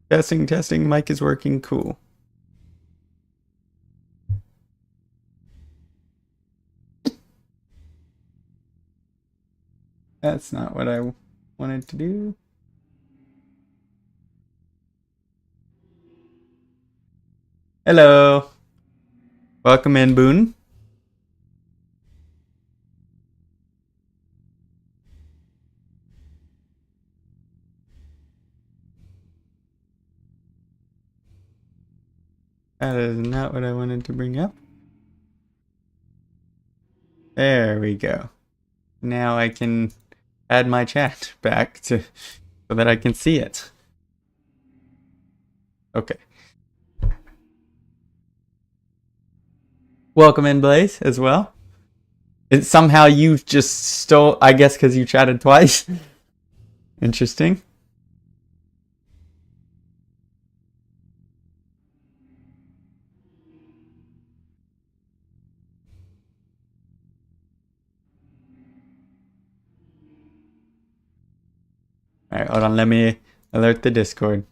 Testing, testing. Mic is working. Cool. That's not what I wanted to do. Hello. Welcome in, Boone. That is not what I wanted to bring up. There we go. Now I can add my chat back so that I can see it. Okay. Welcome in, Blaze, as well. Somehow you just stole, I guess, because you chatted twice. Interesting. All right, hold on. Let me alert the Discord.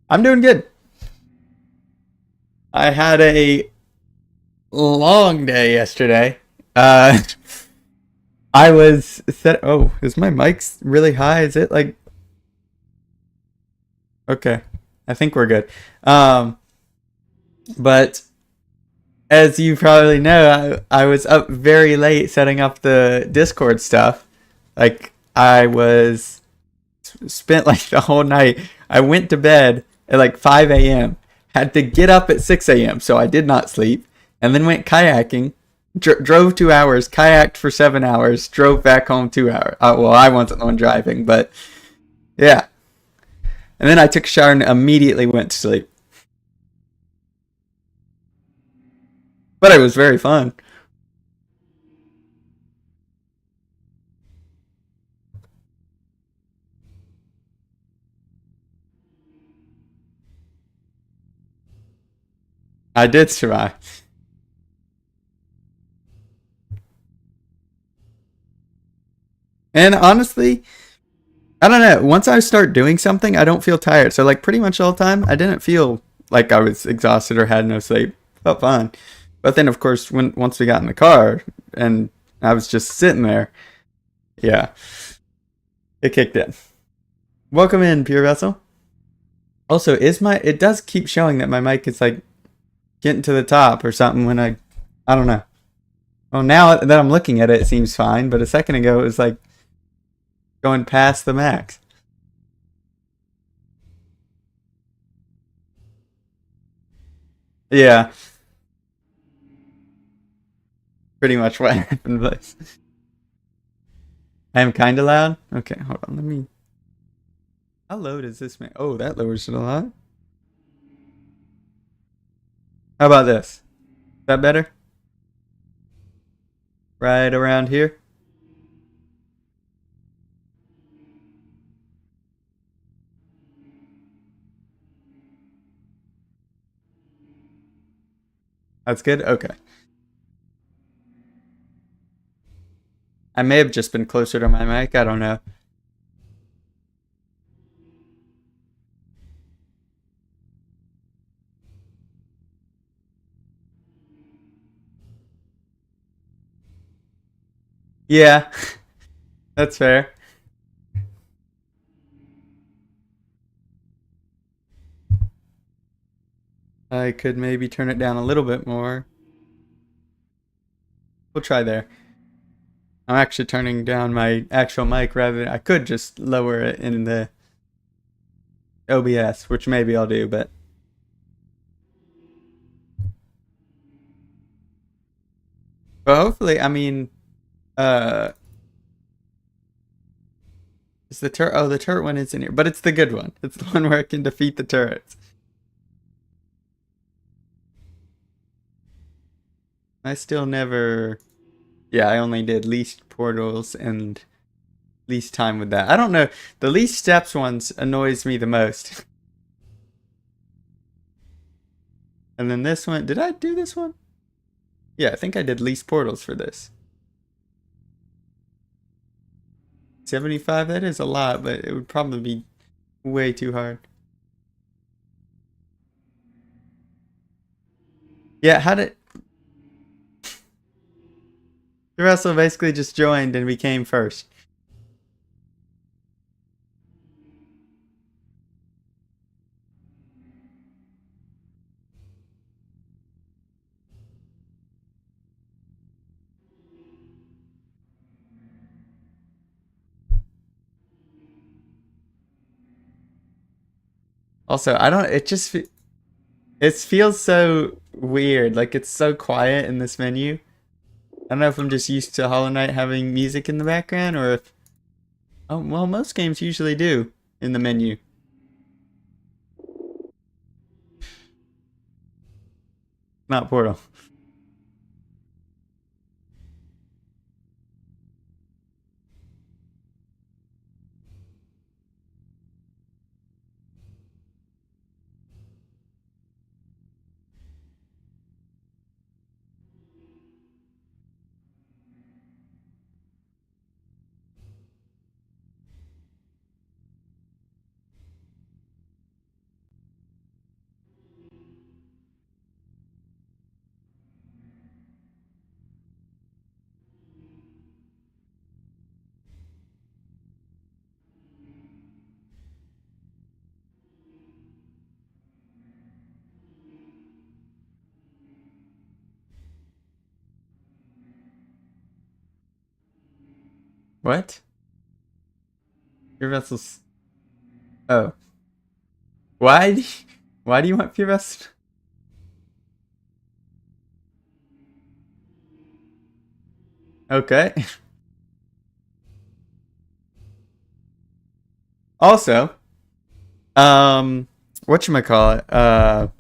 I'm doing good. I had a long day yesterday. I was set. Oh, is my mic really high? Is it like? Okay, I think we're good. But as you probably know, I was up very late setting up the Discord stuff. Like I was spent like the whole night. I went to bed at like 5 a.m. Had to get up at 6 a.m. So I did not sleep, and then went kayaking. Drove 2 hours, kayaked for 7 hours, drove back home 2 hours. Well, I wasn't the one driving, but yeah. And then I took a shower and immediately went to sleep. But it was very fun. I did survive. And honestly, I don't know. Once I start doing something, I don't feel tired. So, like, pretty much all the time, I didn't feel like I was exhausted or had no sleep. Felt fine. But then, of course, once we got in the car and I was just sitting there, yeah, it kicked in. Welcome in, Pure Vessel. Also, it does keep showing that my mic is like getting to the top or something when I don't know. Well, now that I'm looking at it, it seems fine. But a second ago, it was like going past the max. Yeah, pretty much what happened. But I am kind of loud. Okay, hold on. Let me. How low does this make? Oh, that lowers it a lot. How about this? Is that better? Right around here. That's good. Okay. I may have just been closer to my mic. I don't know. Yeah, that's fair. I could maybe turn it down a little bit more. We'll try there. I'm actually turning down my actual mic rather than I could just lower it in the OBS, which maybe I'll do, but hopefully, I mean, uh, is the turret? Oh, the turret one is in here, but it's the good one. It's the one where I can defeat the turrets. I still never. Yeah, I only did least portals and least time with that. I don't know. The least steps ones annoys me the most. And then this one, did I do this one? Yeah, I think I did least portals for this. 75, that is a lot, but it would probably be way too hard. Yeah, how did... Russell basically just joined and became first. Also, I don't... It just... It feels so weird. Like, it's so quiet in this menu. I don't know if I'm just used to Hollow Knight having music in the background, or if... Oh, well, most games usually do in the menu. Not Portal. What? Pure Vessel's... Oh. Why? Why do you want Pure Vessel? Okay. Also, whatchamacallit?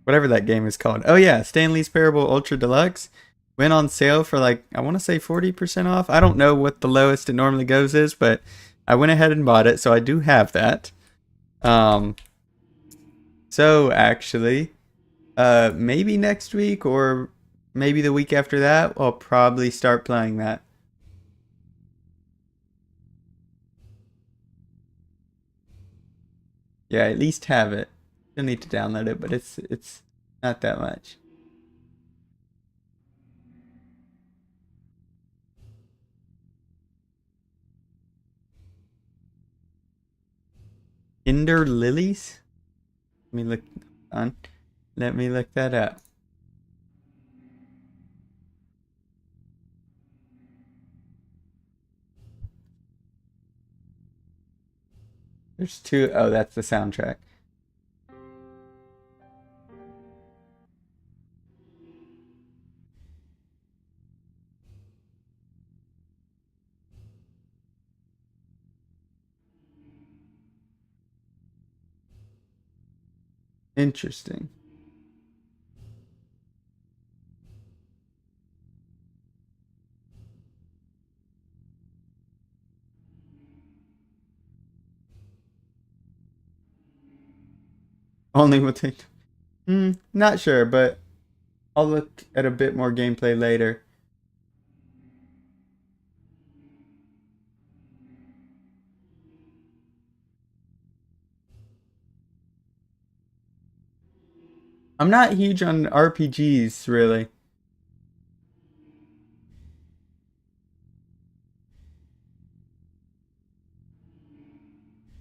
Whatever that game is called. Oh yeah, Stanley's Parable Ultra Deluxe went on sale for like, I want to say 40% off. I don't know what the lowest it normally goes is, but I went ahead and bought it, so I do have that. Um, so actually, maybe next week or maybe the week after that, I'll probably start playing that. Yeah, at least have it. You'll need to download it, but it's not that much. Ender lilies? Let me look on. Let me look that up. There's two. Oh, that's the soundtrack. Interesting. Only with it. Not sure, but I'll look at a bit more gameplay later. I'm not huge on RPGs, really.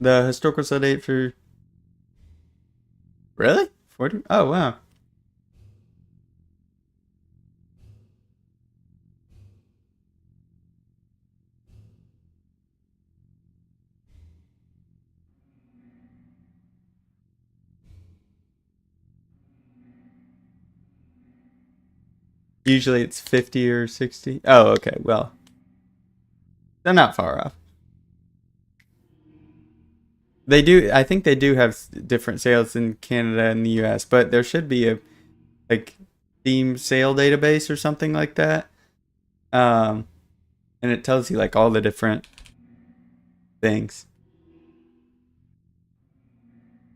The historical set 8 for... Really? 40? Oh, wow. Usually it's 50 or 60. Oh, okay. Well, they're not far off. They do. I think they do have different sales in Canada and the US, but there should be a like Steam sale database or something like that. Um, and it tells you like all the different things,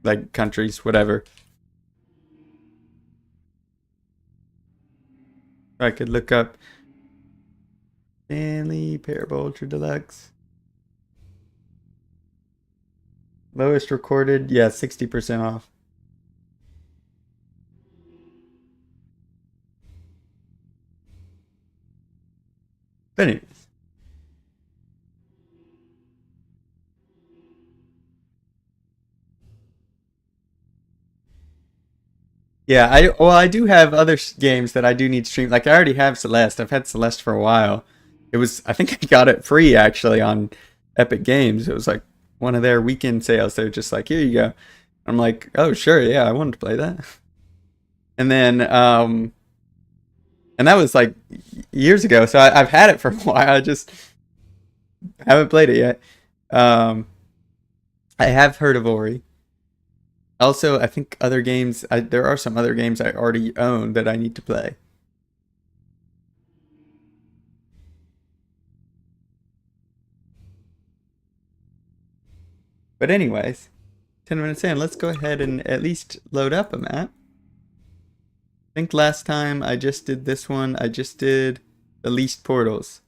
like countries, whatever. I could look up Stanley Parable Ultra Deluxe. Lowest recorded, yeah, 60% off. But anyways. Yeah, I do have other games that I do need to stream. Like I already have Celeste. I've had Celeste for a while. I think I got it free actually on Epic Games. It was like one of their weekend sales. They're just like, here you go. I'm like, oh sure, yeah, I wanted to play that. And then and that was like years ago. So I've had it for a while. I just haven't played it yet. I have heard of Ori. Also, I think other games, there are some other games I already own that I need to play. But anyways, 10 minutes in, let's go ahead and at least load up a map. I think last time I just did this one, I just did the least portals.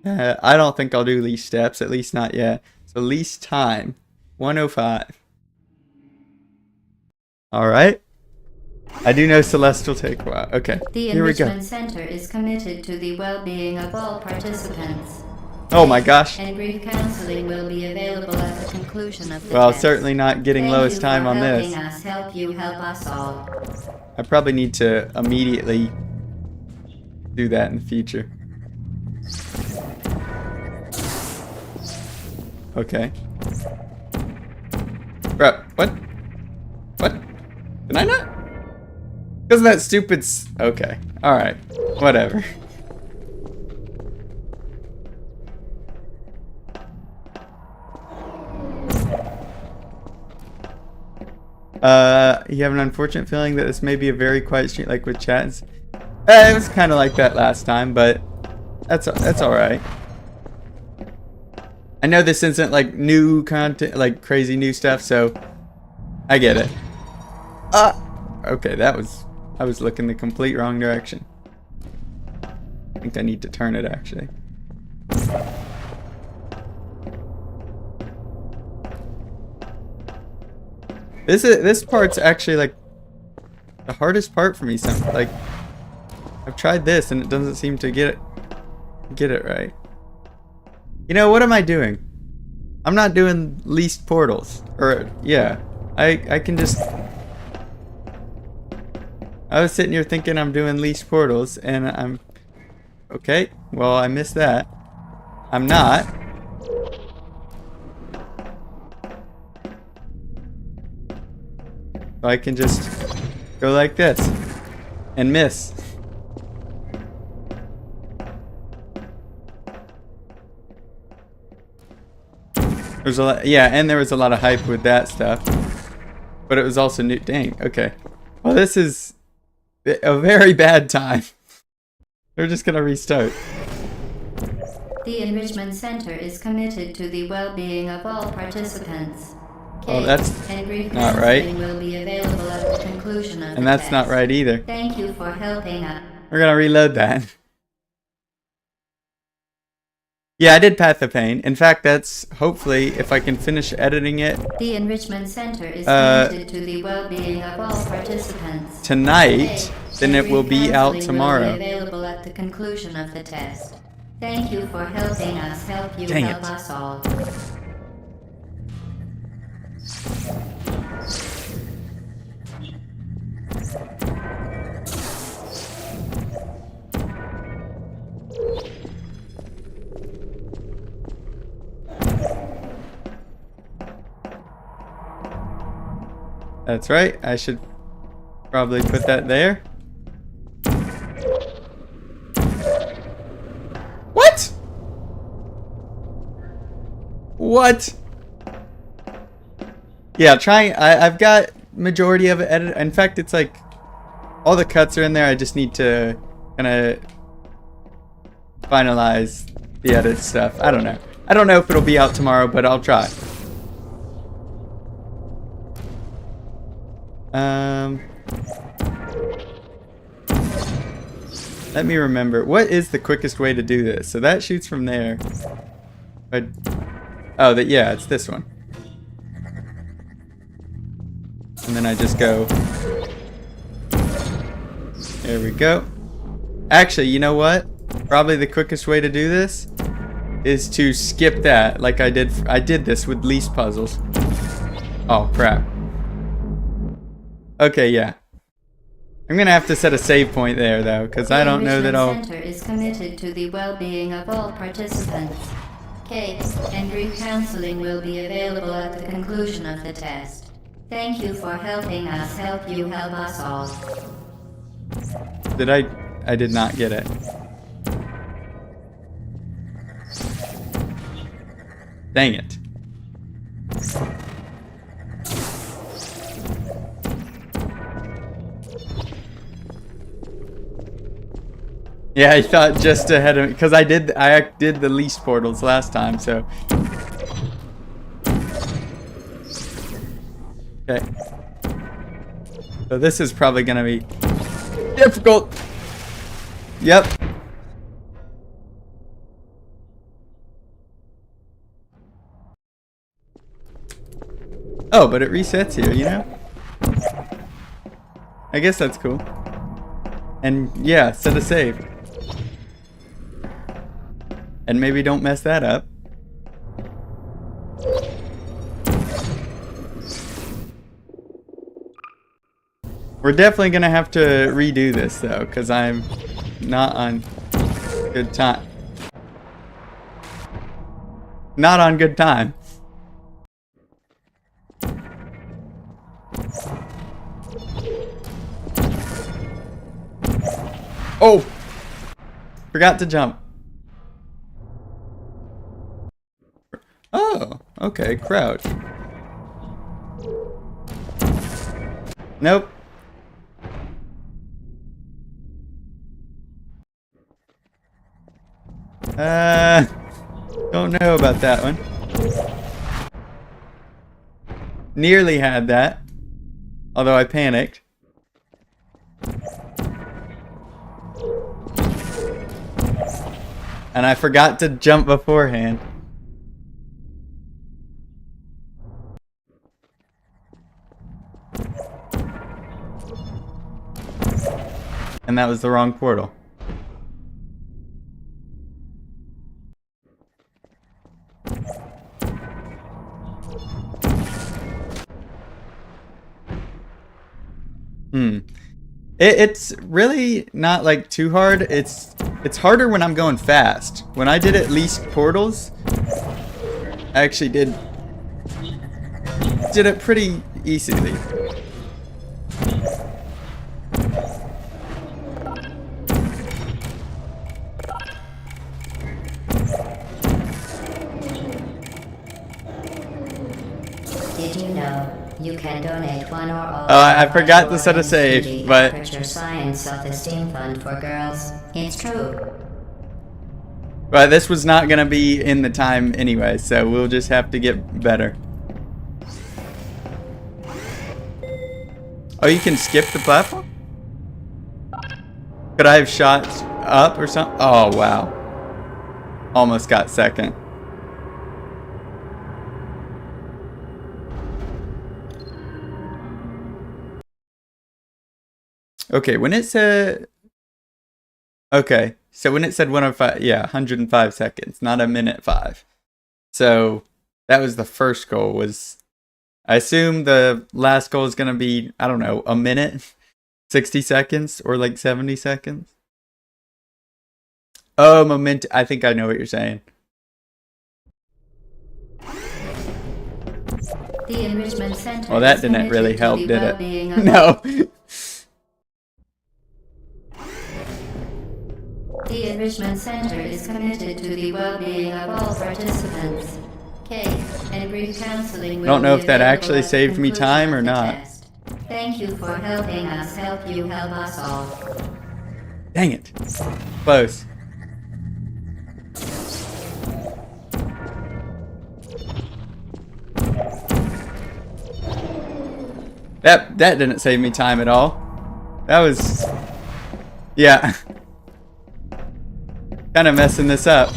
I don't think I'll do least steps, at least not yet. So least time, 105. Alright. I do know Celeste will take a while. Okay, the here we go. Enrichment Center is committed to the well-being of all participants. Oh my gosh. And brief counseling will be available at the conclusion of the Well, test. certainly not getting lowest time on this. Thank you for helping us help you help us all. I probably need to immediately do that in the future. Okay. Bro, what? What? Did I not? Because of that stupid okay. Alright. Whatever. You have an unfortunate feeling that this may be a very quiet street like with chats. It was kind of like that last time, but that's alright. I know this isn't like new content, like crazy new stuff, so I get it. Okay, I was looking the complete wrong direction. I think I need to turn it actually. This part's actually like the hardest part for me. Like I've tried this and it doesn't seem to get it right. You know, what am I doing? I'm not doing least portals. Or yeah, I can just. I was sitting here thinking I'm doing least portals and I'm okay. Well, I missed that. I'm not. So I can just go like this and miss. There's a lot, yeah, and there was a lot of hype with that stuff, but it was also new. Dang, okay. Well, this is a very bad time. We're just gonna restart. The Enrichment Center is committed to the well-being of all participants. Oh, that's not right. Will be available at the conclusion of and that's test. not right either. Thank you for helping us. We're gonna reload that. Yeah, I did Path of Pain. In fact, that's hopefully if I can finish editing it. The Enrichment Center is committed to the well-being of all participants. Tonight, then it will be out tomorrow. Will be available at the conclusion of the test. Thank you for helping us help you Dang help it. us all. That's right. I should probably put that there. What? What? Yeah, I've got majority of it edited. In fact, it's like all the cuts are in there. I just need to kind of finalize the edit stuff. I don't know. I don't know if it'll be out tomorrow, but I'll try. Let me remember. What is the quickest way to do this? So that shoots from there. But, oh, yeah, it's this one. And then I just go. There we go. Actually, you know what? Probably the quickest way to do this is to skip that, like I did. I did this with least puzzles. Oh crap. Okay, yeah. I'm gonna have to set a save point there though, because I don't know that I'll. The Center is committed to the well-being of all participants. Case and group counseling will be available at the conclusion of the test. Thank you for helping us help you help us all. Did I? I did not get it. Dang it. Yeah, I thought just ahead of me, because I did the least portals last time, so. Okay. So this is probably gonna be difficult. Yep. Oh, but it resets here, you know? I guess that's cool. And yeah, set a save. And maybe don't mess that up. We're definitely gonna have to redo this though, because I'm not on good time. Not on good time. Oh! Forgot to jump. Oh, okay, crouch. Nope. Don't know about that one. Nearly had that. Although I panicked. And I forgot to jump beforehand. And that was the wrong portal. It's really not like too hard. It's harder when I'm going fast. When I did at least portals, I actually did it pretty easily. Did you know you can donate one or all? Oh, I forgot to set a save, but Aperture Science Self-Esteem Fund for girls. It's true. But this was not gonna be in the time anyway, so we'll just have to get better. Oh, you can skip the platform? Could I have shot up or something? Oh, wow. Almost got second. Okay, when it said... Okay, so when it said 105, yeah, 105 seconds, not a minute 5. So that was the first goal. Was I assume the last goal is going to be, I don't know, a minute, 60 seconds, or like 70 seconds? Oh, I think I know what you're saying. The Enrichment Center. Well, that didn't really help, did it? No. The Enrichment Center is committed to the well-being of all participants. Case and group counseling will Don't know be if that available actually at the saved me conclusion time of or the not. test. Thank you for helping us help you help us all. Dang it. Close. That didn't save me time at all. That was... Yeah. Kind of messing this up.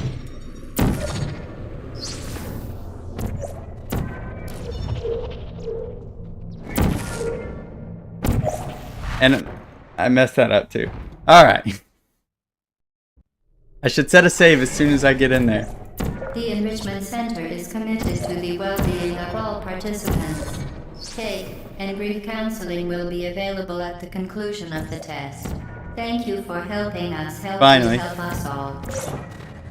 And I messed that up too. Alright. I should set a save as soon as I get in there. The Enrichment Center is committed to the well-being of all participants. Cake and grief counseling will be available at the conclusion of the test. Thank you for helping us help Finally. you help us all.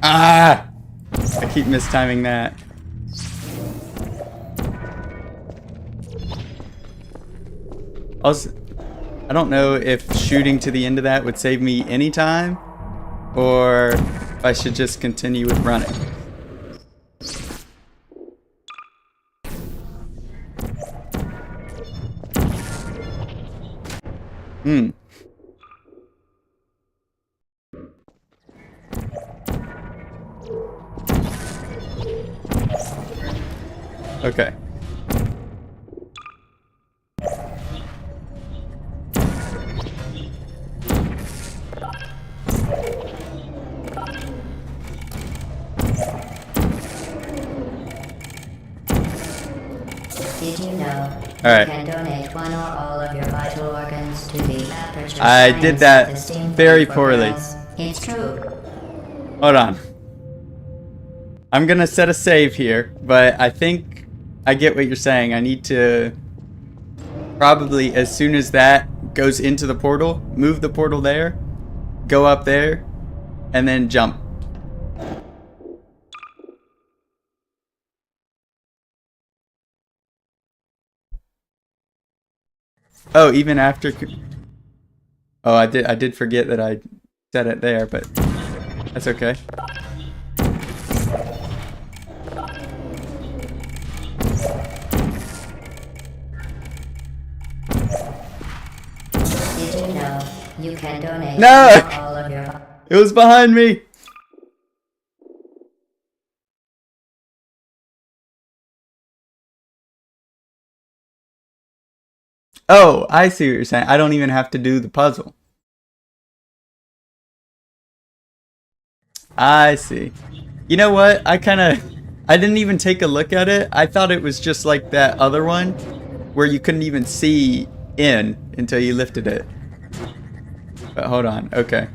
Ah! I keep mistiming that. Also, I don't know if shooting to the end of that would save me any time, or if I should just continue with running. Okay. Did you know Alright. you can donate one or all of your vital organs to the Aperture I Science did that Esteem very Fund for poorly. Girls? It's true. Hold on. I'm gonna set a save here, but I think I get what you're saying. I need to probably, as soon as that goes into the portal, move the portal there, go up there, and then jump. Oh, even after... Oh, I did forget that I set it there, but that's okay. Did you know you can donate No! one or all of your... It was behind me! Oh, I see what you're saying. I don't even have to do the puzzle. I see. You know what? I didn't even take a look at it. I thought it was just like that other one where you couldn't even see in until you lifted it. But hold on. Okay.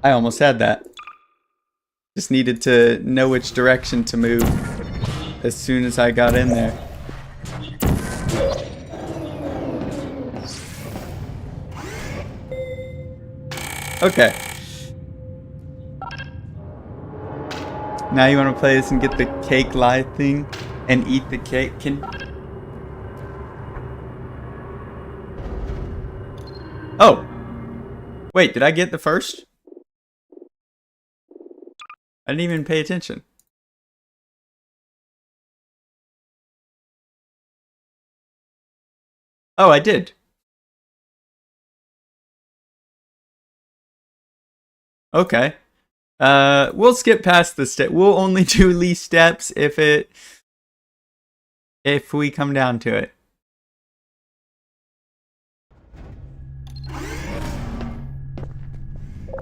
I almost had that. Just needed to know which direction to move as soon as I got in there. Okay. Now you want to play this and get the cake live thing and eat the cake? Oh! Wait, did I get the first? I didn't even pay attention. Oh, I did. Okay. We'll skip past the step. We'll only do least steps if we come down to it.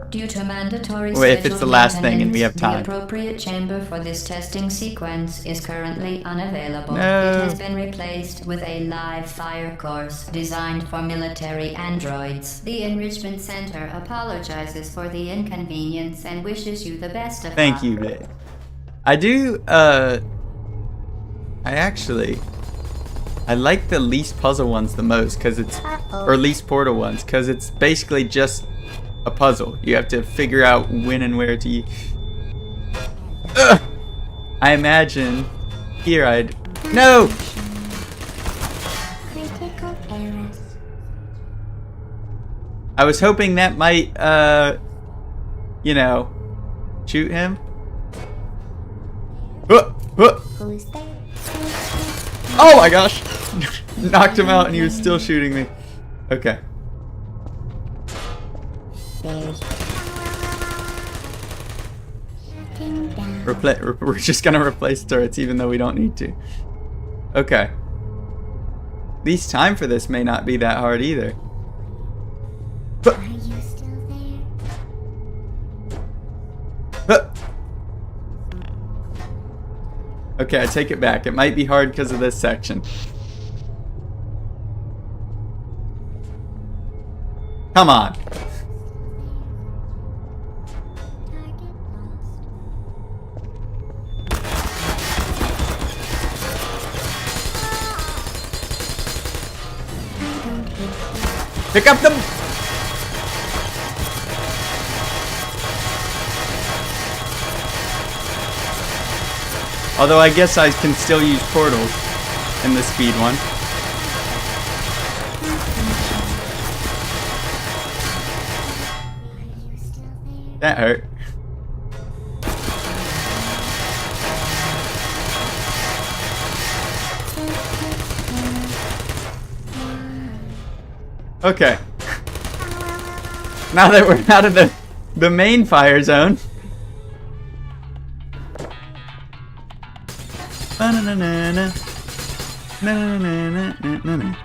Due to mandatory Wait, if it's the last thing and we have maintenance, time. The appropriate chamber for this testing sequence is currently unavailable. No. It has been replaced with a live fire course designed for military androids. The Enrichment Center apologizes for the inconvenience and wishes you the best of luck. Thank you, Vic. I do, I like the least puzzle ones the most, because it's, or least portal ones, because it's basically just a puzzle. You have to figure out when and where to... Ugh! I imagine here I'd... No! Critical errors. I was hoping that might, you know, shoot him. Who's there? Oh my gosh! Knocked him out and he was still shooting me. Okay. There's Shutting down. We're just gonna replace turrets even though we don't need to. Okay. At least time for this may not be that hard either. Are you still there? Okay, I take it back. It might be hard because of this section. Come on. Target lost. I don't hate this. Pick up the... Although I guess I can still use portals in the speed one. Are you still there? That hurt. Okay. Now that we're out of the main fire zone. Ba-na-na-na-na. Na-na-na-na-na-na-na.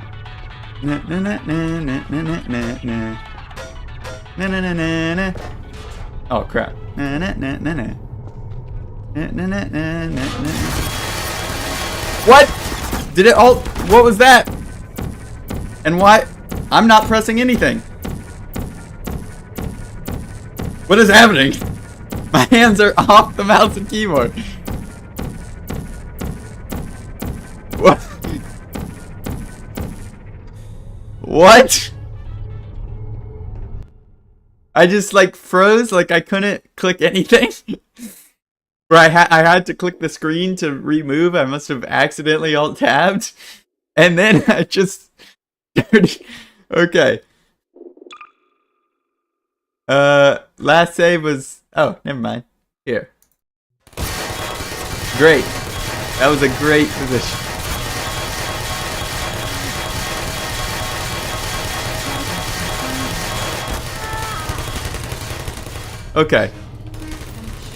Na-na-na-na-na-na-na-na. Na-na-na-na-na. Oh crap. Na-na-na-na-na. Na-na-na-na-na-na. What? Did it all... What was that? And why? I'm not pressing anything. What is happening? My hands are off the mouse and keyboard. What? What? I just like froze, like I couldn't click anything. Or I had to click the screen to remove. I must have accidentally alt-tabbed. And then I just okay. Last save was... Oh, never mind. Here. Great. That was a great position. Okay.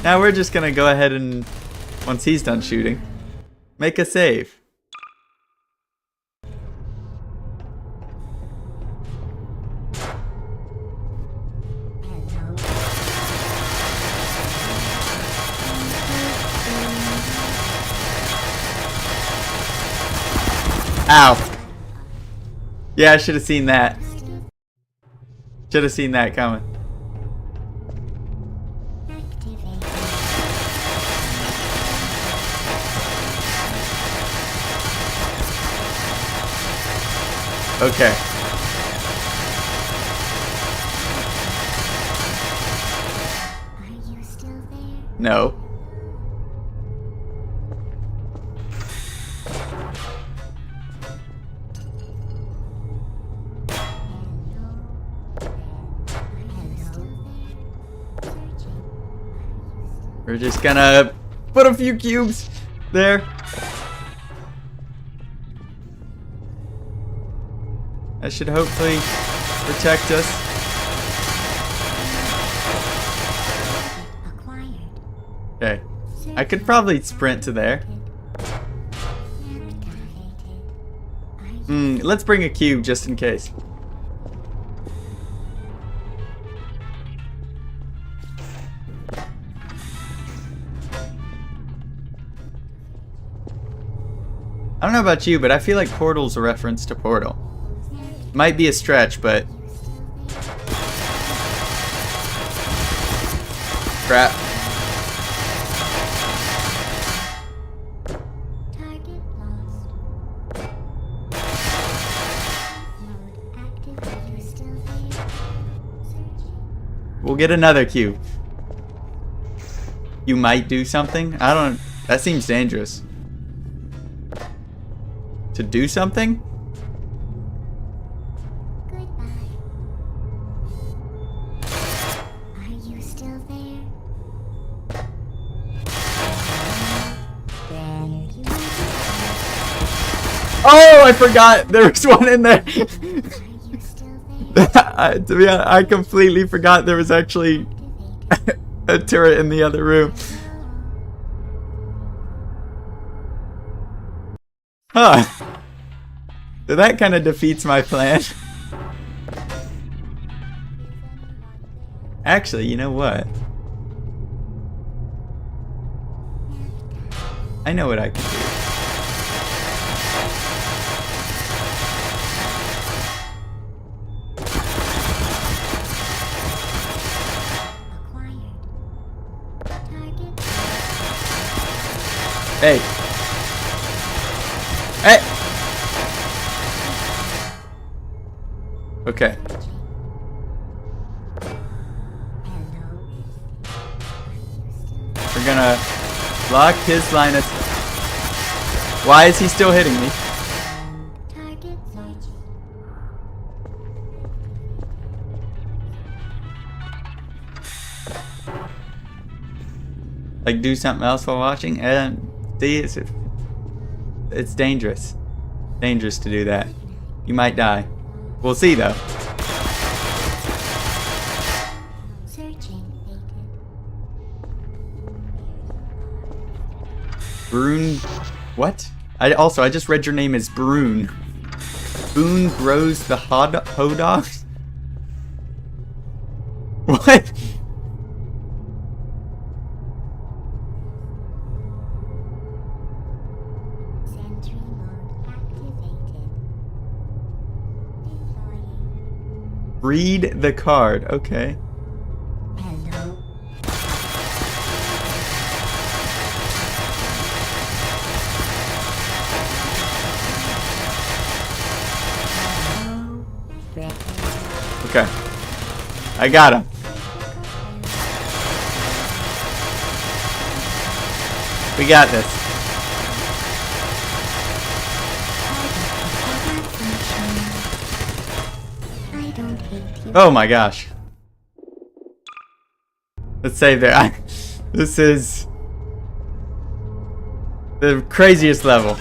Now we're just gonna go ahead and, once he's done shooting, make a save. Ow. Yeah, I should have seen that. Should have seen that coming. Activate. Okay. Are you still there? No. We're just gonna put a few cubes there. That should hopefully protect us. Acquired. Okay. I could probably sprint to there. Let's bring a cube just in case. I don't know about you, but I feel like Portal's a reference to Portal. Might be a stretch, but... Crap. Target lost. Mode active. Are you still there? Searching. We'll get another cube. You might do something? I don't... That seems dangerous. To do something? Goodbye. Are you still there? There you are. Oh, I forgot! There was one in there! Are you still there? To be honest, I completely forgot there was actually Activated. a turret in the other room. Huh. So that kind of defeats my plan. Actually, you know what? I know what I can do. Hey. Hey. Okay. We're gonna block his line of... Why is he still hitting me? Like do something else while watching? And see, it's dangerous. Dangerous to do that. You might die. We'll see though. Brune. What? I just read your name as Brune. Boone grows the hodogs? What? Read the card. Okay. Okay. I got him. We got this. Oh my gosh. Let's save there. This is the craziest level.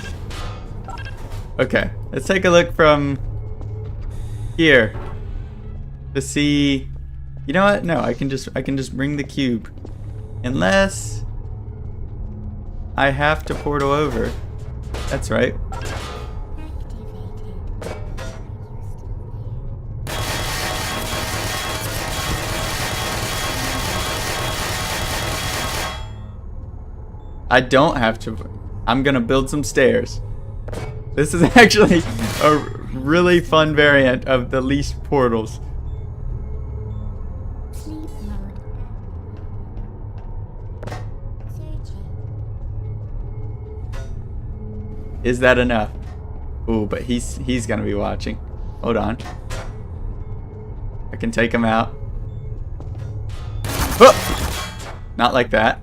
Okay. Let's take a look from here to see. You know what? No, I can just bring the cube. Unless I have to portal over. That's right. I don't have to. I'm gonna build some stairs. This is actually a really fun variant of the least portals. Is that enough? Ooh, but he's gonna be watching. Hold on. I can take him out. Oh! Not like that.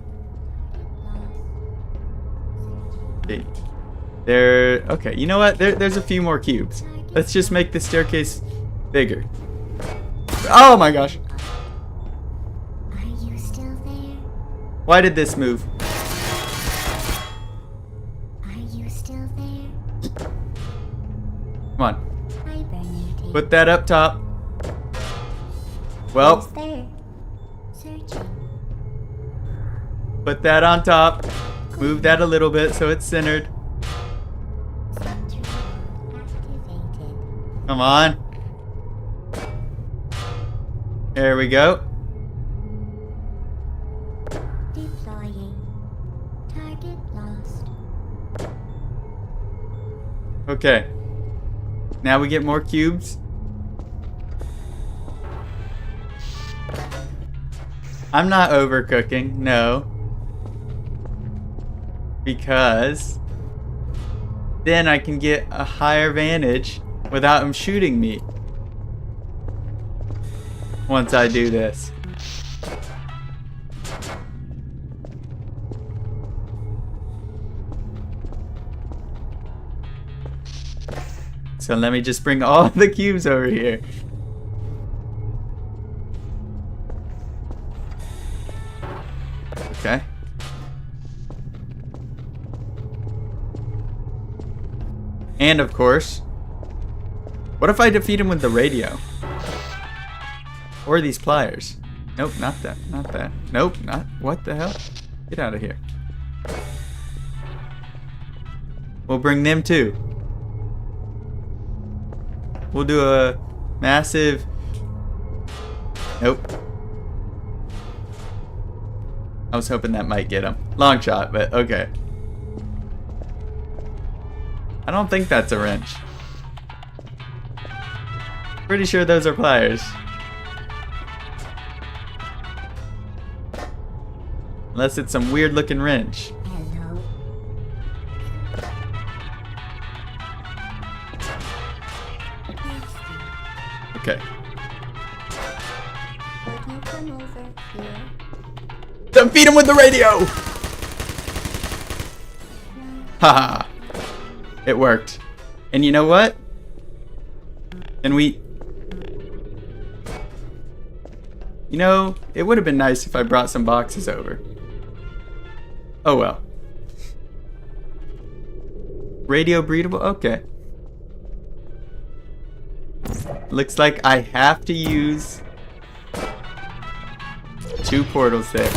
There. Okay, you know what? There's a few more cubes. Let's just make the staircase bigger. Oh my gosh. Are you still there? Why did this move? Are you still there? Come on. Hi, Bernadette. Put that up top. Well, What's there? Searching. put that on top. Move that a little bit so it's centered. Sentry mode activated. Come on. There we go. Deploying. Target lost. Okay. Now we get more cubes. I'm not overcooking, no. Because then I can get a higher vantage without him shooting me. Once I do this. So let me just bring all the cubes over here. Okay. And of course, what if I defeat him with the radio? Or these pliers? Nope, not that, not that. Nope, not, what the hell? Get out of here. We'll bring them too. We'll do a massive... Nope. I was hoping that might get him. Long shot, but okay. I don't think that's a wrench. Pretty sure those are pliers. Unless it's some weird looking wrench. Hello. Okay. Would you come over here? Don't feed him with the radio! Haha. It worked. And you know what? And we... You know, it would have been nice if I brought some boxes over. Oh well. Radio breedable? Okay. Looks like I have to use 2 portals there.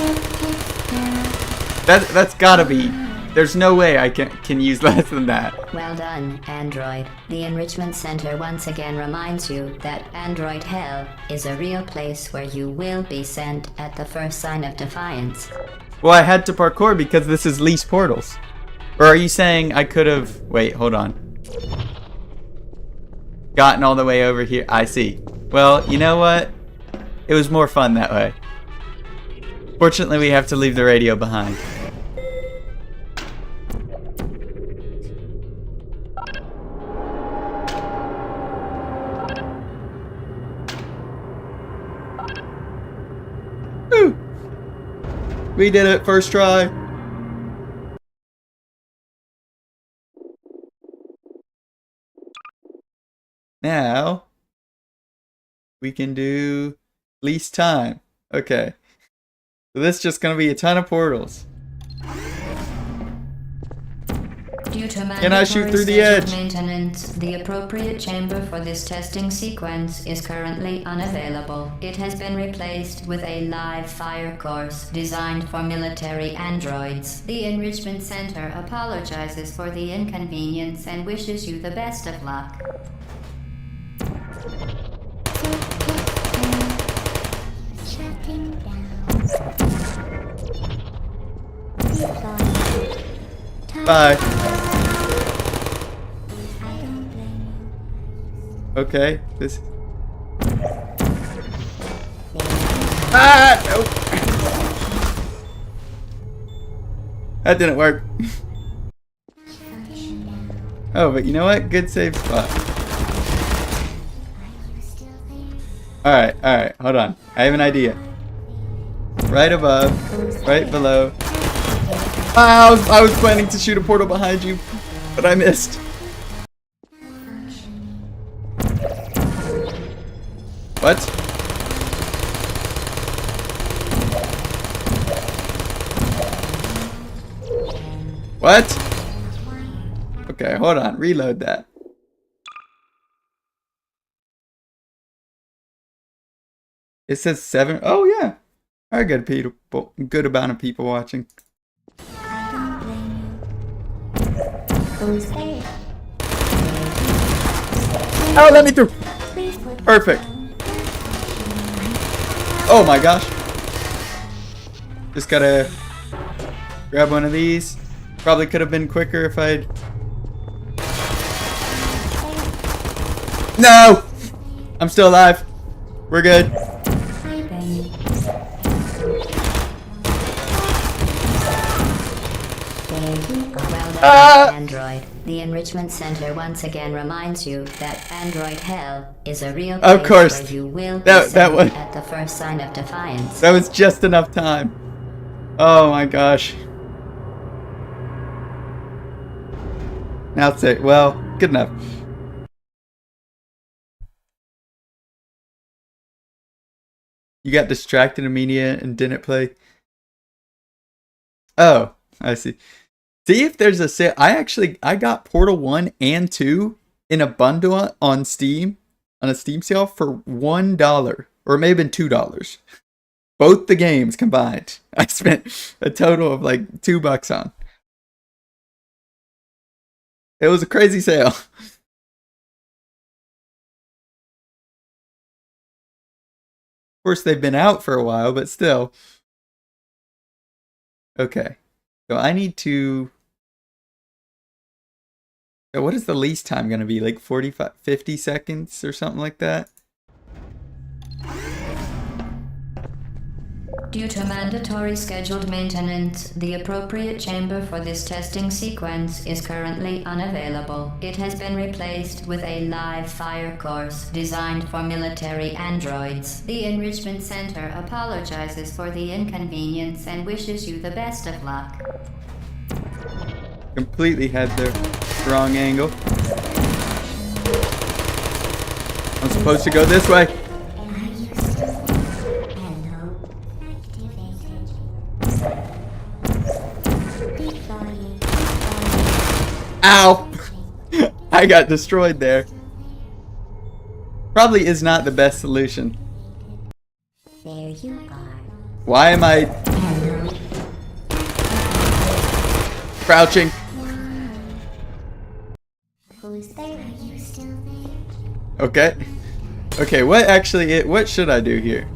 That's gotta be. There's no way I can use less than that. Well done, Android. The Enrichment Center once again reminds you that Android Hell is a real place where you will be sent at the first sign of defiance. Well, I had to parkour because this is least portals. Or are you saying I could have... Wait, hold on. Gotten all the way over here. I see. Well, you know what? It was more fun that way. Fortunately, we have to leave the radio behind. Woo! We did it, first try. Now, we can do least time. Okay. So this is just going to be a ton of portals. Due to Can I shoot mandatory through the scheduled edge? maintenance, the appropriate chamber for this testing sequence is currently unavailable. It has been replaced with a live fire course designed for military androids. The Enrichment Center apologizes for the inconvenience and wishes you the best of luck. Shutting down. Deploying. Bye. I don't blame Okay, this... Ah! Nope. That didn't work. you. Shutting down. Oh, but you know what? Good save spot. Are you still there? Alright, hold on. I have an idea. Right above, right below. Ah, I was planning to shoot a portal behind you, but I missed. What? What? Okay, hold on. Reload that. It says 7. Oh yeah. Our good people, good amount of people watching. I don't blame you. Who's there? Oh, let me through. Please put Perfect. Oh my gosh. Just gotta grab one of these. Probably could have been quicker if I'd... No! I'm still alive. We're good. Hi, Benny. Well done, Ah! Android. The Enrichment Center once again reminds you that Android Hell is a real Of place course. where you will be That sent one. at the first sign of defiance. That was just enough time. Oh my gosh. Now it's it. Well, good enough. You got distracted immediate and didn't play. Oh, I see. See if there's a sale. I got Portal 1 and 2 in a bundle on Steam, on a Steam sale for $1. Or it may have been $2. Both the games combined. I spent a total of like $2 on. It was a crazy sale. course, they've been out for a while, but still. Okay. So I need to... So what is the least time going to be? Like 45, 50 seconds or something like that? Due to mandatory scheduled maintenance, the appropriate chamber for this testing sequence is currently unavailable. It has been replaced with a live fire course designed for military androids. The Enrichment Center apologizes for the inconvenience and wishes you the best of luck. Completely had the wrong angle. I'm supposed to go this way. Are you still there? Hello. Activated. Deploying. Ow! I got destroyed there. Probably is not the best solution. There you are. Why am I Hello. crouching? Who's there? Are you still there? Okay. Okay, what should I do here?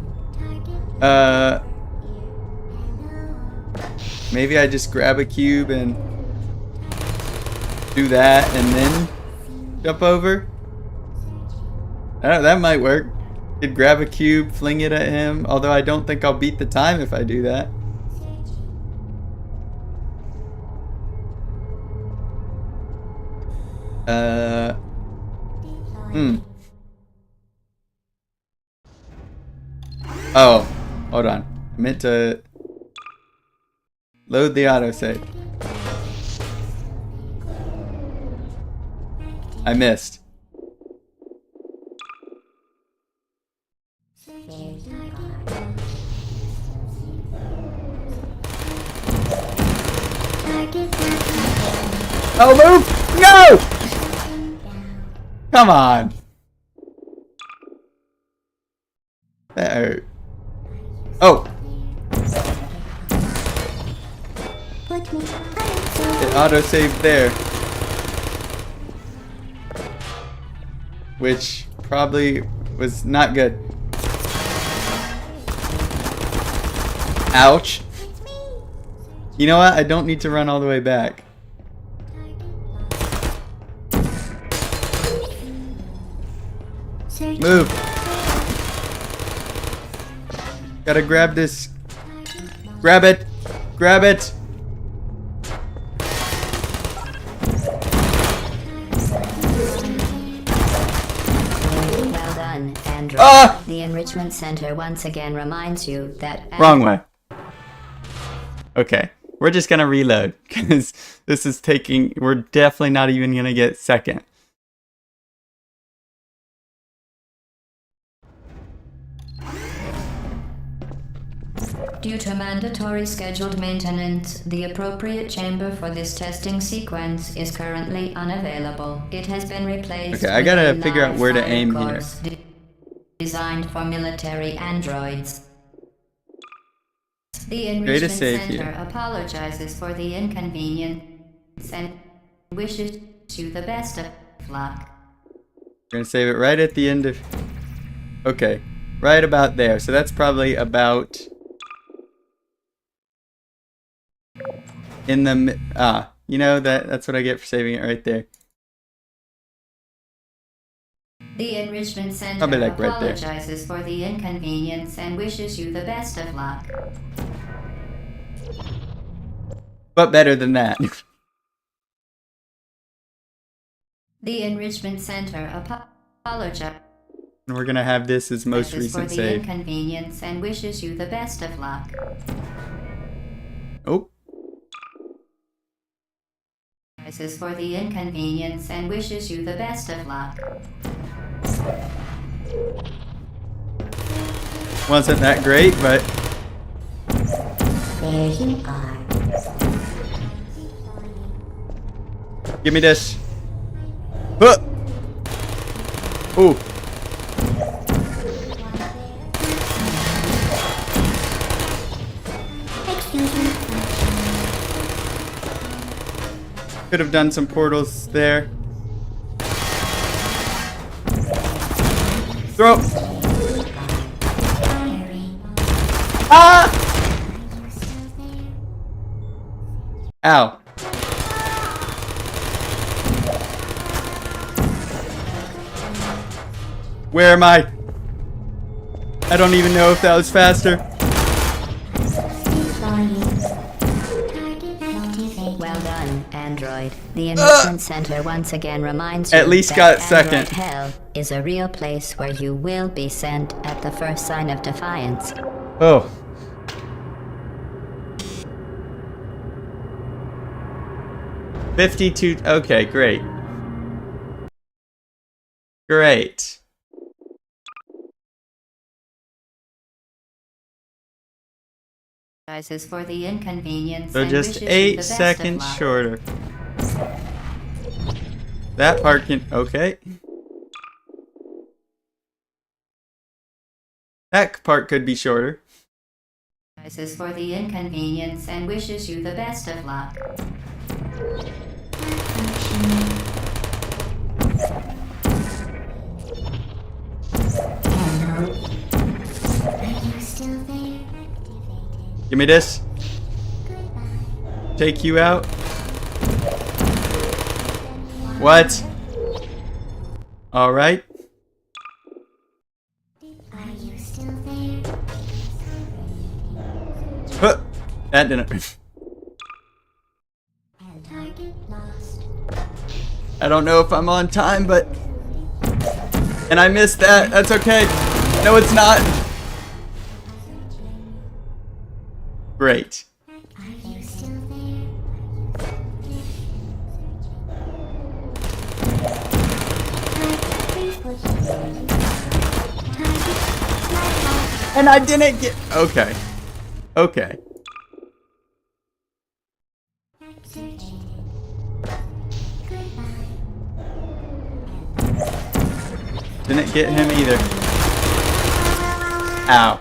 Maybe I just grab a cube and do that and then jump over? I don't know, that might work. Could grab a cube, fling it at him, although I don't think I'll beat the time if I do that. Oh, hold on. I meant to load the autosave. I missed. There you are. Target down. Oh, move! No! Come on. That hurt. Oh, Put me it autosaved there. Which probably was not good. Ouch. You know what? I don't need to run all the way back. Search. Move. Gotta grab this. Grab it. Grab it. Well done, Android. Ah! The Enrichment Center once again reminds you that... Wrong way. Okay. We're just gonna reload. Because this is taking... We're definitely not even gonna get second. Due to mandatory scheduled maintenance, the appropriate chamber for this testing sequence is currently unavailable. It has been replaced Okay, I with gotta a figure out live where to fire aim here. course designed for military androids. The Great to Enrichment save Center here. apologizes for the inconvenience and wishes you the best of luck. We're gonna save it right at the end of... Okay. Right about there. So that's probably about... In the... you know, that's what I get for saving it right there. The Enrichment Center Probably like right there. apologizes for the inconvenience and wishes you the best of luck. But better than that. The Enrichment Center apologizes And we're gonna have this as most for recent the save. inconvenience and wishes you the best of luck. Oh. Apologizes for the inconvenience and wishes you the best of luck. Wasn't that great, but... There you are. Give me this. Huh. Ooh. Excuse me. Could have done some portals there. Throw. Ow. Where am I? I don't even know if that was faster. Well done, Android. The Enrichment Center once again reminds you At least that got Android second. Hell is a real place where you will be sent at the first sign of defiance. Oh. $52. Okay, great. Great. Apologizes for the inconvenience So and just wishes you 8 the best of seconds luck. shorter. That part can... Okay. That part could be shorter. Apologizes for the inconvenience and wishes you the best of luck. Hello. Are you still there? Give me this. Take you out. What? Alright. Are you still there? Huh. That didn't... Target lost. I don't know if I'm on time, but... And I missed that. That's okay. No, it's not. Great. Are you still there? And I didn't get... Okay. Okay. Didn't get him either. Ow.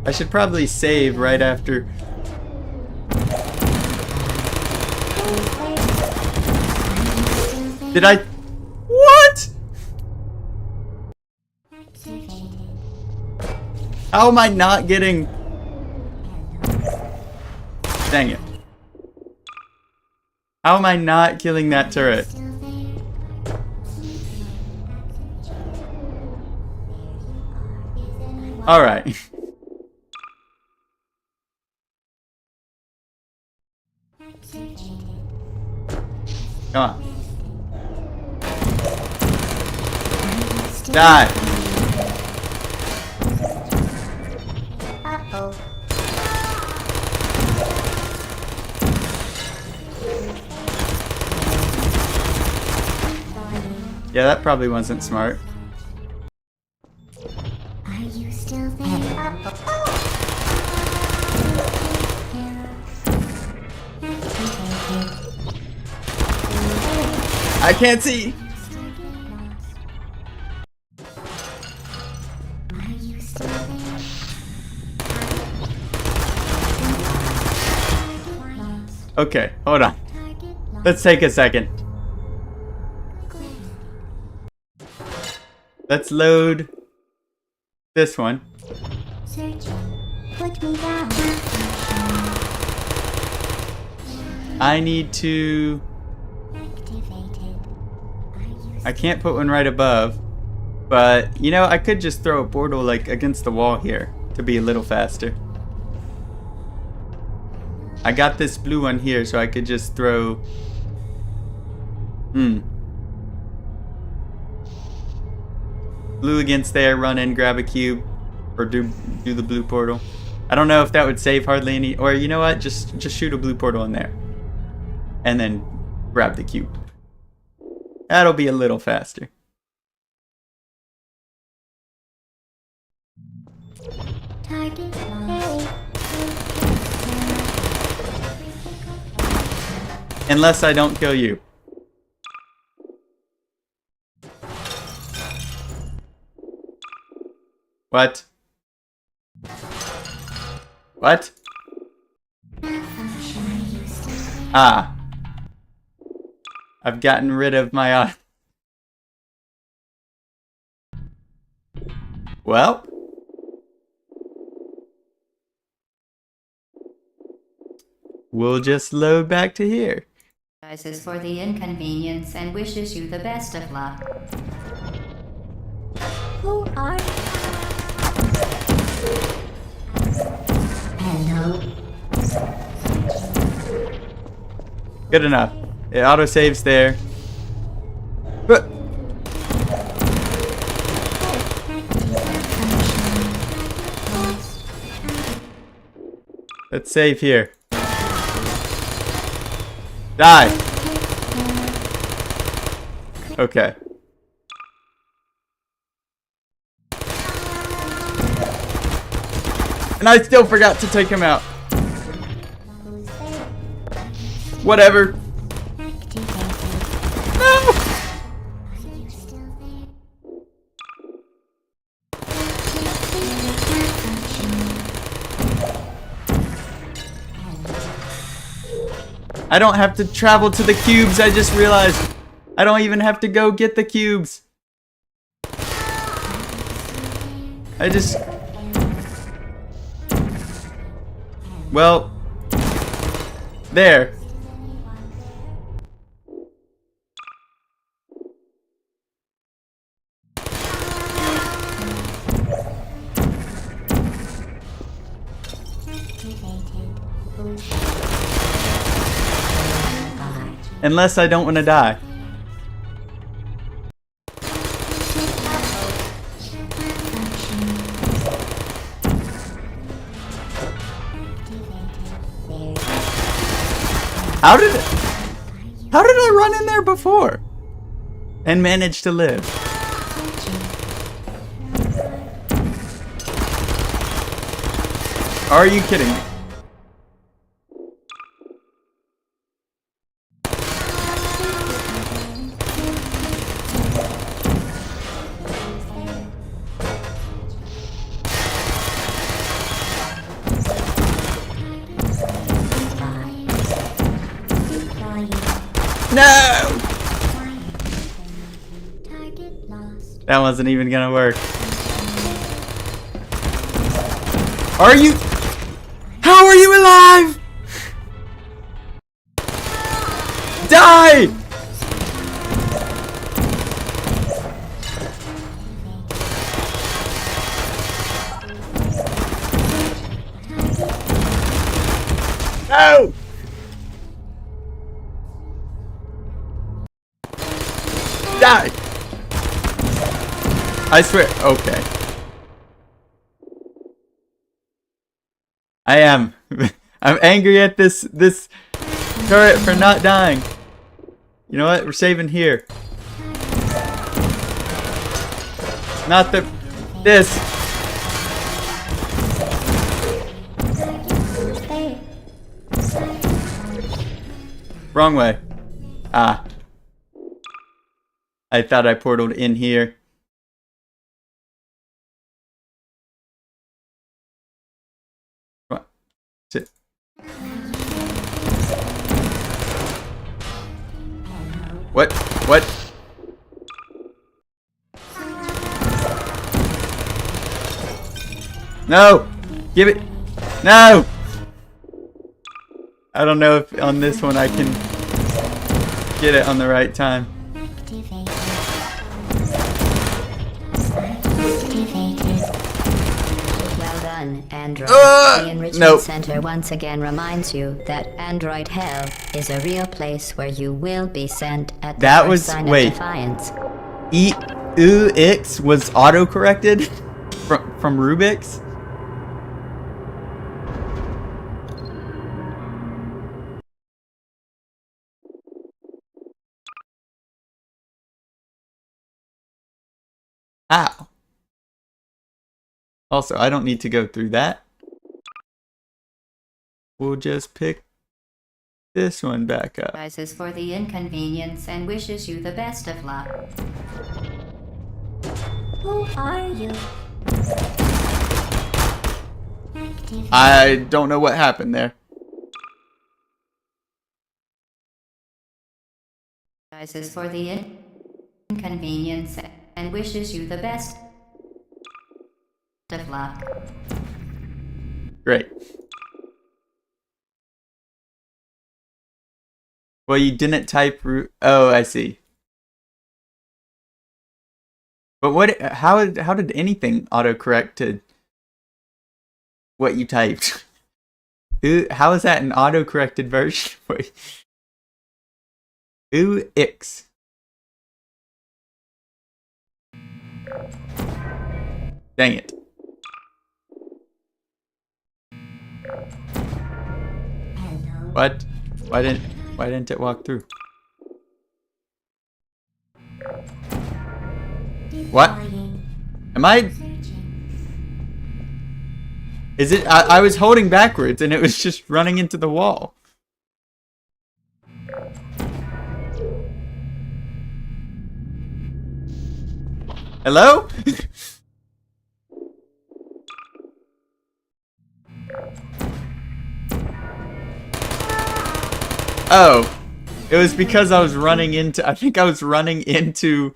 I should probably save right after... Did I... What? How am I not getting... Dang it. How am I not killing that turret? Alright. Come on. Die. Uh-oh. Yeah, that probably wasn't smart. Are you still there? I can't see. Are you still there? Okay, hold on. Target lost. Let's take a second. Let's load this one. Searching. Put me down. I need to... Activated. Are you I can't put one right above. But, you know, I could just throw a portal, like, against the wall here to be a little faster. I got this blue one here, so I could just throw... Blue against there, run in, grab a cube, or do the blue portal. I don't know if that would save hardly any... Or, you know what? Just shoot a blue portal in there. And then grab the cube. That'll be a little faster. target lost? Unless I don't kill you. What? What? Ah. I've gotten rid of my Well. we'll just load back to here. Apologizes for the inconvenience and wishes you the best of luck. Who are you? Hello. Good enough. It autosaves there. But let's save here. Die! Okay. And I still forgot to take him out. Who's there? Whatever. Activated. No! Are you still there? I don't have to travel to the cubes, I just realized. I don't even have to go get the cubes. I just... Well... There. Unless I don't want to die. How did I run in there before? And manage to live? Are you kidding me? No! Target lost. That wasn't even gonna work. Are you? How are you alive? Die! No! Die! I swear. Okay. I am. I'm angry at this turret for not dying. You know what? We're saving here. Not this. Wrong way. Ah. I thought I portaled in here. What? Sit. What? What? No! Give it! No! I don't know if on this one I can get it on the right time. Activated. Well done, Android. Ah! The Enrichment Nope. Center once again reminds you that Android Hell is a real place where you will be sent at the That first was- sign wait. of defiance. X was auto-corrected from Rubiks? Ow. Also, I don't need to go through that. We'll just pick this one back up. Apologizes for the inconvenience and wishes you the best of luck. Who are you? Activated. I don't know what happened there. Apologizes for the inconvenience and wishes you the best of luck. Great. Well, you didn't type root. Oh, I see. But what? How did anything autocorrect to what you typed? How is that an autocorrected version? Wait. X. Dang it. Hello. What? Why didn't it walk through? What? Deploying. Am I? Searching. Is it? I was holding backwards and it was just running into the wall. Hello? Oh, it was because I was running into. I think I was running into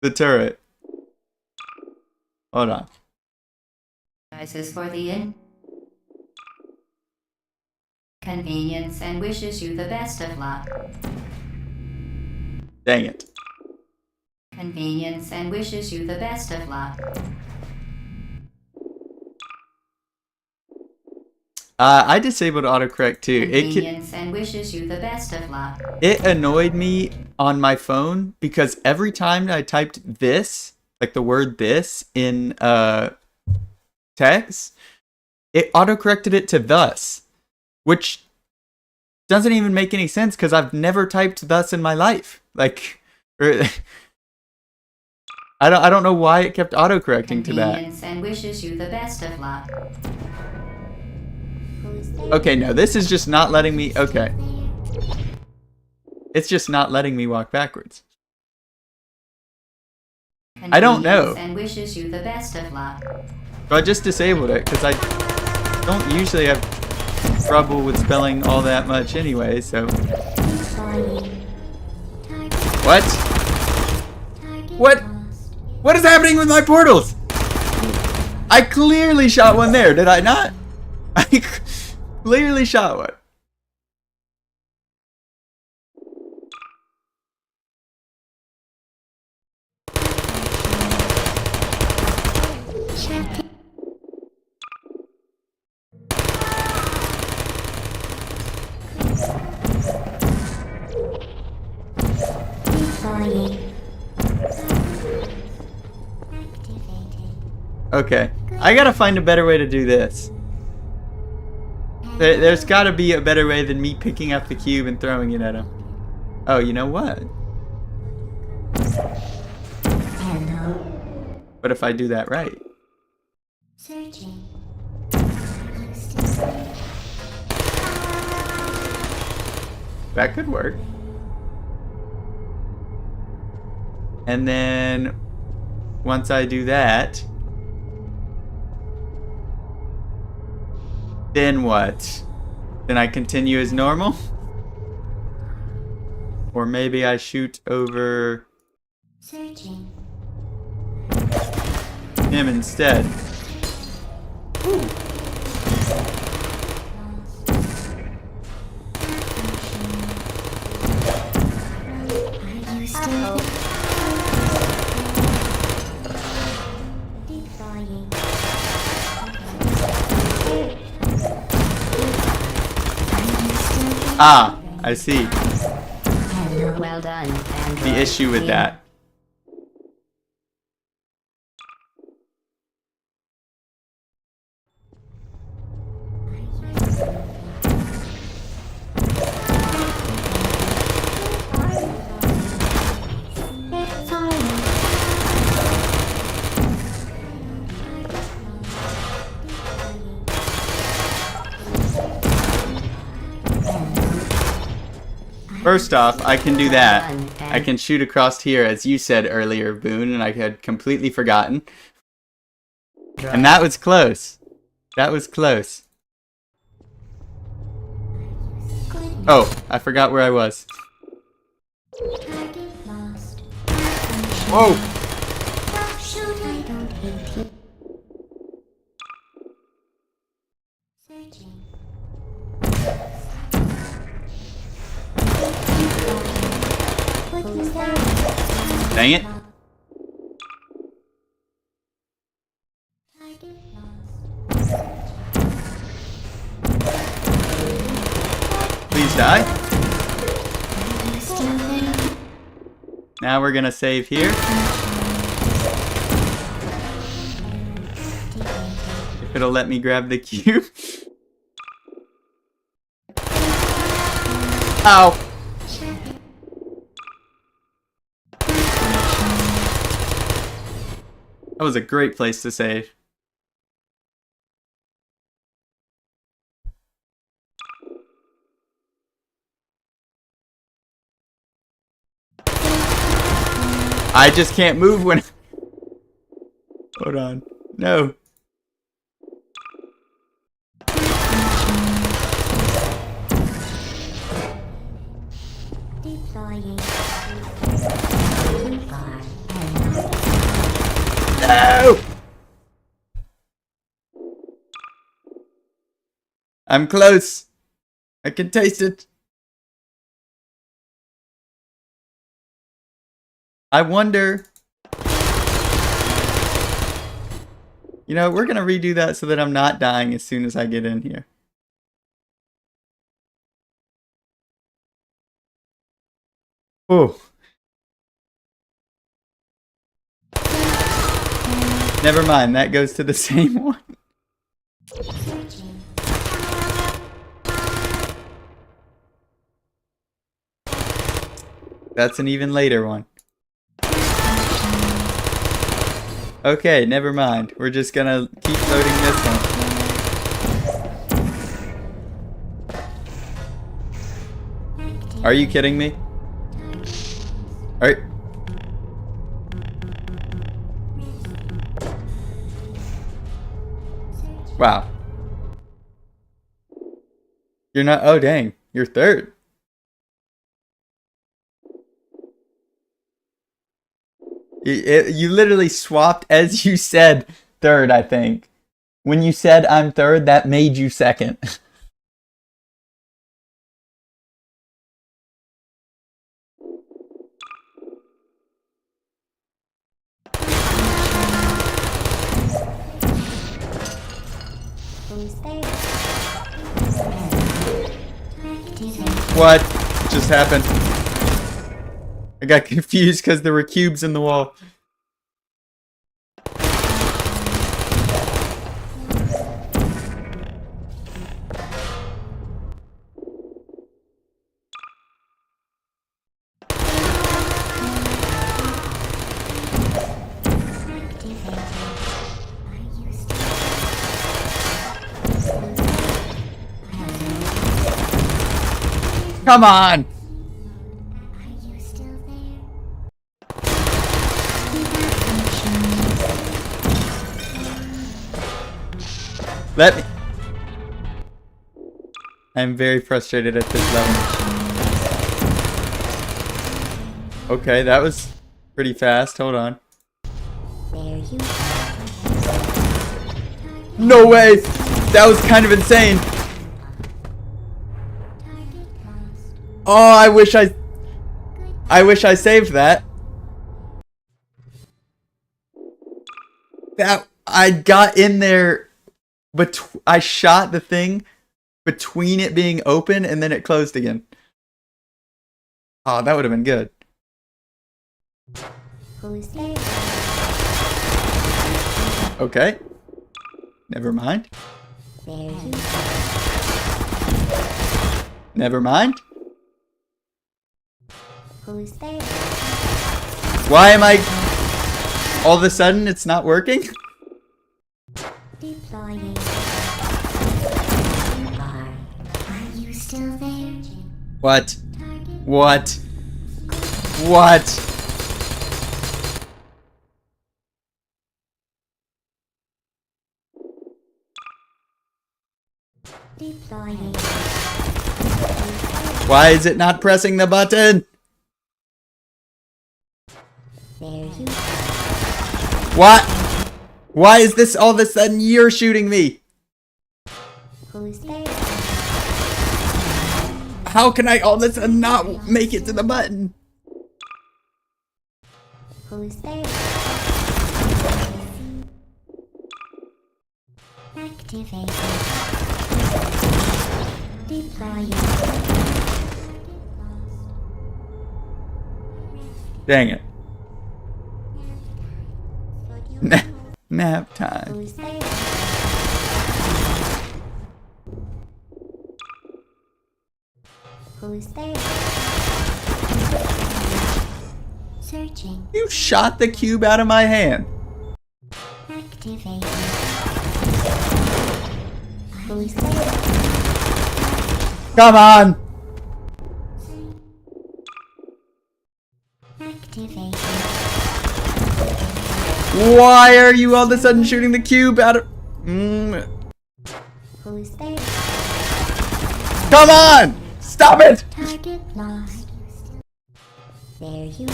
the turret. Hold on. Prices for the inconvenience and wishes you the best of luck. Dang it. Convenience and wishes you the best of luck. I disabled autocorrect too. Convenience and wishes you the best of luck. It annoyed me on my phone because every time I typed this, like the word this in text, it autocorrected it to thus, which doesn't even make any sense because I've never typed thus in my life. Like, I don't know why it kept autocorrecting to that. Convenience and wishes you the best of luck. Who's there? Okay, no, this is just not letting me. Okay, it's just not letting me walk backwards. I don't know. Convenience and wishes you the best of luck. So I just disabled it because I don't usually have trouble with spelling all that much anyway, so. Deploying. Target. What? Target What? lost. What is happening with my portals? I clearly shot one there, did I not? I clearly shot one. Check. Deploying. Activated. Okay, I gotta find a better way to do this. There's gotta be a better way than me picking up the cube and throwing it at him. Oh, you know what? Hello. What if I do that right? Searching. Are you still there? That could work. And then once I do that, then what? Then I continue as normal? Or maybe I shoot over Searching. him instead. Lost. Are you still there? Deploying. Are you still there? Ah, I see Hello. Well done, Android. the issue with that. First off, I can do that. I can shoot across here, as you said earlier, Boone, and I had completely forgotten. And that was close. That was close. Oh, I forgot where I was. Target lost. Whoa! Shoot, I don't hate you. Searching. Dang it. Please die. Now we're gonna save here. If it'll let me grab the cube. Ow. That was a great place to save. I just can't move when... Hold on. No. Deploying. No! I'm close. I can taste it. I wonder... You know, we're gonna redo that so that I'm not dying as soon as I get in here. Oh. Never mind, that goes to the same one. That's an even later one. Okay, never mind. We're just gonna keep loading this one. Are you kidding me? Alright. Wow. You're not... Oh, dang. You're third. You literally swapped as you said third, I think. When you said I'm third, that made you second. What just happened? I got confused because there were cubes in the wall. Come on! Let me... I'm very frustrated at this level. Okay, that was pretty fast. Hold on. No way! That was kind of insane. Oh, I wish I saved that. I got in there, but I shot the thing between it being open and then it closed again. Oh, that would have been good. Okay. Never mind. Never mind. Why am I... All of a sudden it's not working? Deploying. Are you still there? What? What? What? Deploying. Why is it not pressing the button? There you What? Why is this all of a sudden you're shooting me? Who's there? How can I all of a sudden not make it to the button? Who's there? Activate. Deploying. Dang it. What you Nap time. Who's there? Who's there? Searching. You shot the cube out of my hand. Activate. Who's there? Come on. Activate. Why are you all of a sudden shooting the cube out of... Who's there? Come on! Stop it! Target lost. There you go.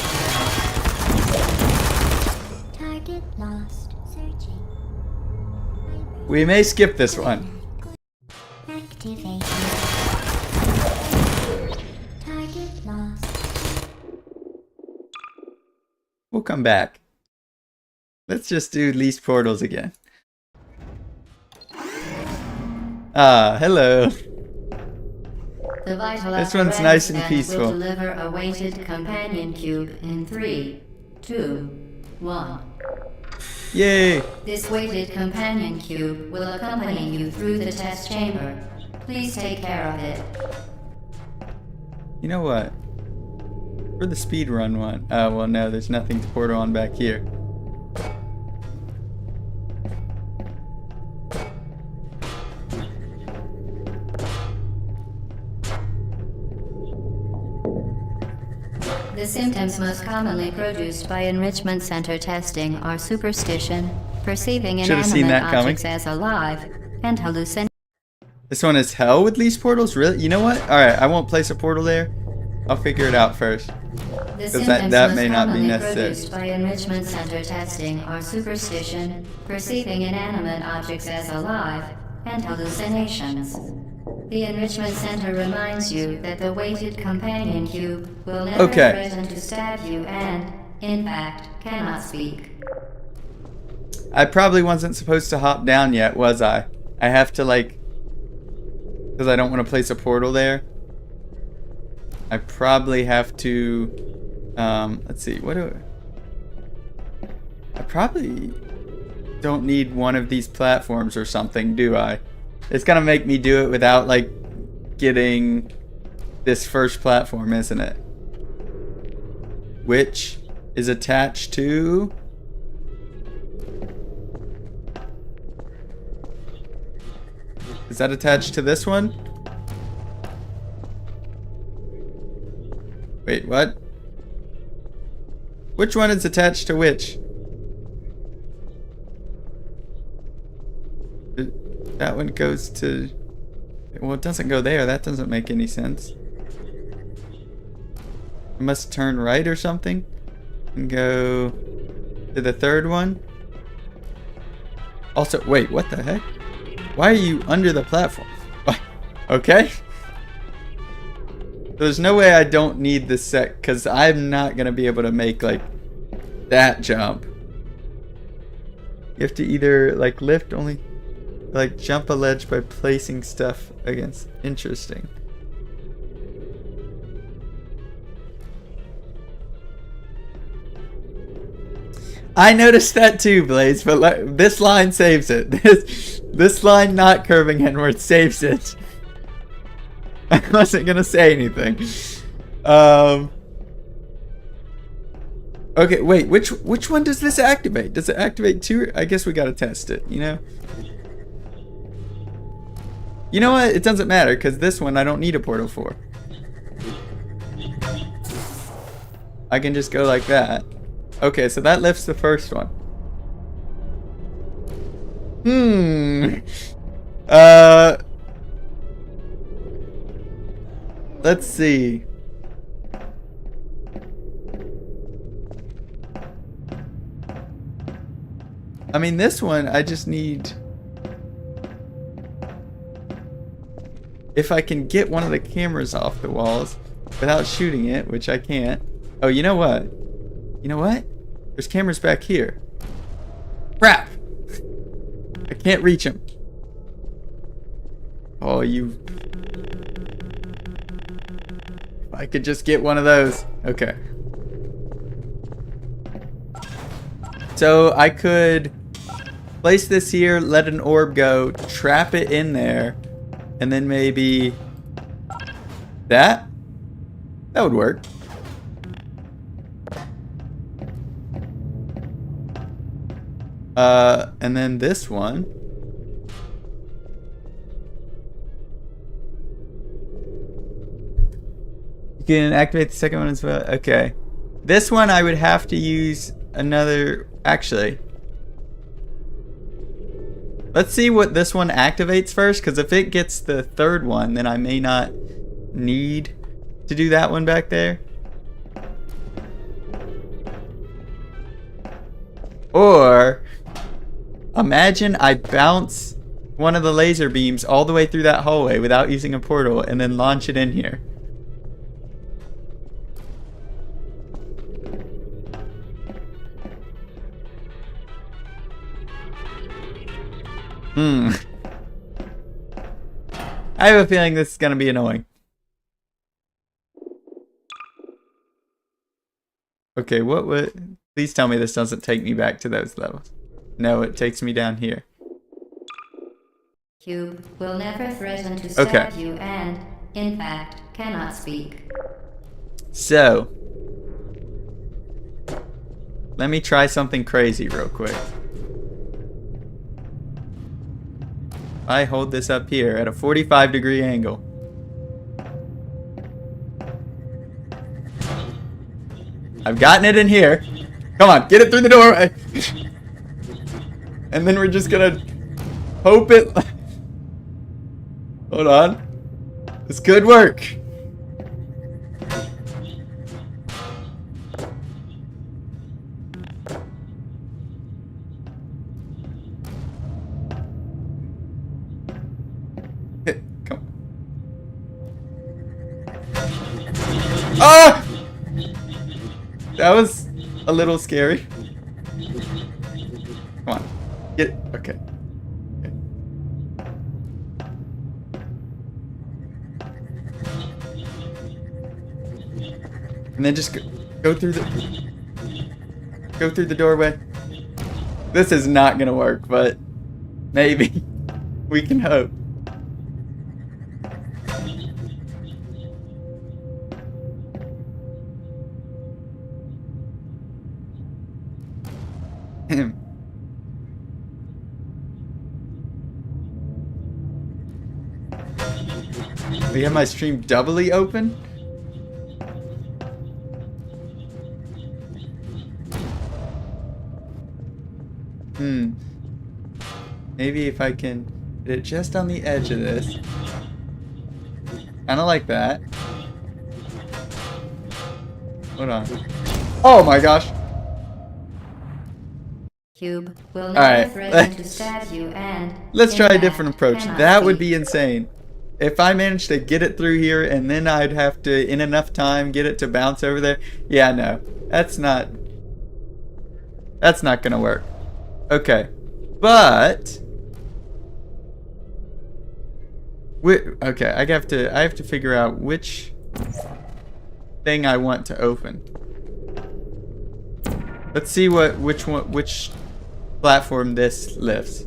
Target lost. Searching. We may skip this one. Activate. Target lost. We'll come back. Let's just do least portals again. Ah, hello. The vital This one's nice and apparatus peaceful. will deliver a weighted companion cube in 3, 2, 1. Yay! This weighted companion cube will accompany you through the test chamber. Please take care of it. You know what? For the speedrun one. Oh, well, no, there's nothing to portal on back here. The symptoms most commonly produced by enrichment center testing are superstition, perceiving Should've seen inanimate that coming. objects as alive, and hallucination. This one is hell with least portals? Really? You know what? Alright, I won't place a portal there. I'll figure it out first. The that symptoms may most not be commonly necessary. produced by enrichment center testing are superstition, perceiving inanimate objects as alive, and hallucinations. The enrichment center reminds you that the weighted companion cube will never Okay. threaten to stab you and, in fact, cannot speak. I probably wasn't supposed to hop down yet, was I? I have to, like... Because I don't want to place a portal there. I probably have to... let's see, what do I probably don't need one of these platforms or something, do I? It's gonna make me do it without, like, getting this first platform, isn't it? Which is attached to... Is that attached to this one? Wait, what? Which one is attached to which? That one goes to... Well, it doesn't go there. That doesn't make any sense. I must turn right or something and go to the third one. Also, wait, what the heck? Why are you under the platform? Okay. There's no way I don't need this set, because I'm not going to be able to make, like, that jump. You have to either, like, lift only... Like, jump a ledge by placing stuff against... Interesting. I noticed that too, Blaze, but this line saves it. This line not curving inward saves it. I wasn't gonna say anything. Okay, wait, which one does this activate? Does it activate two? I guess we gotta test it, you know? You know what? It doesn't matter, because this one I don't need a portal for. I can just go like that. Okay, so that lifts the first one. Let's see. I mean, this one, I just need... If I can get one of the cameras off the walls without shooting it, which I can't. Oh, you know what? You know what? There's cameras back here. Crap! I can't reach him. Oh, you... If I could just get one of those. Okay. So I could place this here, let an orb go, trap it in there, and then maybe that? That would work. And then this one. You can activate the second one as well. Okay. This one I would have to use another... Actually. Let's see what this one activates first, because if it gets the third one, then I may not need to do that one back there. Or... Imagine I bounce one of the laser beams all the way through that hallway without using a portal and then launch it in here. I have a feeling this is going to be annoying. Okay, what would... Please tell me this doesn't take me back to those levels. No, it takes me down here. Cube will never threaten to stab you and, in fact, cannot speak. So, let me try something crazy real quick. I hold this up here at a 45-degree angle. I've gotten it in here. Come on, get it through the doorway. And then we're just gonna hope it... Hold on. This could work. Come on. Ah! That was a little scary. Come on. Get it. Okay. And then just go through the doorway. This is not gonna work, but maybe we can hope. We have my stream doubly open? Maybe if I can get it just on the edge of this. Kinda like that. Hold on. Oh my gosh! Cube will never threaten to stab you and... Let's try a different approach. That would be insane. If I managed to get it through here and then I'd have to, in enough time, get it to bounce over there. Yeah, no. That's not gonna work. Okay. But... okay, I have to figure out which thing I want to open. Let's see which platform this lifts.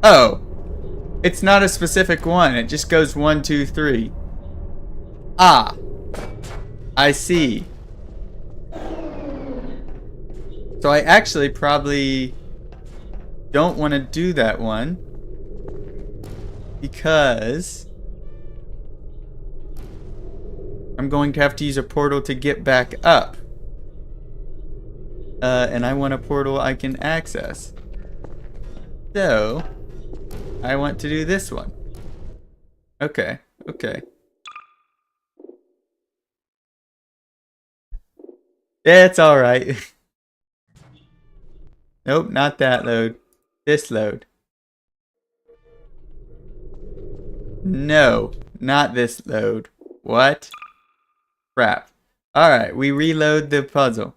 Oh, it's not a specific one. It just goes 1, 2, 3. Ah, I see. So I actually probably don't want to do that one because I'm going to have to use a portal to get back up. And I want a portal I can access. So I want to do this one. Okay, okay. It's alright. Nope, not that load. This load. No, not this load. What? Crap. Alright, we reload the puzzle.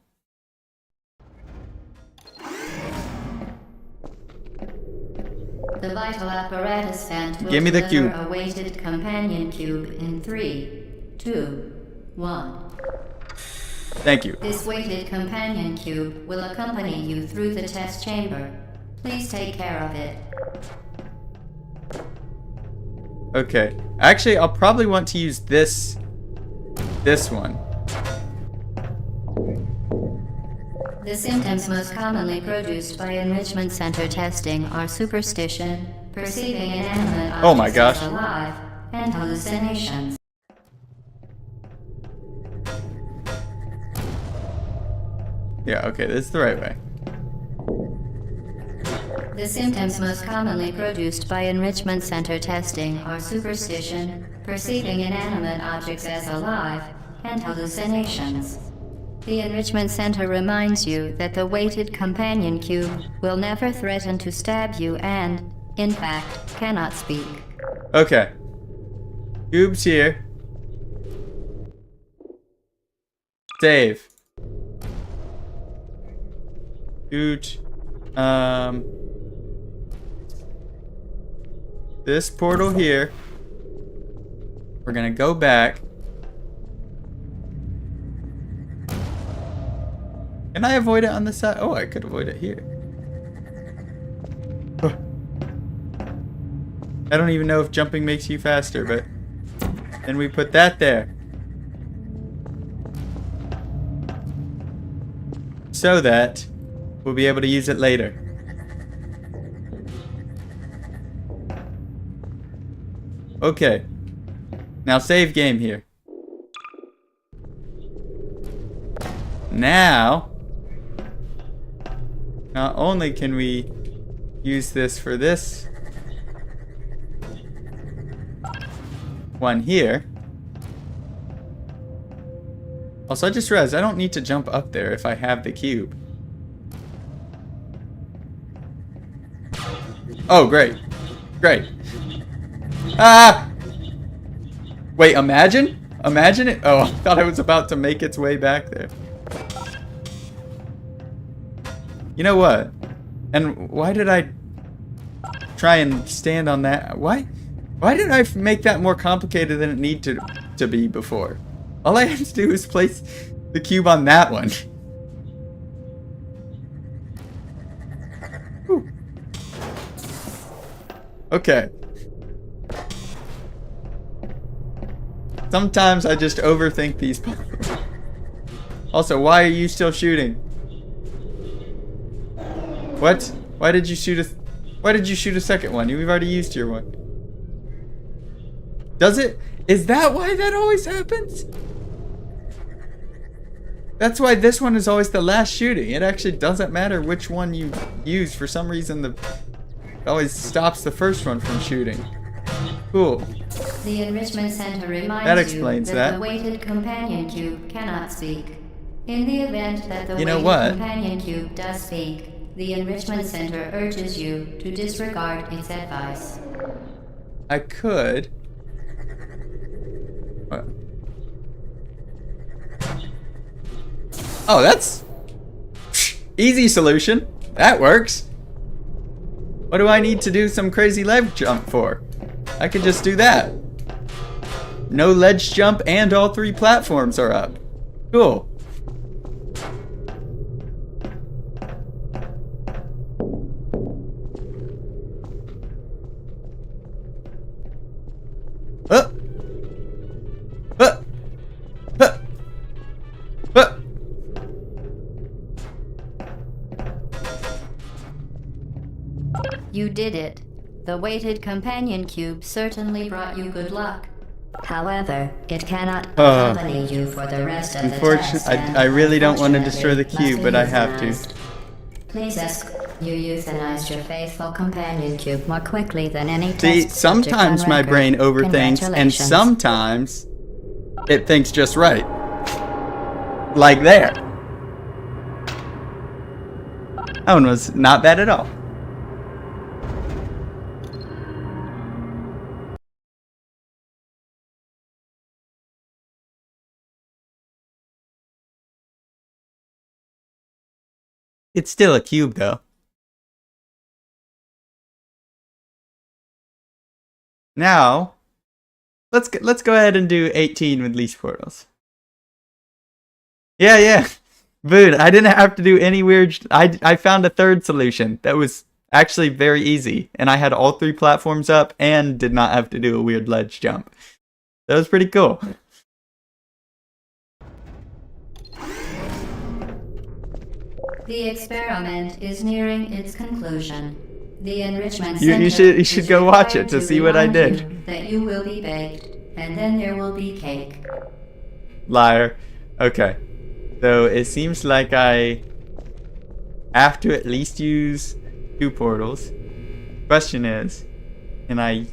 The vital apparatus vent will Give me the deliver cube. a weighted companion cube in 3, 2, 1. Thank you. This weighted companion cube will accompany you through the test chamber. Please take care of it. Okay. Actually, I'll probably want to use this one. The symptoms most commonly produced by enrichment center testing are superstition, perceiving inanimate objects Oh my gosh. as alive, and hallucinations. Yeah, okay, this is the right way. The symptoms most commonly produced by enrichment center testing are superstition, perceiving inanimate objects as alive, and hallucinations. The enrichment center reminds you that the weighted companion cube will never threaten to stab you and, in fact, cannot speak. Okay. Cube's here. Save. Huge. This portal here. We're gonna go back. Can I avoid it on the side? Oh, I could avoid it here. I don't even know if jumping makes you faster, but then we put that there. So that we'll be able to use it later. Okay. Now save game here. Now, not only can we use this for this one here. Also, I just realized I don't need to jump up there if I have the cube. Oh, great. Great. Ah! Wait, imagine? Imagine it. Oh, I thought I was about to make its way back there. You know what? And why did I try and stand on that? Why did I make that more complicated than it needed to be before? All I had to do was place the cube on that one. Whew. Okay. Sometimes I just overthink these puzzles. Also, why are you still shooting? What? Why did you shoot a second one? You've already used your one. Does it? Is that why that always happens? That's why this one is always the last shooting. It actually doesn't matter which one you use. For some reason, it always stops the first one from shooting. Cool. The enrichment center reminds That explains you that the weighted companion cube cannot speak. In the event that the weighted companion cube does speak, the enrichment center urges you to disregard its advice. I could. What? Oh, that's easy solution. That works. What do I need to do some crazy ledge jump for? I could just do that. No ledge jump and all 3 platforms are up. Cool. Uh. Uh. Uh. Uh. You did it. The weighted companion cube certainly brought you good luck. However, it cannot accompany you for the rest of the test. Unfortunately, I really don't want to destroy the cube, but I have to. Please ask you euthanized your faithful companion cube more quickly than any test. See, sometimes my brain overthinks, and sometimes it thinks just right. Like there. That one was not bad at all. It's still a cube though. Now, let's go ahead and do 18 with least portals. Yeah, yeah. Boon, I didn't have to do any weird. I found a third solution that was actually very easy, and I had all 3 platforms up and did not have to do a weird ledge jump. That was pretty cool. The experiment is nearing its conclusion. The enrichment You center should is go watch it required to see what I remind did. you that you will be baked, and then there will be cake. Liar. Okay. So it seems like I have to at least use 2 portals. Question is, can I...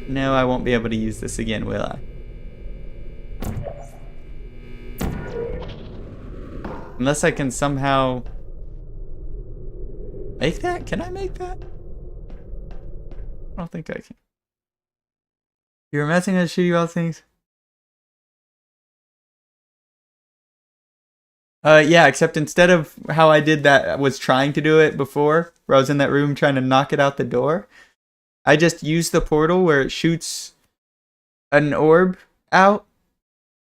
No, I won't be able to use this again, will I? Unless I can somehow... Make that? Can I make that? I don't think I can. You're messing with shitty wild things? Yeah, except instead of how I did that, I was trying to do it before, where I was in that room trying to knock it out the door, I just used the portal where it shoots an orb out,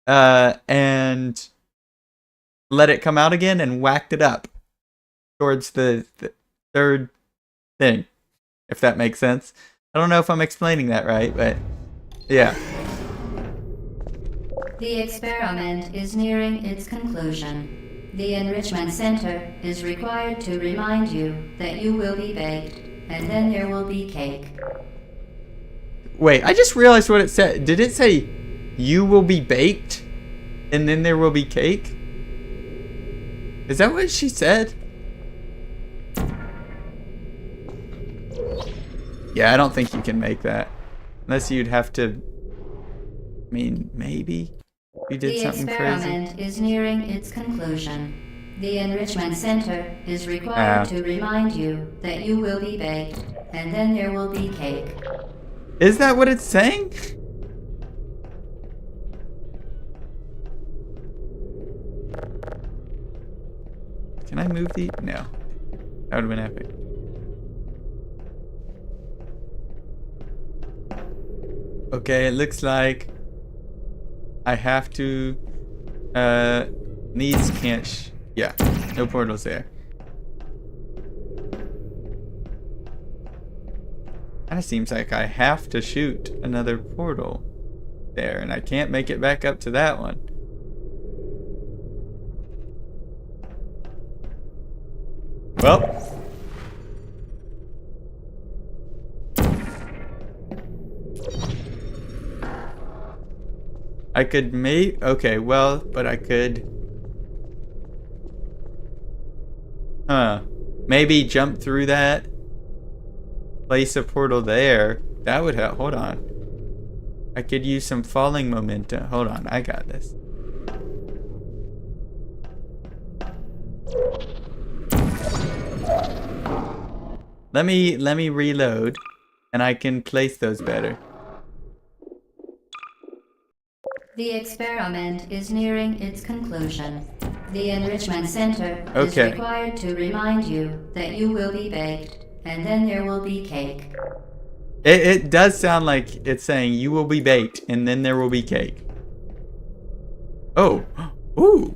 and let it come out again and whacked it up towards the third thing, if that makes sense. I don't know if I'm explaining that right, but yeah. The experiment is nearing its conclusion. The enrichment center is required to remind you that you will be baked, and then there will be cake. Wait, I just realized what it said. Did it say, you will be baked, and then there will be cake? Is that what she said? Yeah, I don't think you can make that. Unless you'd have to... I mean, maybe you did something crazy. The experiment is nearing its conclusion. The enrichment center is required to remind you that you will be baked, and then there will be cake. Is that what it's saying? Can I move the... No. That would have been epic. Okay, it looks like I have to... Needs can't... Yeah, no portals there. Kinda seems like I have to shoot another portal there, and I can't make it back up to that one. Well... I could okay, well, but I could... Maybe jump through that. Place a portal there. That would help. Hold on. I could use some falling momentum. Hold on, I got this. Let me reload, and I can place those better. The experiment is nearing its conclusion. The enrichment center is Okay. required to remind you that you will be baked, and then there will be cake. It does sound like it's saying you will be baked, and then there will be cake. Oh. Ooh.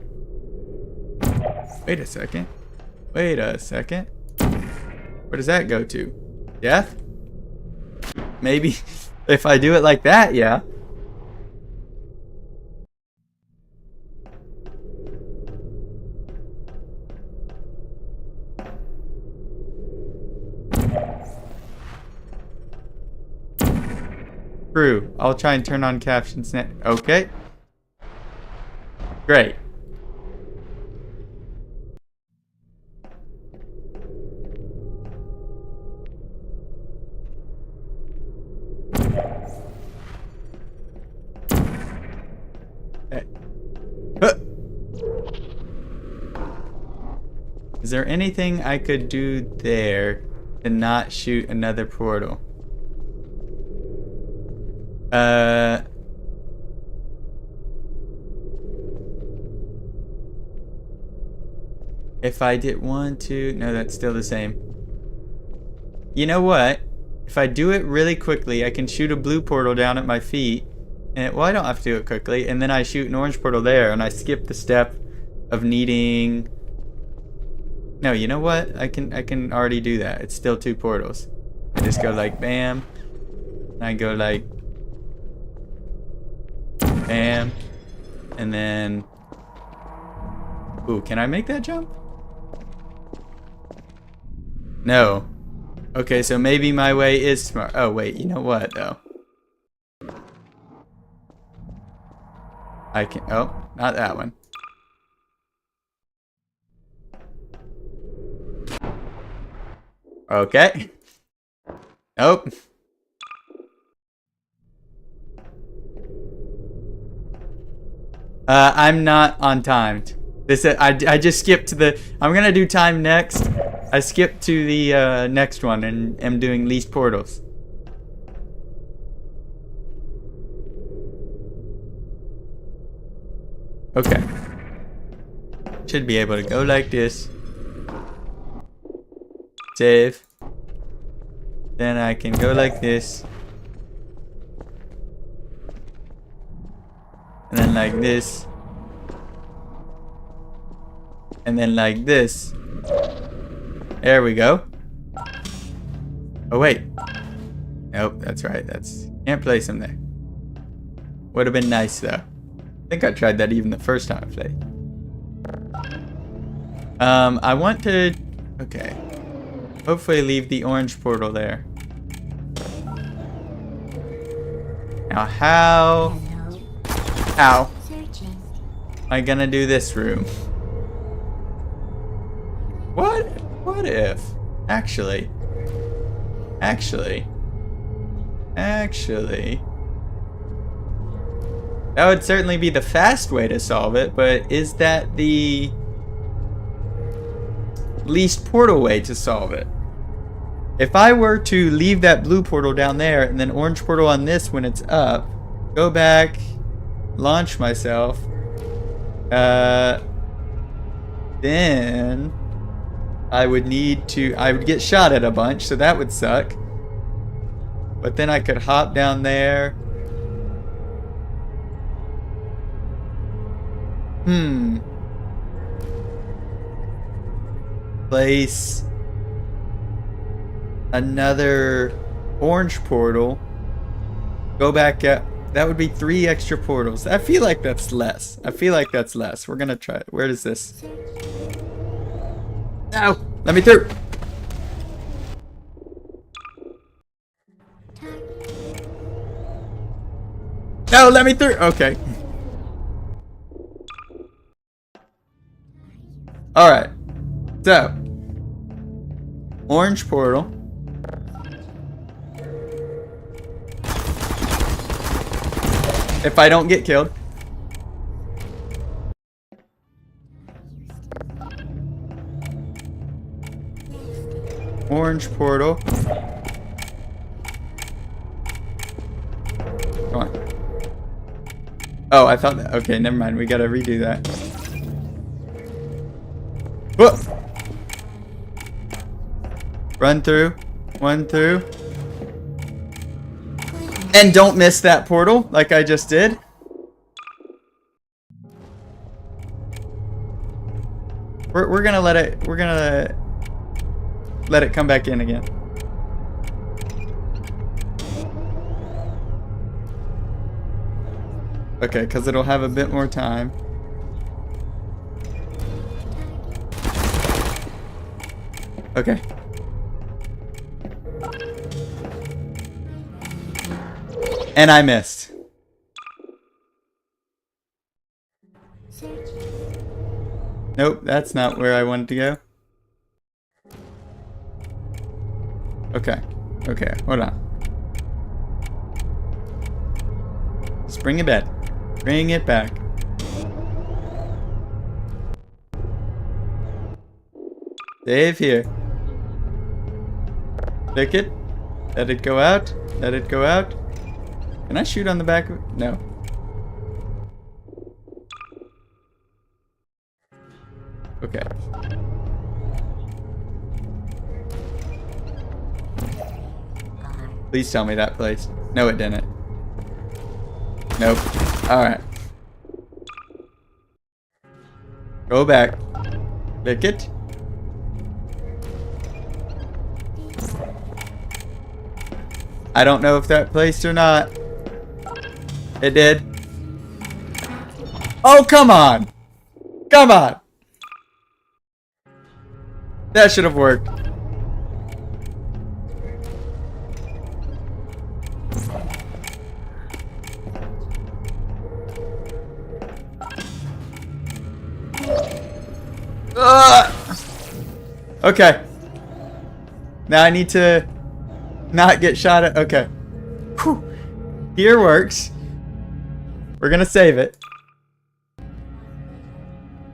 Wait a second. Wait a second. Where does that go to? Death? Maybe if I do it like that, yeah. True. I'll try and turn on captions next. Okay. Great. Okay. Is there anything I could do there to not shoot another portal? If I did 1, 2, no, that's still the same. You know what? If I do it really quickly, I can shoot a blue portal down at my feet. And well, I don't have to do it quickly. And then I shoot an orange portal there, and I skip the step of needing... No, you know what? I can already do that. It's still 2 portals. I just go like bam. And I go like bam. And then... Ooh, can I make that jump? No. Okay, so maybe my way is smart. Oh, wait, you know what, though? I can... Oh, not that one. Okay. Nope. I'm not on timed. This I just skipped to the... I'm gonna do time next. I skipped to the next one and am doing least portals. Okay. Should be able to go like this. Save. Then I can go like this. And then like this. And then like this. There we go. Oh wait. Nope, that's right. Can't place him there. Would have been nice though. I think I tried that even the first time I played. I want to... Okay. Hopefully leave the orange portal there. Now how... How am I gonna do this room? What if... Actually... That would certainly be the fast way to solve it, but is that the least portal way to solve it? If I were to leave that blue portal down there and then orange portal on this when it's up, go back, launch myself, then I would get shot at a bunch, so that would suck. But then I could hop down there. Place another orange portal. Go back up. That would be 3 extra portals. I feel like that's less. We're gonna try it. Where is this? No! Let me through! No, let me through! Okay. Alright. So. Orange portal. If I don't get killed. Orange portal. Come on. Oh, I thought that. Okay, never mind. We gotta redo that. Whoa! Run through. 1 through. And don't miss that portal like I just did. We're gonna let it come back in again. Okay, because it'll have a bit more time. Okay. And I missed. Nope, that's not where I wanted to go. Okay. Okay, hold on. Just bring it back. Bring it back. Save here. Click it. Let it go out. Let it go out. Can I shoot on the back of it? No. Okay. Please tell me that place. No, it didn't. Nope. Alright. Go back. Lick it. I don't know if that placed or not. It did. Oh, come on. Come on. That should have worked. Okay. Now I need to not get shot at. Okay. Whew. Here works. We're gonna save it.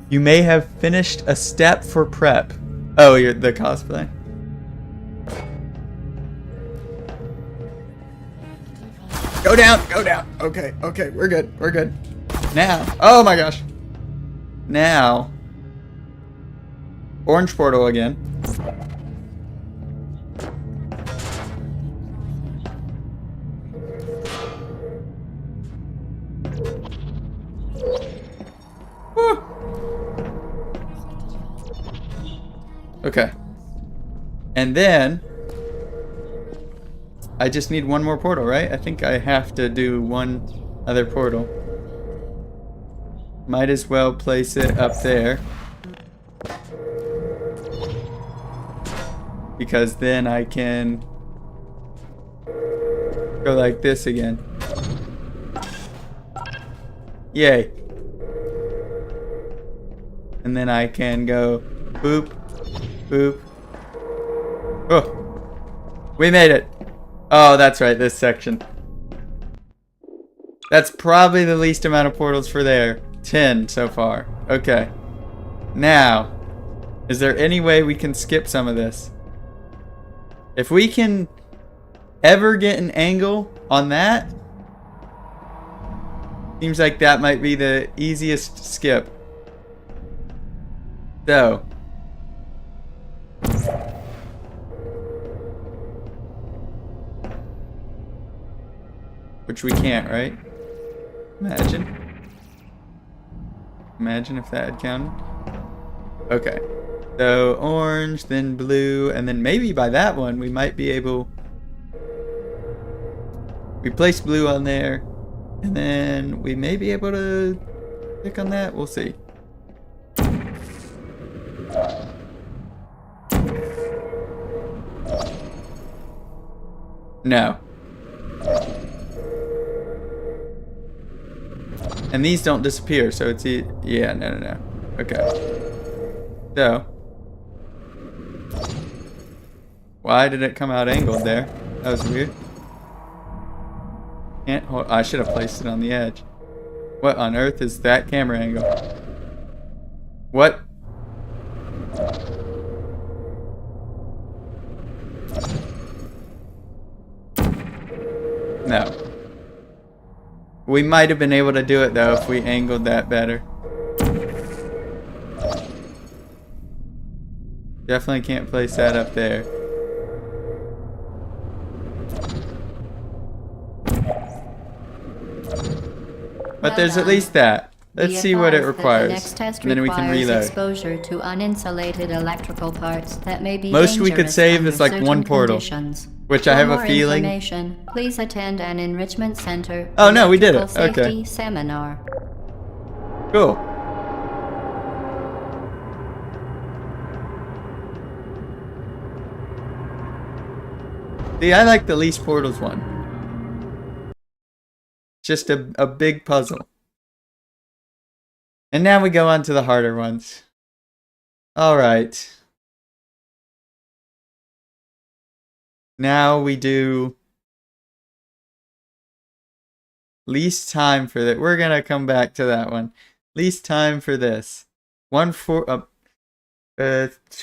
You may have finished a step for prep. Oh, you're the cosplay. Go down, go down. Okay, okay, we're good, we're good. Now, oh my gosh. Now, orange portal again. Woo. Okay. And then I just need one more portal, right? I think I have to do one other portal. Might as well place it up there. Because then I can go like this again. Yay. And then I can go boop, boop. Oh, we made it. Oh, that's right, this section. That's probably the least amount of portals for there. 10 so far. Okay. Now, is there any way we can skip some of this? If we can ever get an angle on that, seems like that might be the easiest skip. So, which we can't, right? Imagine. Imagine if that had counted. Okay. So orange, then blue, and then maybe by that one we might be able... We place blue on there, and then we may be able to click on that. We'll see. No. And these don't disappear, so it's yeah, no. Okay. So, why did it come out angled there? That was weird. Can't hold, I should have placed it on the edge. What on earth is that camera angle? What? No. We might have been able to do it though if we angled that better. Definitely can't place that up there. But there's at least that. Let's see what it requires. And then we can reload. Exposure to uninsulated electrical parts that may be most we could save is like one portal. Which I have a feeling. Please attend an enrichment center. Oh no, we did it. Okay. Seminar. Cool. See, I like the least portals one. Just a big puzzle. And now we go on to the harder ones. Alright. Now we do least time for that. We're gonna come back to that one. Least time for this. 2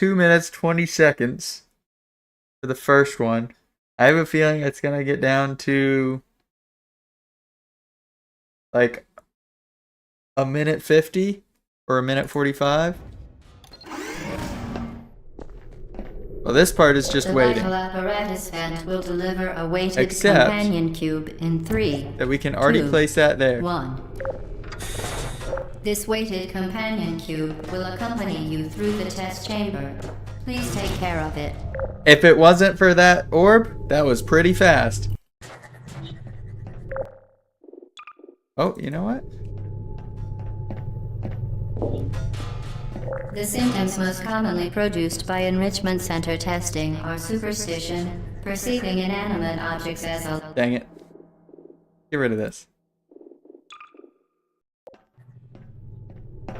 minutes 20 seconds for the first one. I have a feeling it's gonna get down to like a minute 50 or a minute 45. Well, this part is just The waiting. vital apparatus vent will deliver a weighted Except companion cube in 3, that we can already 2, place that there. 1. This weighted companion cube will accompany you through the test chamber. Please take care of it. If it wasn't for that orb, that was pretty fast. Oh, you know what? The symptoms most commonly produced by enrichment center testing are superstition, perceiving inanimate objects as a... Dang it. Get rid of this.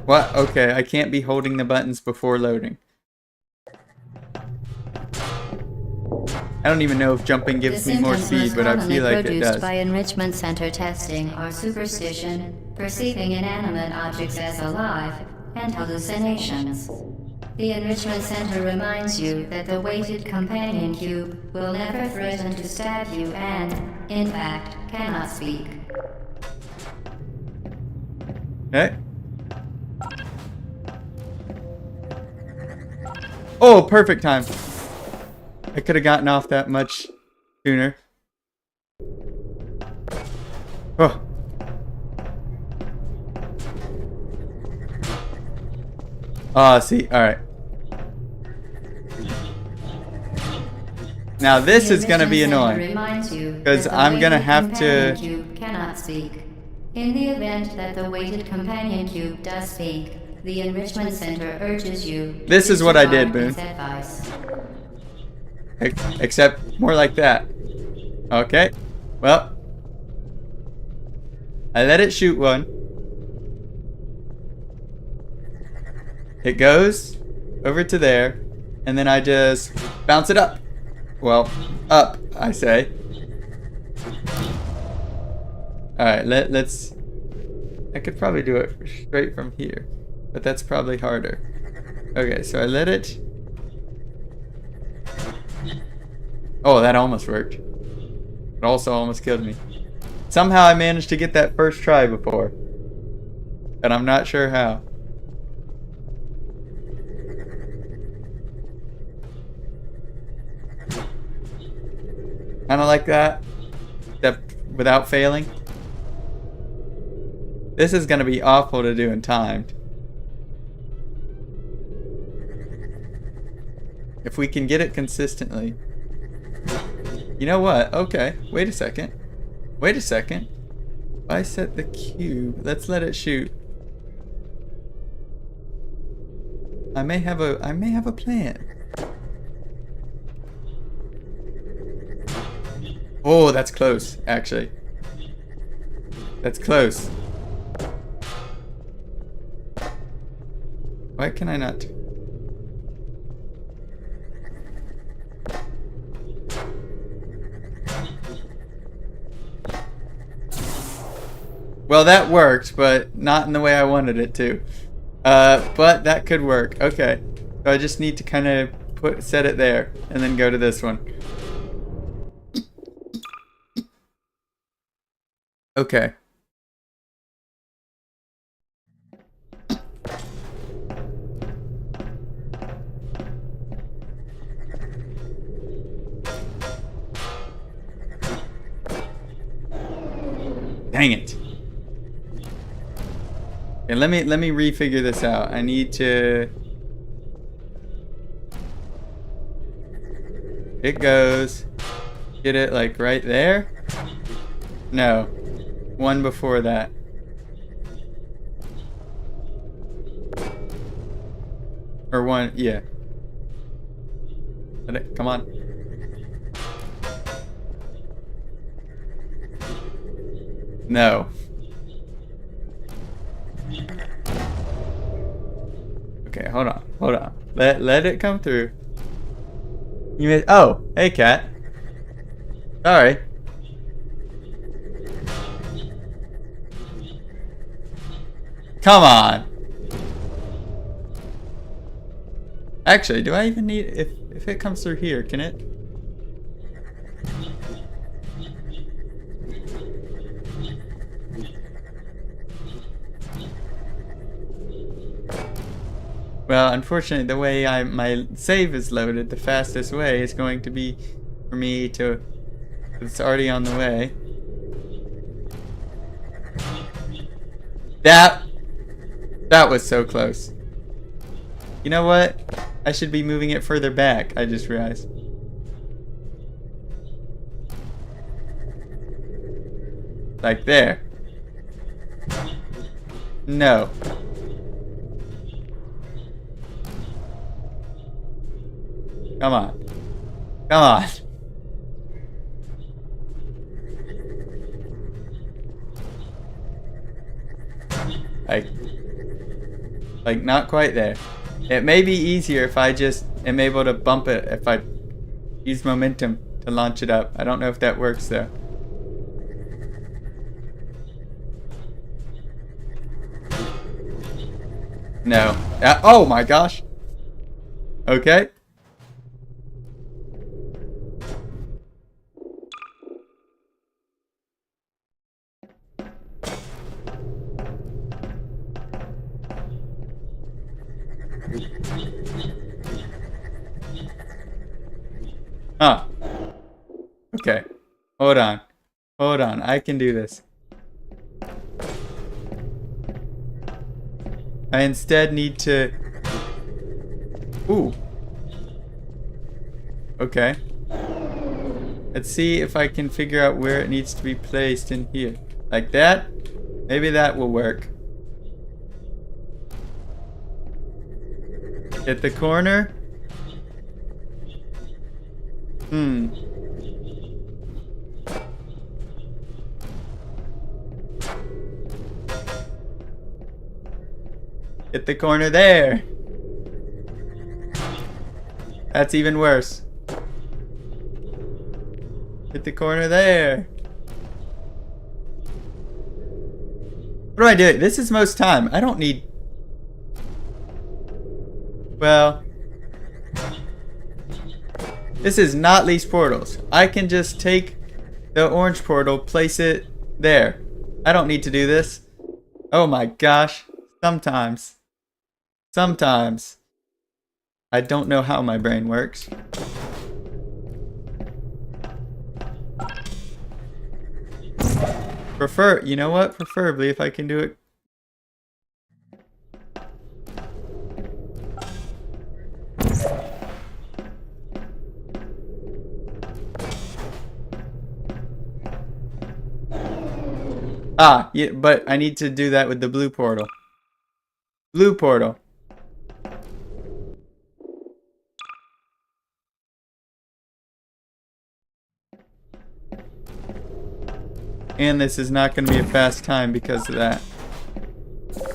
What? Okay, I can't be holding the buttons before loading. I don't even know if jumping gives me more speed, but I feel like it does. The symptoms most commonly produced by enrichment center testing are superstition, perceiving inanimate objects as alive, and hallucinations. The enrichment center reminds you that the weighted companion cube will never threaten to stab you and, in fact, cannot speak. Okay. Oh, perfect time. I could have gotten off that much sooner. Oh. See, alright. Now this is gonna be annoying. Because I'm gonna have to... Cube cannot speak. In the event that the weighted companion cube does speak, the enrichment center urges you... This is what I did, Boone. Advice. Except more like that. Okay. Well. I let it shoot one. It goes over to there. And then I just bounce it up. Well, up, I say. Alright, let's... I could probably do it straight from here. But that's probably harder. Okay, so I let it... Oh, that almost worked. It also almost killed me. Somehow I managed to get that first try before. And I'm not sure how. Kinda like that. Except without failing. This is gonna be awful to do in timed. If we can get it consistently. You know what? Okay. Wait a second. Wait a second. If I set the cube, let's let it shoot. I may have a plan. Oh, that's close, actually. That's close. Why can I not? Well, that worked, but not in the way I wanted it to. But that could work. Okay. So I just need to kind of set it there and then go to this one. Okay. Dang it. Okay, let me refigure this out. I need to... It goes... Get it like right there? No. One before that. Or one, yeah. Let it, come on. No. Okay, hold on, hold on. Let it come through. You made, oh, hey cat. Sorry. Come on. Actually, do I even need, if it comes through here, can it? Well, unfortunately, the way my save is loaded, the fastest way is going to be for me to... It's already on the way. That was so close. You know what? I should be moving it further back, I just realized. Like there. No. Come on. Come on. Like not quite there. It may be easier if I just am able to bump it, if I use momentum to launch it up. I don't know if that works though. No. Oh my gosh. Okay. Huh. Okay. Hold on. Hold on. I can do this. I instead need to... Ooh. Okay. Let's see if I can figure out where it needs to be placed in here. Like that? Maybe that will work. Hit the corner. Hit the corner there. That's even worse. Hit the corner there. What do I do? This is most time. I don't need... Well... This is not least portals. I can just take the orange portal, place it there. I don't need to do this. Oh my gosh. Sometimes. Sometimes. I don't know how my brain works. You know what? Preferably if I can do it. Ah, yeah, but I need to do that with the blue portal. Blue portal. And this is not going to be a fast time because of that.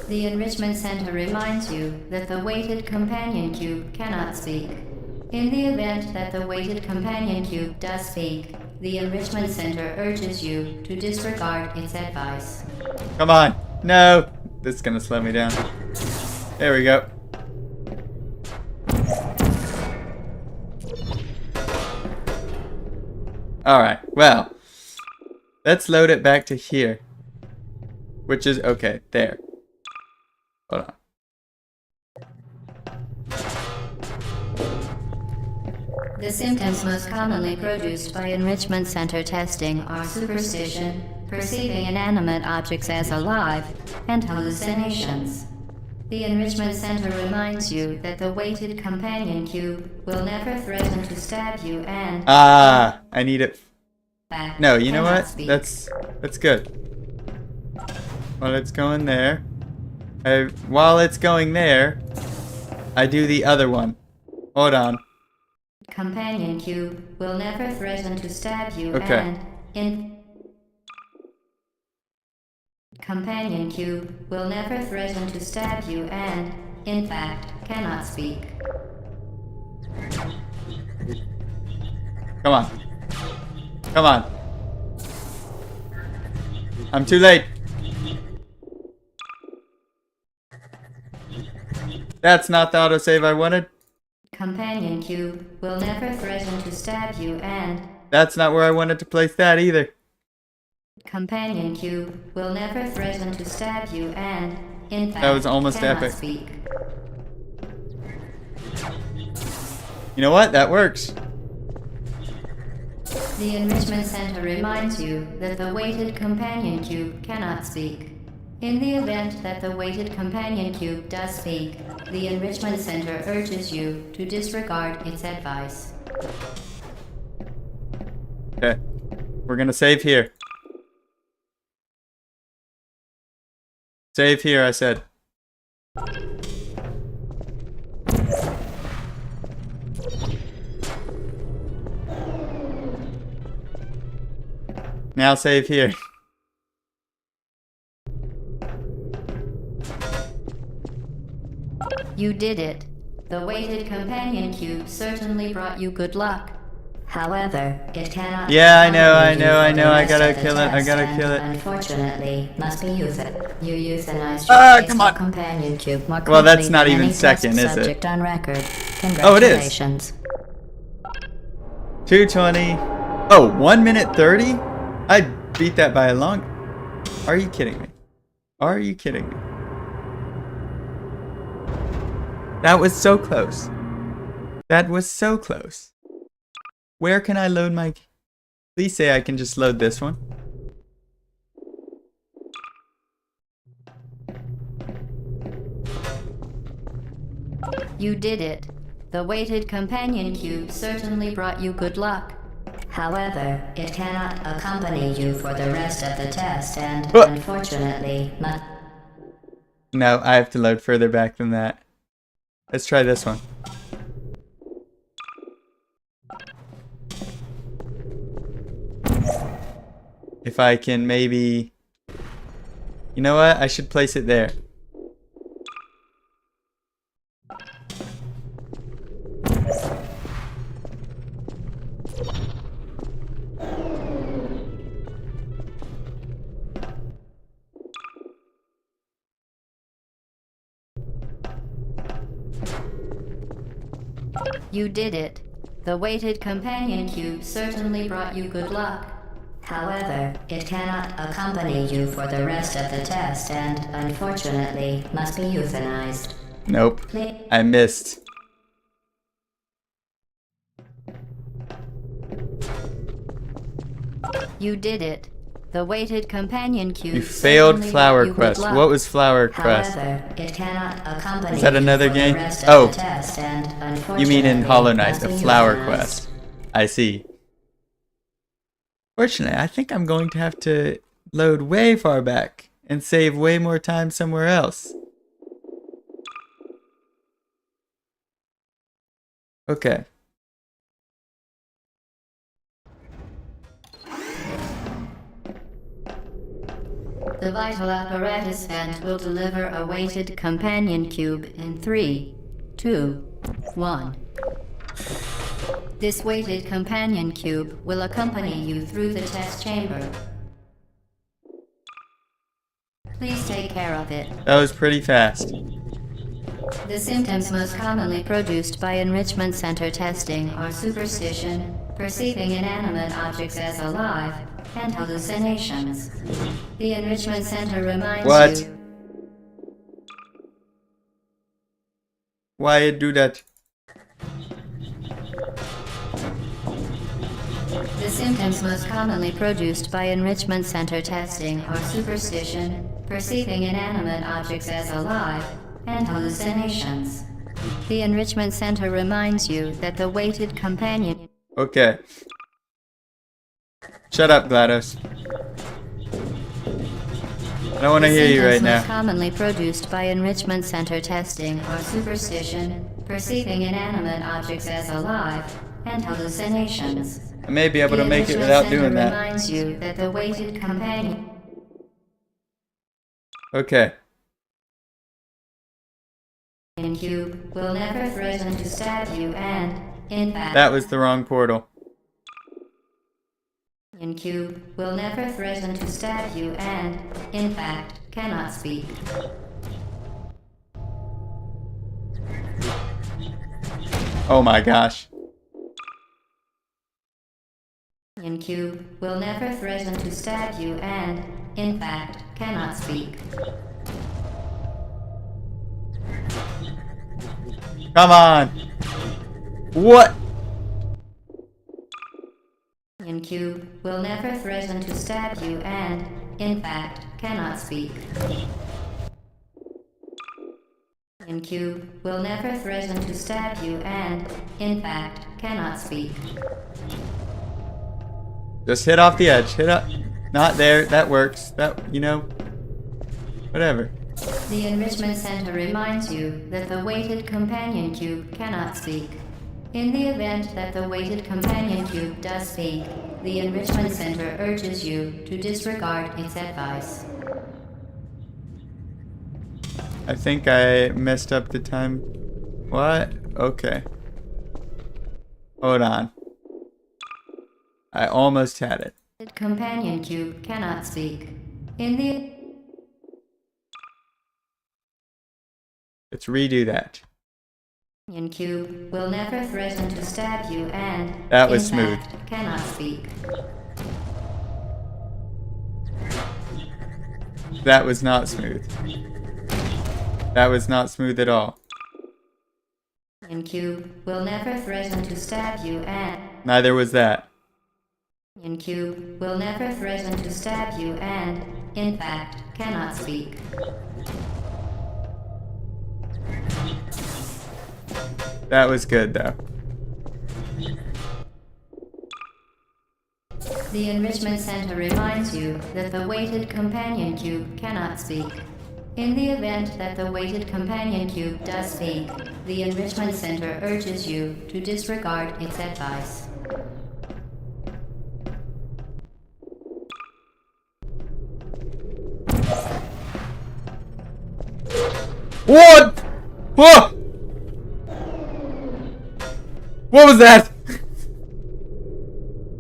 The Enrichment Center reminds you that the weighted companion cube cannot speak. In the event that the weighted companion cube does speak, the Enrichment Center urges you to disregard its advice. Come on. No. This is going to slow me down. There we go. Alright, well. Let's load it back to here. Which is, okay, there. Hold on. The symptoms most commonly produced by Enrichment Center testing are superstition, perceiving inanimate objects as alive, and hallucinations. The Enrichment Center reminds you that the weighted companion cube will never threaten to stab you and... Ah, I need it. No, you know what? Speak. That's good. While it's going there, while it's going there, I do the other one. Hold on. Companion cube will never threaten to stab you Okay. Companion cube will never threaten to stab you and, in fact, cannot speak. Come on. Come on. I'm too late. That's not the autosave I wanted. Companion cube will never threaten to stab you and... That's not where I wanted to place that either. Companion cube will never threaten to stab you and, in fact, That was almost cannot epic. speak. You know what? That works. The Enrichment Center reminds you that the weighted companion cube cannot speak. In the event that the weighted companion cube does speak, the Enrichment Center urges you to disregard its advice. Okay. We're gonna save here. Save here, I said. Now save here. You did it. The weighted companion cube certainly brought you good luck. However, it cannot. Yeah, I know. I I gotta kill it. I gotta kill it. Unfortunately, must be You euthanized Come on. companion cube more Well, that's quickly not than even any second, test is it? subject on record. Oh, it is. Congratulations. 220. Oh, 1 minute 30? I beat that by a long. Are you kidding me? Are you kidding me? That was so close. That was so close. Where can I load my... Please say I can just load this one. You did it. The weighted companion cube certainly brought you good luck. However, it cannot accompany you for the rest of the test and, unfortunately, must... No, I have to load further back than that. Let's try this one. If I can maybe... You know what? I should place it there. You did it. The weighted companion cube certainly brought you good luck. However, it cannot accompany you for the rest of the test and, unfortunately, must be euthanized. Nope. I missed. You did it. The weighted companion cube. You failed certainly Flower brought you good Quest. luck. What was Flower Quest? However, it cannot accompany Is that you another for the game? rest of Oh. the test and, You mean in unfortunately, Hollow Knight, must the be Flower euthanized. Quest. I see. Fortunately, I think I'm going to have to load way far back and save way more time somewhere else. Okay. The vital apparatus vent will deliver a weighted companion cube in 3, 2, 1. This weighted companion cube will accompany you through the test chamber. Please take care of it. That was pretty fast. The symptoms most commonly produced by Enrichment Center testing are superstition, perceiving inanimate objects as alive, and hallucinations. The Enrichment Center reminds What? you... Why do that? The symptoms most commonly produced by Enrichment Center testing are superstition, perceiving inanimate objects as alive, and hallucinations. The Enrichment Center reminds you that the weighted companion... Okay. Shut up, GLaDOS. I don't want to hear you right The symptoms most now. commonly produced by Enrichment Center testing are superstition, perceiving inanimate objects as alive, and hallucinations. I may be able The to make it Enrichment without Center doing that. reminds you that the weighted companion Okay. cube will never threaten to stab you and, in fact, That was the wrong portal. cube will never threaten to stab you and, in fact, cannot speak. Oh my gosh. Cube will never threaten to stab you and, in fact, cannot speak. Come on. What? Cube will never threaten to stab you and, in fact, cannot speak. Cube will never threaten to stab you and, in fact, cannot speak. Just hit off the edge. Hit up. Not there. That works. That, you know, whatever. The Enrichment Center reminds you that the weighted companion cube cannot speak. In the event that the weighted companion cube does speak, the Enrichment Center urges you to disregard its advice. I think I messed up the time. What? Okay. Hold on. I almost had it. The companion cube cannot speak. In the Let's redo that. cube will never threaten to stab you and, That was in smooth. fact, cannot speak. That was not smooth. That was not smooth at all. Cube will never threaten to stab you and Neither was that. Cube will never threaten to stab you and, in fact, cannot speak. That was good though. The Enrichment Center reminds you that the weighted companion cube cannot speak. In the event that the weighted companion cube does speak, the Enrichment Center urges you to disregard its advice. What? Whoa! What was that?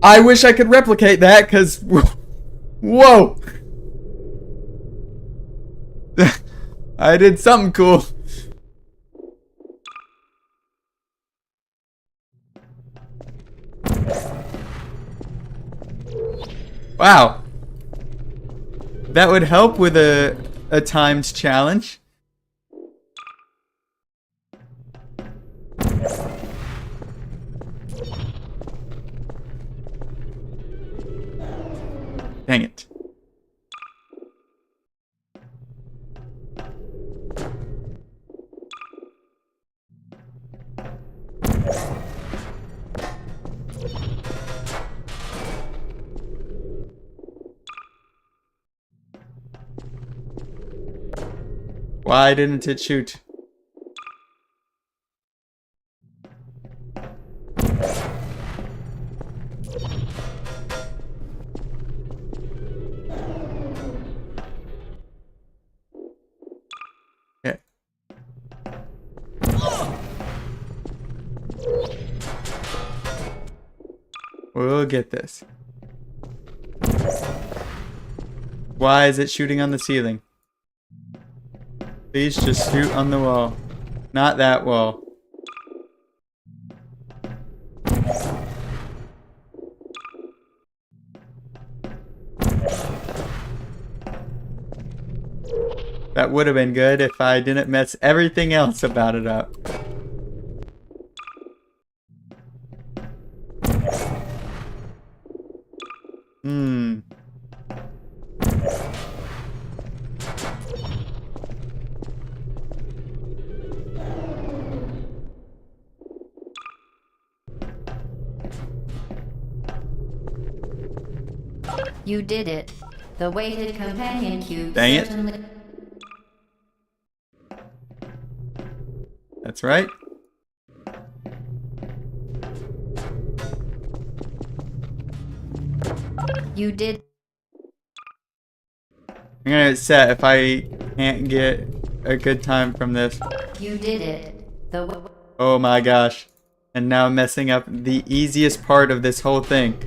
I wish I could replicate that, cause whoa! I did something cool. Wow. That would help with a timed challenge. Dang it. Why didn't it shoot? Okay. We'll get this. Why is it shooting on the ceiling? Please just shoot on the wall. Not that wall. That would have been good if I didn't mess everything else about it up. You did it. The weighted companion cube Dang it. certainly... That's right. You did... I'm gonna get set if I can't get a good time from this. You did it. The... Oh my gosh. And now I'm messing up the easiest part of this whole thing.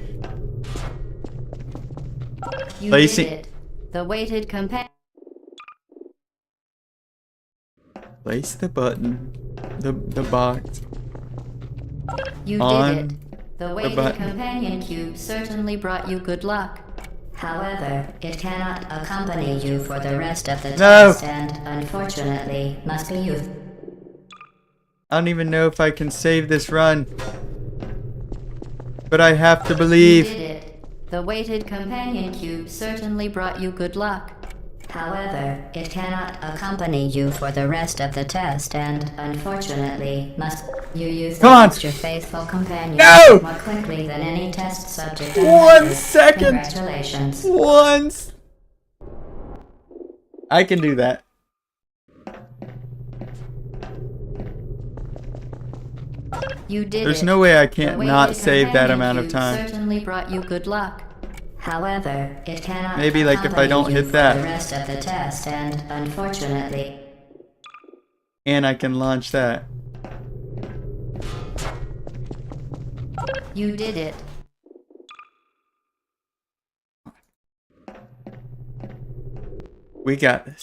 You Placing- did it. The weighted companion... Place the button. The box. You on did it. The weighted button. companion cube certainly brought you good luck. However, it cannot accompany you for the rest of the No. test and, unfortunately, must be used. I don't even know if I can save this run. But I have to You believe. did it. The weighted companion cube certainly brought you good luck. However, it cannot accompany you for the rest of the test and, unfortunately, must you use Come on. your faithful companion No! more quickly than any test subject. 1 second. Congratulations. Once. I can do that. You did There's it. no way I The can't weighted not save that companion amount of cube time. Certainly brought you good luck. However, it cannot Maybe, like, if I don't accompany you hit for that. the rest of the test and, unfortunately, And I can launch that. you did it. We got this.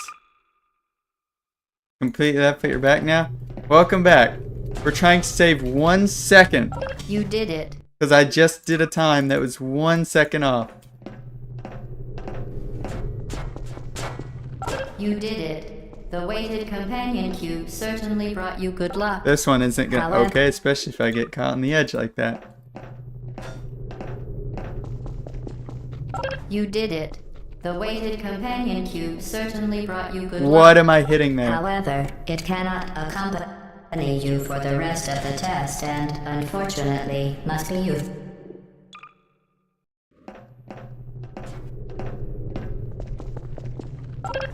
Complete that for your back now. Welcome back. We're trying to save 1 second. You did it. Because I just did a time that was 1 second off. You did it. The weighted companion cube certainly brought you good luck. This one isn't gonna However- okay, especially if I get caught on the edge like that. You did it. The weighted companion cube certainly brought you good luck. What am I hitting there? However, it cannot accompany you for the rest of the test and, unfortunately, must be used.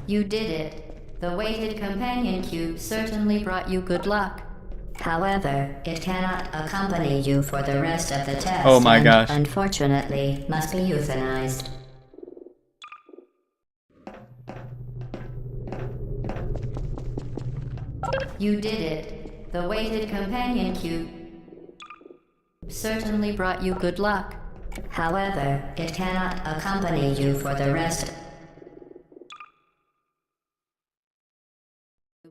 You did it. The weighted companion cube certainly brought you good luck. However, it cannot accompany you for the rest of the test. Oh my and, gosh. unfortunately, must be euthanized. You did it. The weighted companion cube certainly brought you good luck. However, it cannot accompany you for the rest.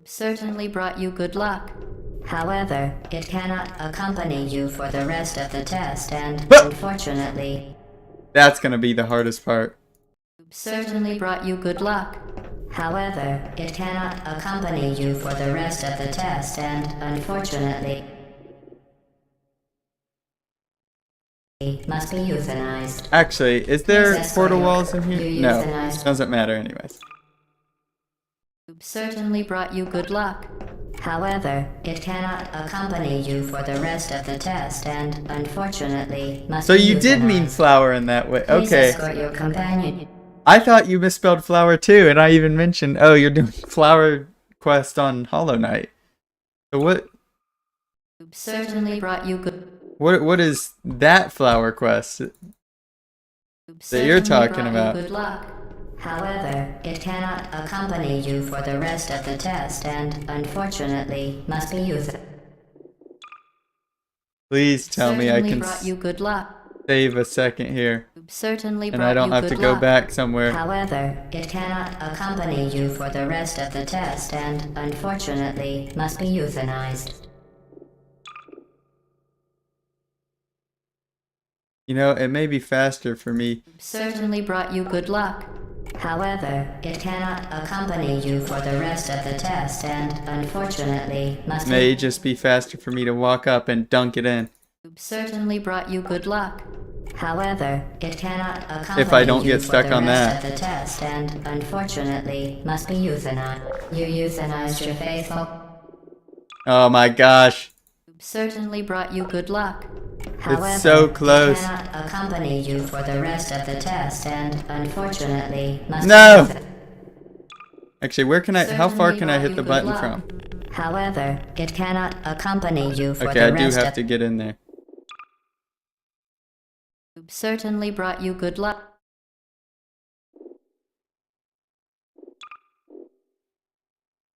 Certainly brought you good luck. However, it cannot accompany you for the rest of the test and, unfortunately, That's gonna be the hardest part. certainly brought you good luck. However, it cannot accompany you for the rest of the test and, unfortunately, must be euthanized. Actually, is there Yes, portal sorry. walls in here? You No. euthanized. Doesn't matter anyways. Certainly brought you good luck. However, it cannot accompany you for the rest of the test and, unfortunately, must So be you did mean euthanized. flower in that way. Please Okay. escort your companion. I thought you misspelled flower too, and I even mentioned, oh, you're doing flower quest on Hollow Knight. So Certainly brought you good. what is that flower quest? That you're Certainly talking brought you about. Good luck. However, it cannot accompany you for the rest of the test and, unfortunately, must be euthanized. Please tell me I Certainly can brought you good luck. save a second here, Certainly and brought I don't you have to good go luck. back somewhere. However, it cannot accompany you for the rest of the test and, unfortunately, must be euthanized. You know, it may be faster for me. Certainly brought you good luck. However, it cannot accompany you for the rest of the test and, unfortunately, must May just be faster for me to walk up and dunk it in. certainly brought you good luck. However, it cannot accompany If I don't you get for stuck the on rest that. of the test and, unfortunately, must be euthanized. You euthanized your faithful. Oh my gosh. Certainly brought you good luck. However, so close. it cannot accompany you for the rest of the test and, unfortunately, must No! be euthanized. Actually, where can I, how far Certainly can I brought hit you the good button luck. from? However, it cannot accompany you for Okay, the I do rest have of to get in there. certainly brought you good luck.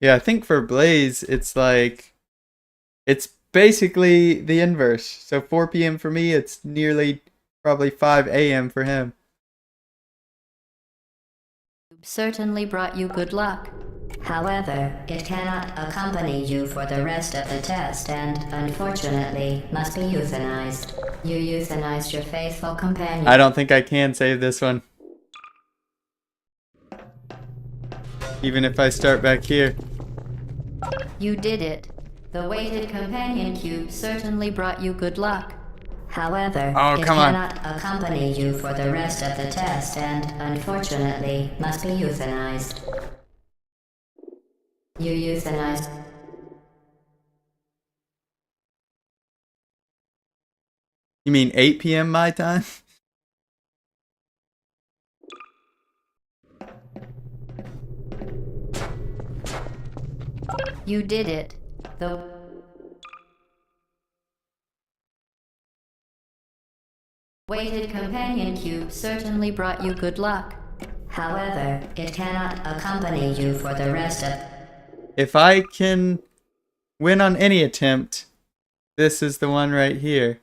Yeah, I think for Blaze, it's like, it's basically the inverse. So 4 p.m. for me, it's nearly probably 5 a.m. for him. Certainly brought you good luck. However, it cannot accompany you for the rest of the test and, unfortunately, must be euthanized. You euthanized your faithful companion. I don't think I can save this one. Even if I start back here. You did it. The weighted companion cube certainly brought you good luck. However, Oh, it come on. cannot accompany you for the rest of the test and, unfortunately, must be euthanized. You euthanized. You mean 8 p.m. my time? You did it. The weighted companion cube certainly brought you good luck. However, it cannot accompany you for the rest of... If I can win on any attempt, this is the one right here.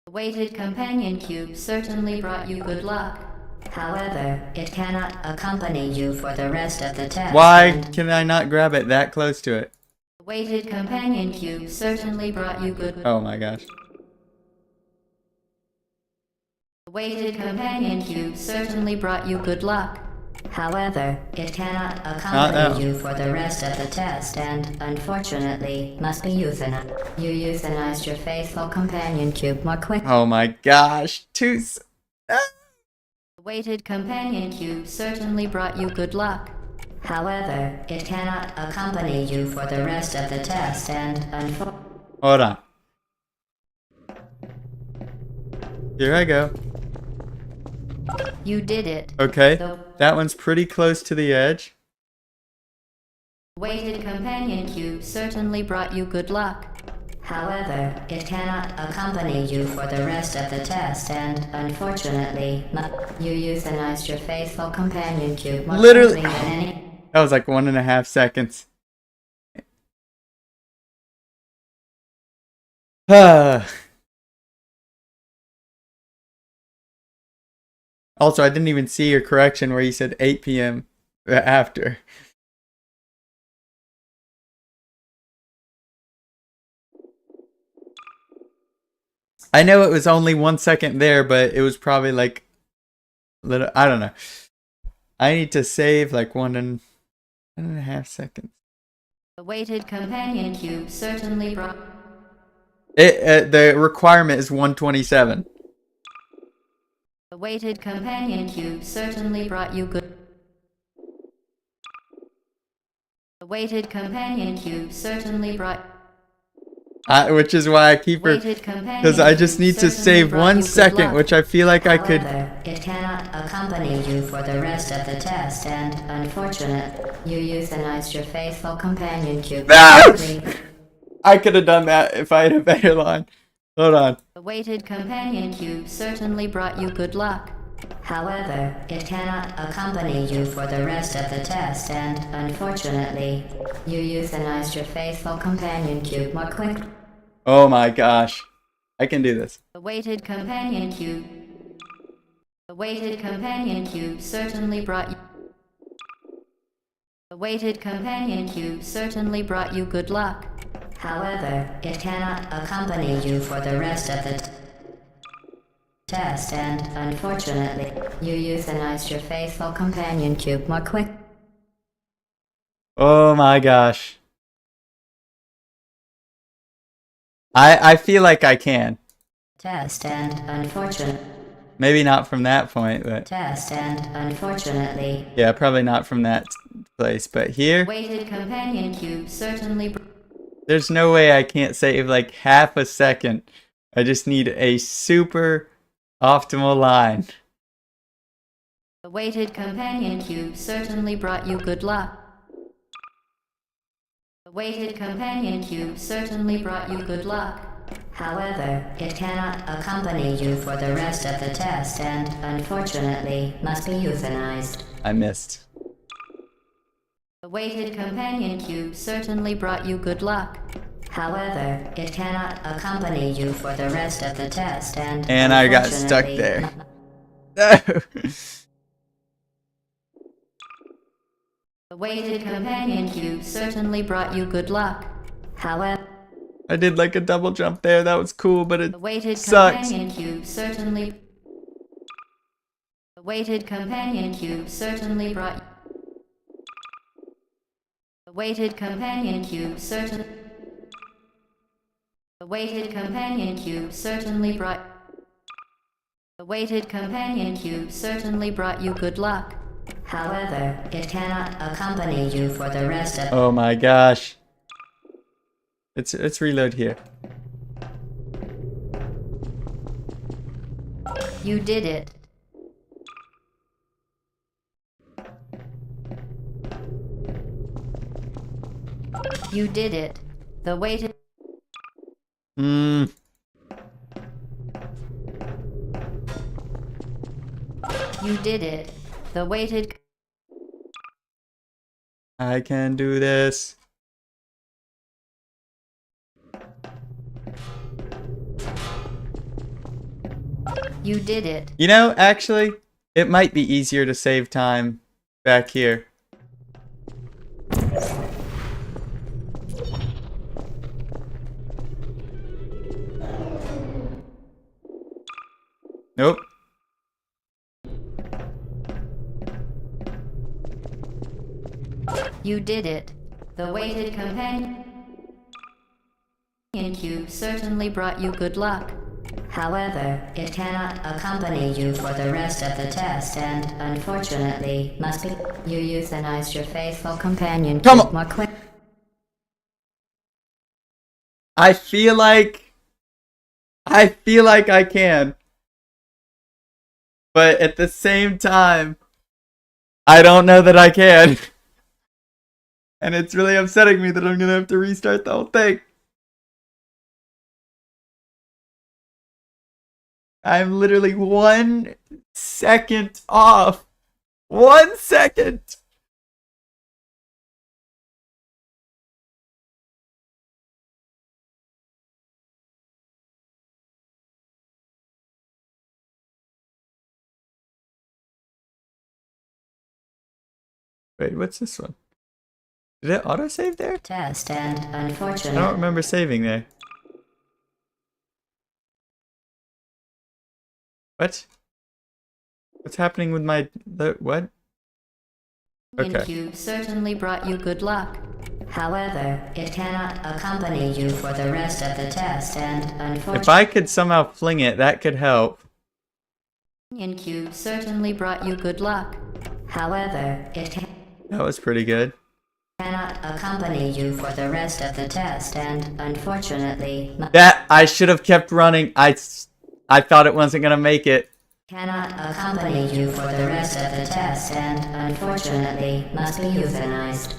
The weighted companion cube certainly brought you good luck. However, it cannot accompany you for the rest of the test. Why can I not grab it that close to it? The weighted companion cube certainly brought you good... Oh my gosh. The weighted companion cube certainly brought you good luck. However, it cannot accompany you for the rest of the test and, unfortunately, must be euthanized. You euthanized your faithful companion cube more quickly. Oh my gosh. The weighted companion cube certainly brought you good luck. However, it cannot accompany you for the rest of the test and, Hold on. Here I go. You did it. Okay. The That one's pretty close to the edge. weighted companion cube certainly brought you good luck. However, it cannot accompany you for the rest of the test and, unfortunately, you euthanized your faithful companion cube more Literally. quickly than any... That was like 1.5 seconds. Also, I didn't even see your correction where you said 8 p.m. after. I know it was only 1 second there, but it was probably like little. I don't know. I need to save like 1.5 seconds. The weighted companion cube certainly brought... The requirement is 127. The weighted companion cube certainly brought you good... The weighted companion cube certainly brought... Which is why I keep her, Weighted companion because I just cube need to certainly save brought 1 you good second, luck. which I feel like I could. However, it cannot accompany you for the rest of the test and, unfortunate, you euthanized your faithful companion cube. Ah! I could have done that if I had a better line. Hold on. The weighted companion cube certainly brought you good luck. However, it cannot accompany you for the rest of the test and, unfortunately, you euthanized your faithful companion cube more quickly. Oh my gosh. I can do this. The weighted companion cube. The weighted companion cube certainly brought you... The weighted companion cube certainly brought you good luck. However, it cannot accompany you for the rest of the test and, unfortunately, you euthanized your faithful companion cube more quick. Oh my gosh. I feel like I can. Test and, unfortunately... Maybe not from that point, but Test and, unfortunately... yeah, probably not from that place. But here, Weighted companion cube certainly... there's no way I can't save like half a second. I just need a super optimal line. The weighted companion cube certainly brought you good luck. The weighted companion cube certainly brought you good luck. However, it cannot accompany you for the rest of the test and, unfortunately, must be euthanized. I missed. The weighted companion cube certainly brought you good luck. However, it cannot accompany you for the rest of the test and I got stuck unfortunately, there. The weighted companion cube certainly brought you good luck. However, I did like a double jump there. That was cool, but it the weighted sucks. companion cube certainly... The weighted companion cube certainly brought... The weighted companion cube certainly... The weighted companion cube certainly brought... The weighted companion cube certainly brought you good luck. However, it cannot accompany you for the rest of... Oh my gosh. Let's reload here. You did it. You did it. The weighted... Mm. You did it. The weighted... I can do this. You did it. You know, actually, it might be easier to save time back here. Nope. You did it. The weighted companion cube certainly brought you good luck. However, it cannot accompany you for the rest of the test and, unfortunately, must be... You euthanized your faithful companion Come cube on. more quick. I feel like I can. But at the same time, I don't know that I can. And it's really upsetting me that I'm gonna have to restart the whole thing. I'm literally 1 second off. 1 second. Wait, what's this one? Did it autosave there? Test and, I don't unfortunately... remember saving there. What? What's happening with my... what? Okay. Cube certainly brought you good luck. However, it cannot accompany you for the rest of the test and, unfortunately... If I could somehow fling it, that could help. Cube certainly brought you good luck. However, it That was pretty good. cannot accompany you for the rest of the test and, unfortunately... That, I should have kept running. I thought it wasn't gonna make it. Cannot accompany you for the rest of the test and, unfortunately, must be euthanized.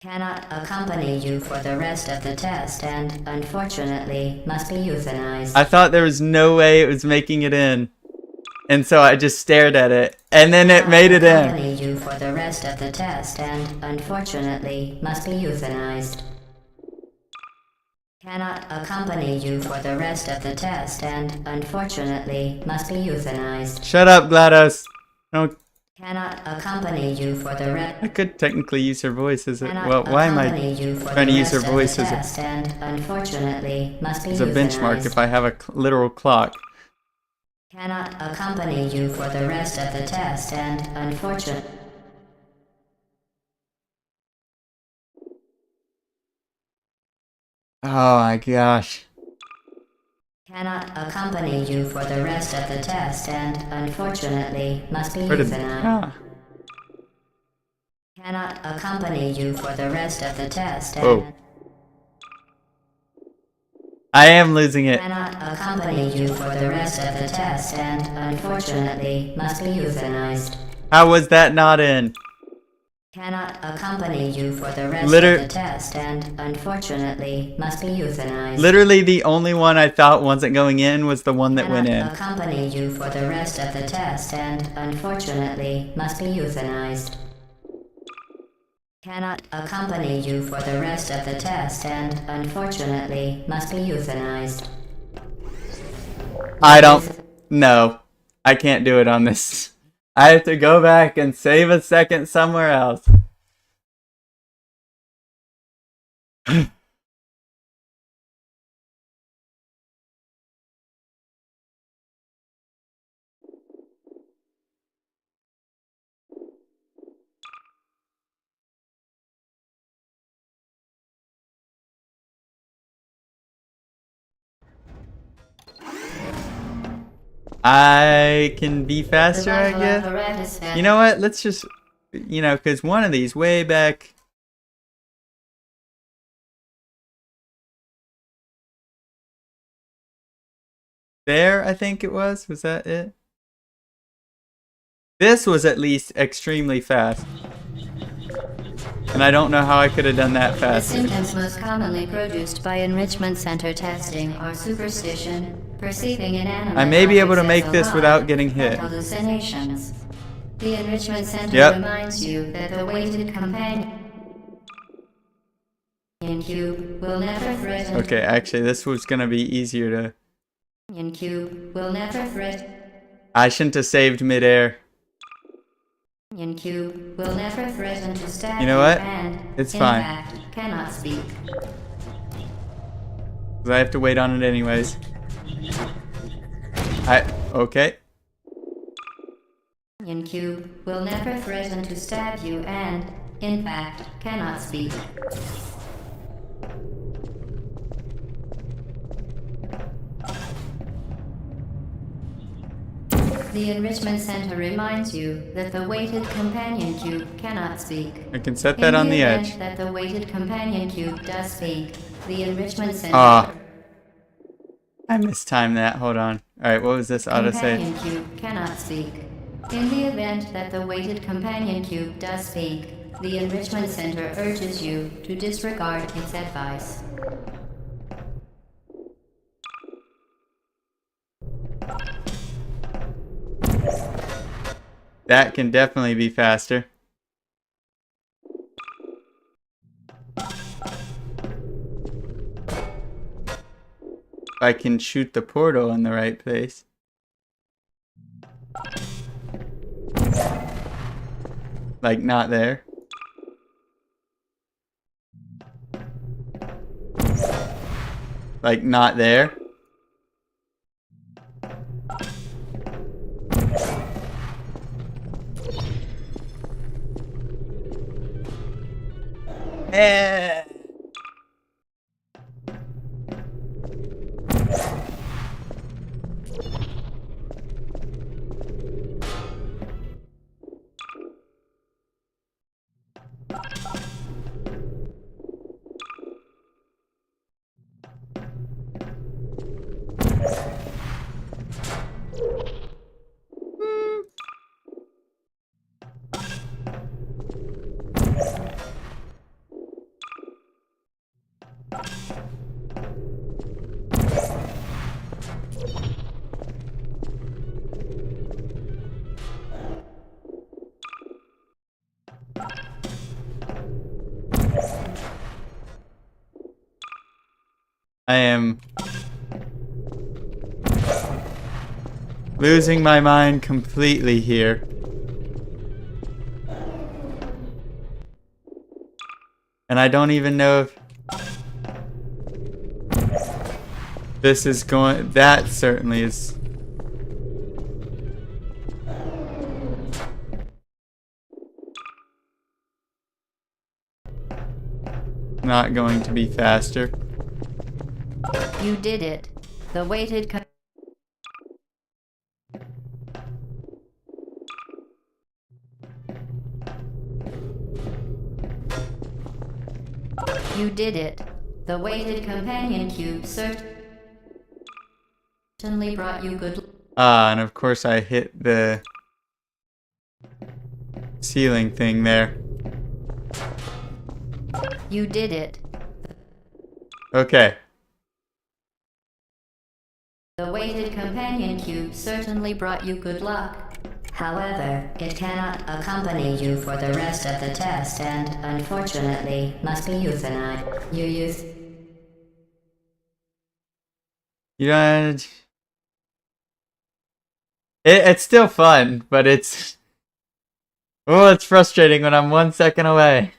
Cannot accompany you for the rest of the test and, unfortunately, must be euthanized. I thought there was no way it was making it in. And so I just stared at it. And then it made it in. Accompany you for the rest of the test and, unfortunately, must be euthanized. Cannot accompany you for the rest of the test and, unfortunately, must be euthanized. Shut up, GLaDOS. No, Cannot accompany you for the rest... I could technically use her voice as a... Cannot Well, why am I accompany you for trying to the use her rest of the voice as test and, unfortunately, must be a benchmark euthanized. if I have a literal clock? Cannot accompany you for the rest of the test and, unfortunately... Oh my gosh. Cannot accompany you for the rest of the test and, unfortunately, must be Where did... euthanized. Ah. Cannot accompany you for the rest of the test and... Whoa. I am losing it. Cannot accompany you for the rest of the test and, unfortunately, must be euthanized. How was that not in? Cannot accompany you for the rest Liter- of the test and, unfortunately, must be euthanized. Literally the only one I thought wasn't going in was the one that went in. Cannot accompany you for the rest of the test and, unfortunately, must be euthanized. Cannot accompany you for the rest of the test and, unfortunately, must be euthanized. I don't... No. I can't do it on this. I have to go back and save a second somewhere else. I can be The faster, I vital guess. apparatus You know what? Let's just, you know, because one of these way back. There, I think it was. Was that it? This was at least extremely fast. And I don't know how I could have done that The faster. symptoms most commonly produced by enrichment center testing are superstition, perceiving inanimate I may be able to objects make as this alive, without getting hit. and hallucinations. The enrichment center Yep. reminds you that the weighted companion cube will never threaten. Okay, actually, this was gonna be easier to. Cube will never threaten. I shouldn't have saved midair. Cube will never threaten to stab You know what? and, It's in fine. fact, cannot speak. 'Cause I have to wait on it anyways. Okay. Cube will never threaten to stab you and, in fact, cannot speak. The enrichment center reminds you that the weighted companion cube cannot speak. I can set that on the event edge. that the weighted companion cube does speak, the enrichment center Ah. I mistimed that. Hold on. Alright, what was this autosave? companion cube cannot speak. In the event that the weighted companion cube does speak, the enrichment center urges you to disregard its advice. That can definitely be faster. If I can shoot the portal in the right place. Like, not there. Like, not there. Eh. I am losing my mind completely here. And I don't even know if this is going. That certainly is. Not going to be faster. You did it. The weighted You did it. The weighted companion cube certainly brought you good. And of course I hit the ceiling thing there. You did it. Okay. The weighted companion cube certainly brought you good luck. However, it cannot accompany you for the rest of the test and, unfortunately, must be euthanized. You know, it's still fun, but it's frustrating when I'm 1 second away.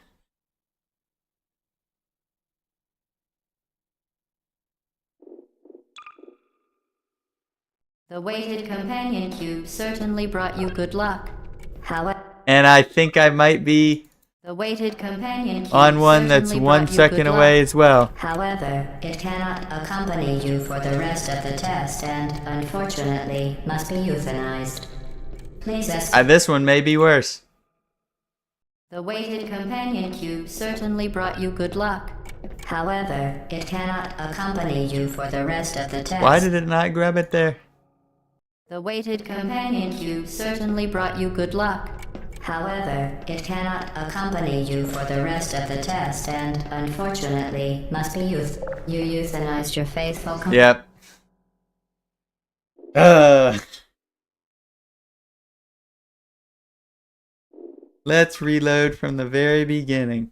The weighted companion cube certainly brought you good luck. However, And I think I might be The weighted companion cube On one that's certainly 1 brought you second good away luck. as well. However, it cannot accompany you for the rest of the test and, unfortunately, must be euthanized. Please escort. This one may be worse. The weighted companion cube certainly brought you good luck. However, it cannot accompany you for the rest of the test. Why did it not grab it there? The weighted companion cube certainly brought you good luck. However, it cannot accompany you for the rest of the test and, unfortunately, must be You euthanized your faithful Yep. Let's reload from the very beginning.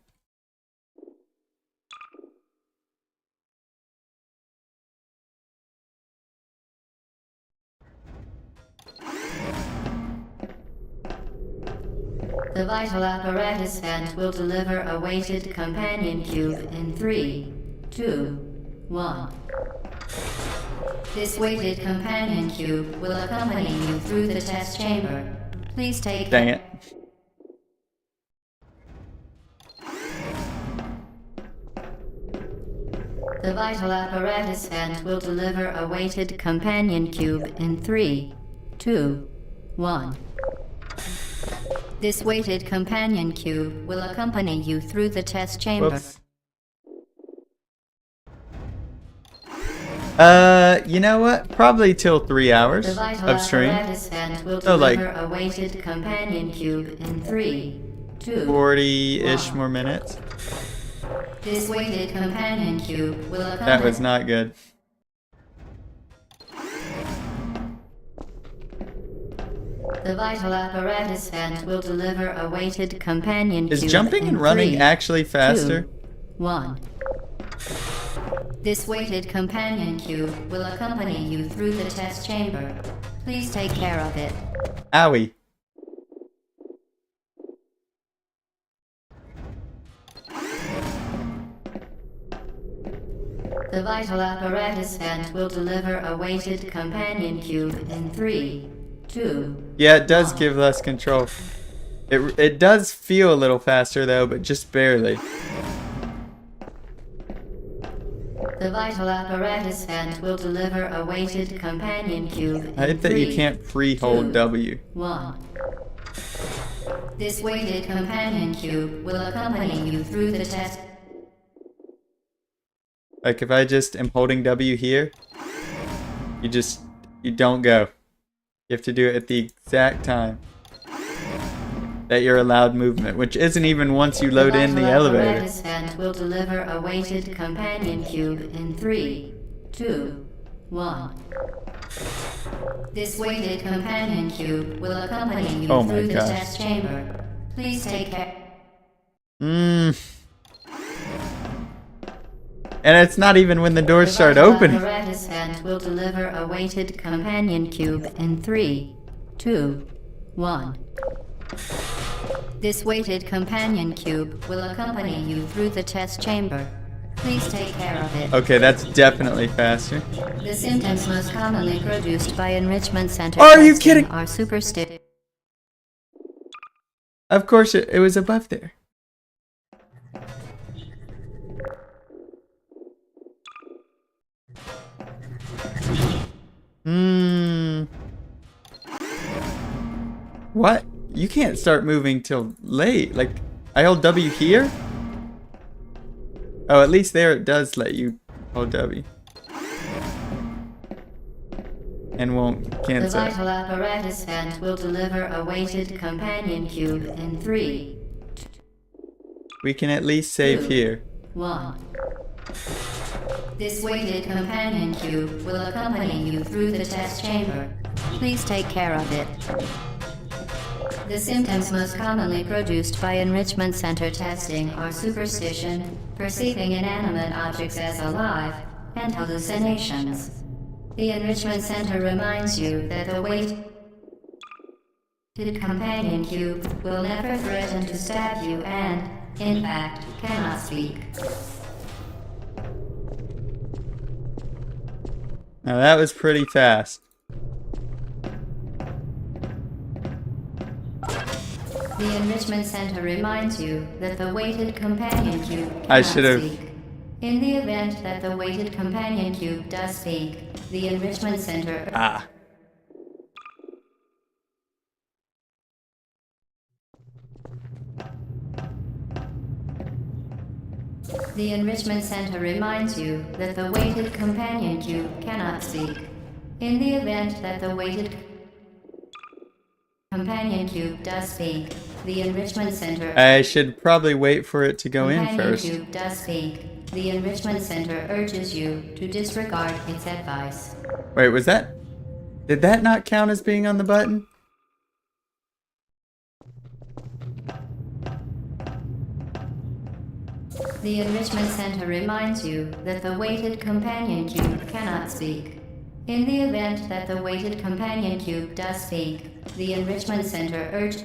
The vital apparatus vent will deliver a weighted companion cube in 3, 2, 1. This weighted companion cube will accompany you through the test chamber. Please take Dang it. The vital apparatus vent will deliver a weighted companion cube in 3, 2, 1. This weighted companion cube will accompany you through the test chamber. Whoops. You know what? Probably till 3 hours The vital of stream. apparatus vent will So, like, deliver a weighted companion cube in 3, 2. 40-ish more minutes. This weighted companion cube will accompany. That was not good. The vital apparatus vent will deliver a weighted companion Is cube. jumping in and running 3, actually faster? 2, 1. This weighted companion cube will accompany you through the test chamber. Please take care of it. Owie. The vital apparatus vent will deliver a weighted companion cube in 3, 2. Yeah, it does give less control. It does feel a little faster though, but just barely. The vital apparatus vent will deliver a weighted companion cube in I hate that you 3, can't free-hold 2, W. 1. This weighted companion cube will accompany you through the test. Like if I just am holding W here, you don't go. You have to do it at the exact time that you're allowed movement, which isn't even once you load in the elevator. The vital apparatus vent will deliver a weighted companion cube in 3, 2, 1. This weighted companion cube will accompany you Oh my through the gosh. test chamber. Please take care. And it's not even when the doors start The vital opening. apparatus vent will deliver a weighted companion cube in 3, 2, 1. This weighted companion cube will accompany you through the test chamber. Please take care of it. Okay, that's definitely faster. The symptoms most commonly produced by enrichment center Are you testing kidding? are superstition. Of course, it was above there. What? You can't start moving till late. Like, I hold W here? Oh, at least there it does let you hold W. And won't The cancel. vital apparatus vent will deliver a weighted companion cube in 3, We can at least save here. 1. This weighted companion cube will accompany you through the test chamber. Please take care of it. The symptoms most commonly produced by enrichment center testing are superstition, perceiving inanimate objects as alive, and hallucinations. The enrichment center reminds you that the weighted companion cube will never threaten to stab you and, in fact, cannot speak. Now that was pretty fast. The Enrichment Center reminds you that the weighted companion cube I cannot should've- speak. In the event that the weighted companion cube does speak, the Enrichment Center... Ah. The Enrichment Center reminds you that the weighted companion cube cannot speak. In the event that the weighted companion cube does speak, the Enrichment Center... I should probably wait for it to go in companion first. cube does speak. The Enrichment Center urges you to disregard its advice. Wait, was that... Did that not count as being on the button? The Enrichment Center reminds you that the weighted companion cube cannot speak. In the event that the weighted companion cube does speak, the Enrichment Center urges...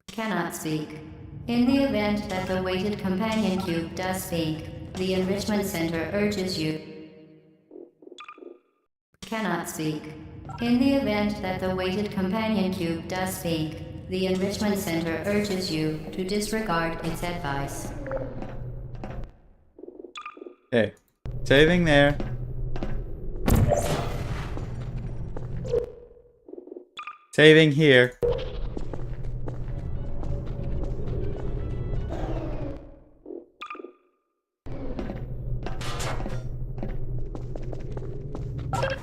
cannot speak. In the event that the weighted companion cube does speak, the Enrichment Center urges you... cannot speak. In the event that the weighted companion cube does speak, the Enrichment Center urges you to disregard its advice. Okay. Saving there. Saving here.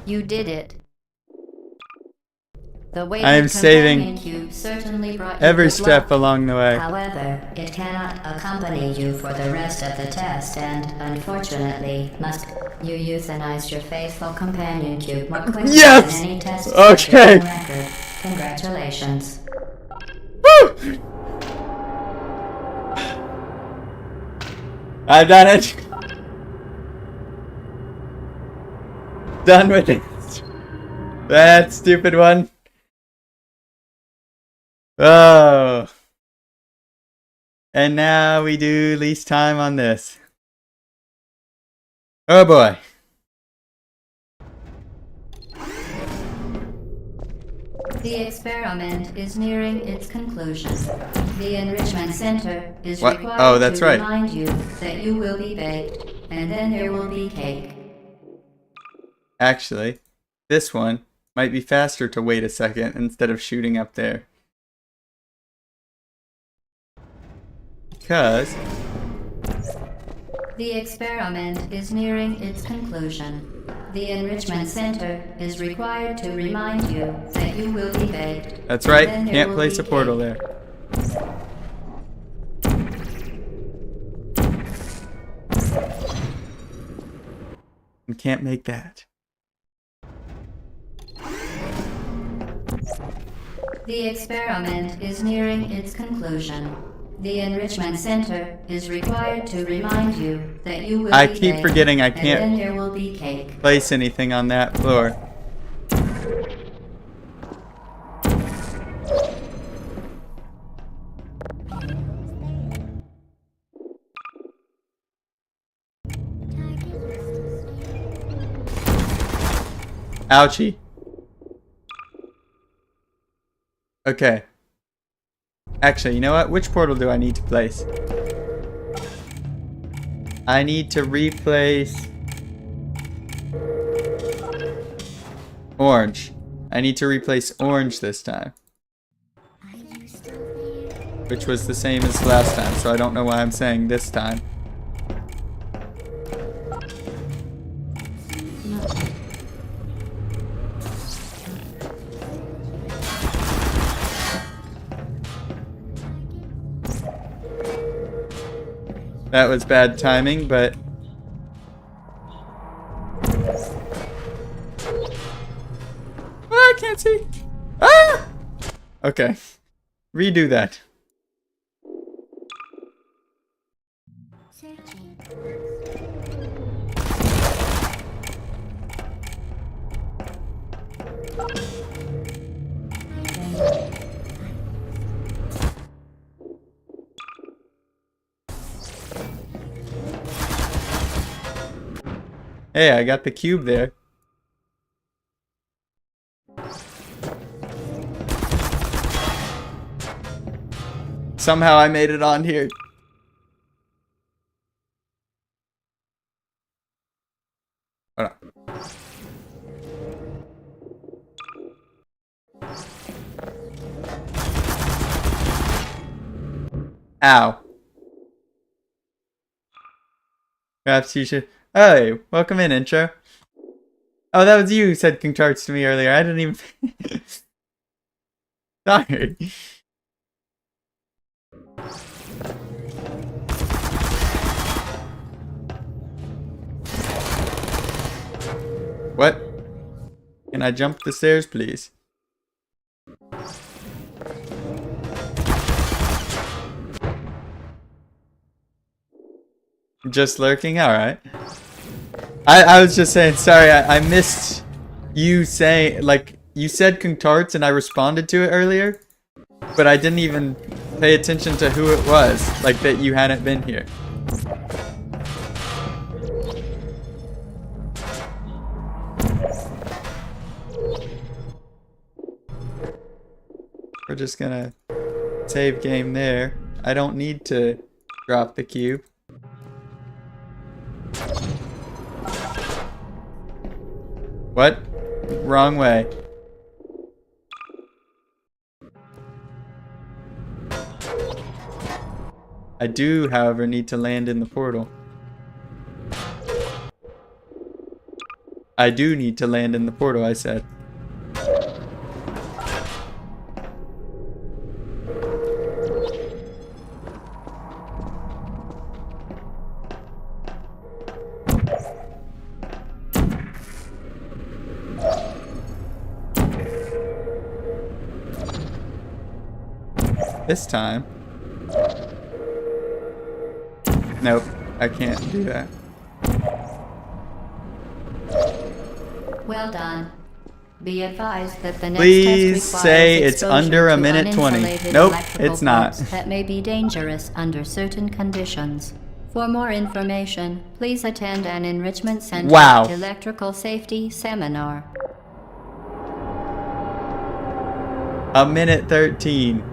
You did it. The weighted I am saving companion cube certainly brought you every good step luck. along the way. However, it cannot accompany you for the rest of the test, and unfortunately, must you euthanize your faithful companion cube more quickly Yes! than any test Okay. on record. Congratulations. Woo! I've done it. Done with it. That stupid one. Oh. And now we do least time on this. Oh boy. The experiment is nearing its conclusion. The Enrichment Center is What? required Oh, that's to right. remind you that you will be baked, and then there will be cake. Actually, this one might be faster to wait a second instead of shooting up there. Because The experiment is nearing its conclusion. The Enrichment Center is required to remind you that you will be baked. that's right, and then there can't will place be a portal cake. there. And can't make that. The experiment is nearing its conclusion. The Enrichment Center is required to remind you that you will I be keep baked, forgetting I and can't then there will be cake. place anything on that floor. Ouchie. Okay. Actually, you know what? Which portal do I need to place? I need to replace orange. I need to replace orange this time, Are you still there? which was the same as last time, so I don't know why I'm saying this time. That was bad timing, but... Oh, I can't see! Ah! Okay. Redo that. Searching. Hey, I got the cube there. Somehow I made it on here. Hold on. Ow. Perhaps you should... Hey, welcome in, intro. Oh, that was you who said contarts to me earlier. I didn't even... Sorry. What? Can I jump the stairs, please? Just lurking? Alright. I was just saying, sorry, I missed you saying, like, you said contarts and I responded to it earlier, but I didn't even pay attention to who it was, like that you hadn't been here. We're just gonna save game there. I don't need to drop the cube. What? Wrong way. I do, however, need to land in the portal. I do need to land in the portal, I said. This time. Nope, I can't do that. Well done. Be advised that the next Please test requires say it's exposure under a to minute 20. uninsulated Nope, electrical it's not. bolts that may be dangerous under certain conditions. For more information, please attend an Enrichment Center Wow. electrical safety seminar. A minute 13.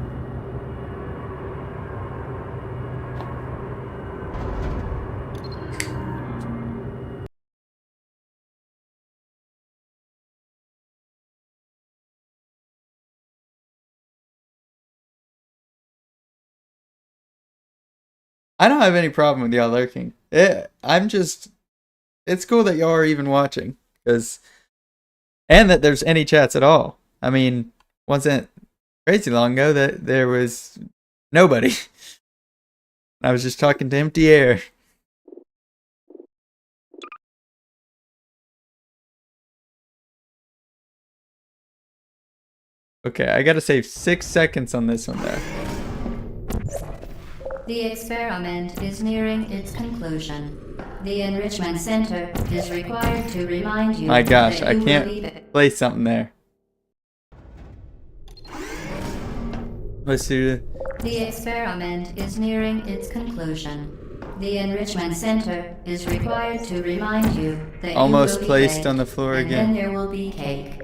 I don't have any problem with y'all lurking. It's cool that y'all are even watching, and that there's any chats at all. I mean, wasn't crazy long ago that there was nobody. I was just talking to empty air. Okay, I gotta save 6 seconds on this one there. The experiment is nearing its conclusion. The Enrichment Center is required to remind you My gosh, that I you will can't be place something there. Let's do The experiment is nearing its conclusion. The Enrichment Center is required to remind you that Almost you will be placed baked, on the floor and again. then there will be cake.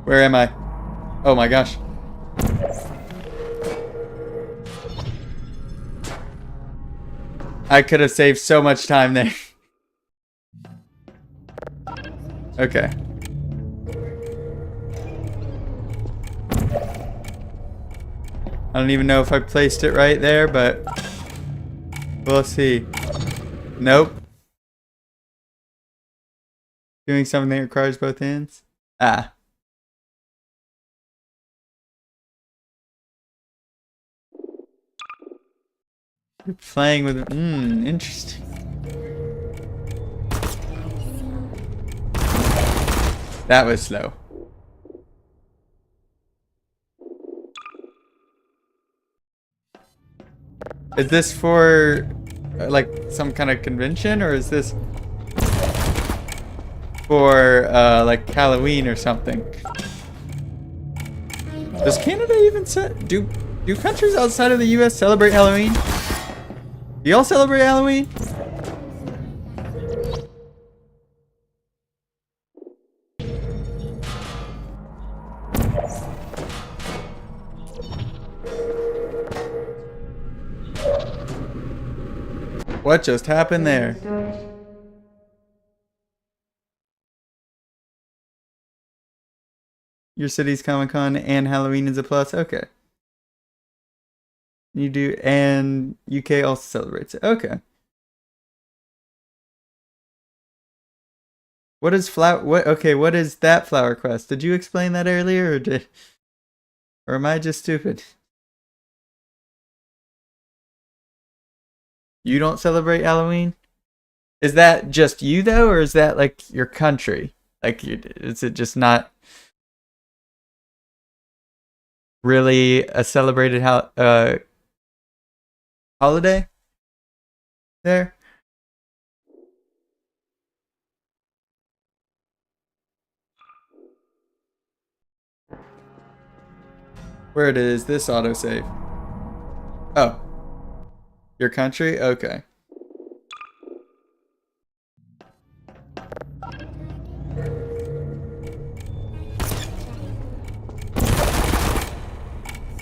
Where am I? Oh my gosh. I could have saved so much time there. Okay. I don't even know if I placed it right there, but we'll see. Nope. Doing something that requires both hands? Ah. You're playing with it. Interesting. That was slow. Is this for like some kind of convention, or is this for like Halloween or something? Does Canada even do countries outside of the US celebrate Halloween? Do y'all celebrate Halloween? What just happened there? Your city's Comic-Con and Halloween is a plus? Okay. You do, and UK also celebrates it. Okay. What is what is that flower quest? Did you explain that earlier, or am I just stupid? You don't celebrate Halloween? Is that just you though, or is that like your country? Like, is it just not really a celebrated holiday there? Where it is this autosave? Oh. Your country? Okay.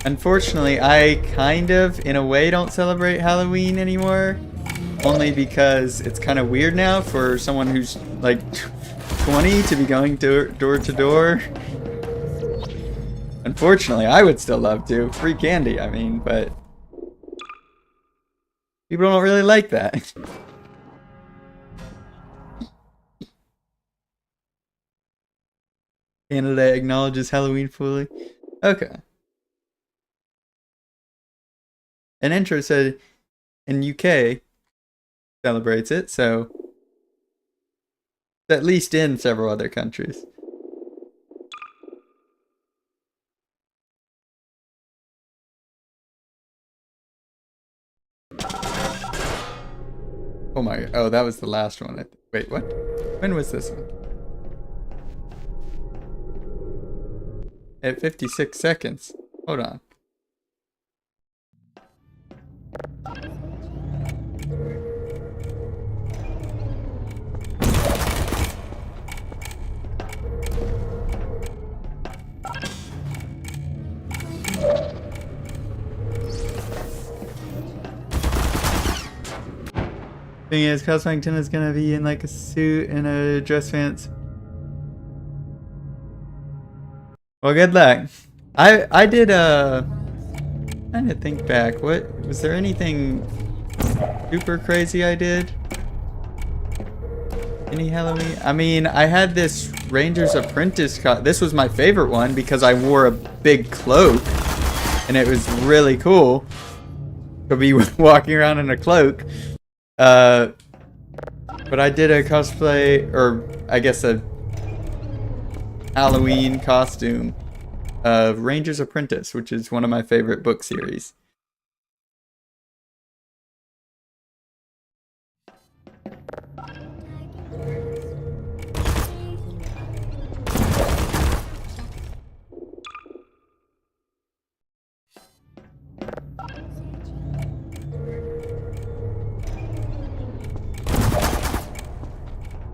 Unfortunately, I kind of, in a way, don't celebrate Halloween anymore. Only because it's kind of weird now for someone who's like 20 to be going door to door. Unfortunately, I would still love to. Free candy, I mean, but people don't really like that. Canada acknowledges Halloween fully. Okay. An intro said in UK celebrates it, so it's at least in several other countries. Oh my, oh, that was the last one. Wait, what? When was this one? At 56 seconds. Hold on. Thing is, Cosmington is gonna be in like a suit and a dress pants. Well, good luck. I did trying to think back. What was there anything super crazy I did? Any Halloween? I mean, I had this Ranger's Apprentice this was my favorite one because I wore a big cloak and it was really cool to be walking around in a cloak. But I did a cosplay, or I guess a Halloween costume of Ranger's Apprentice, which is one of my favorite book series.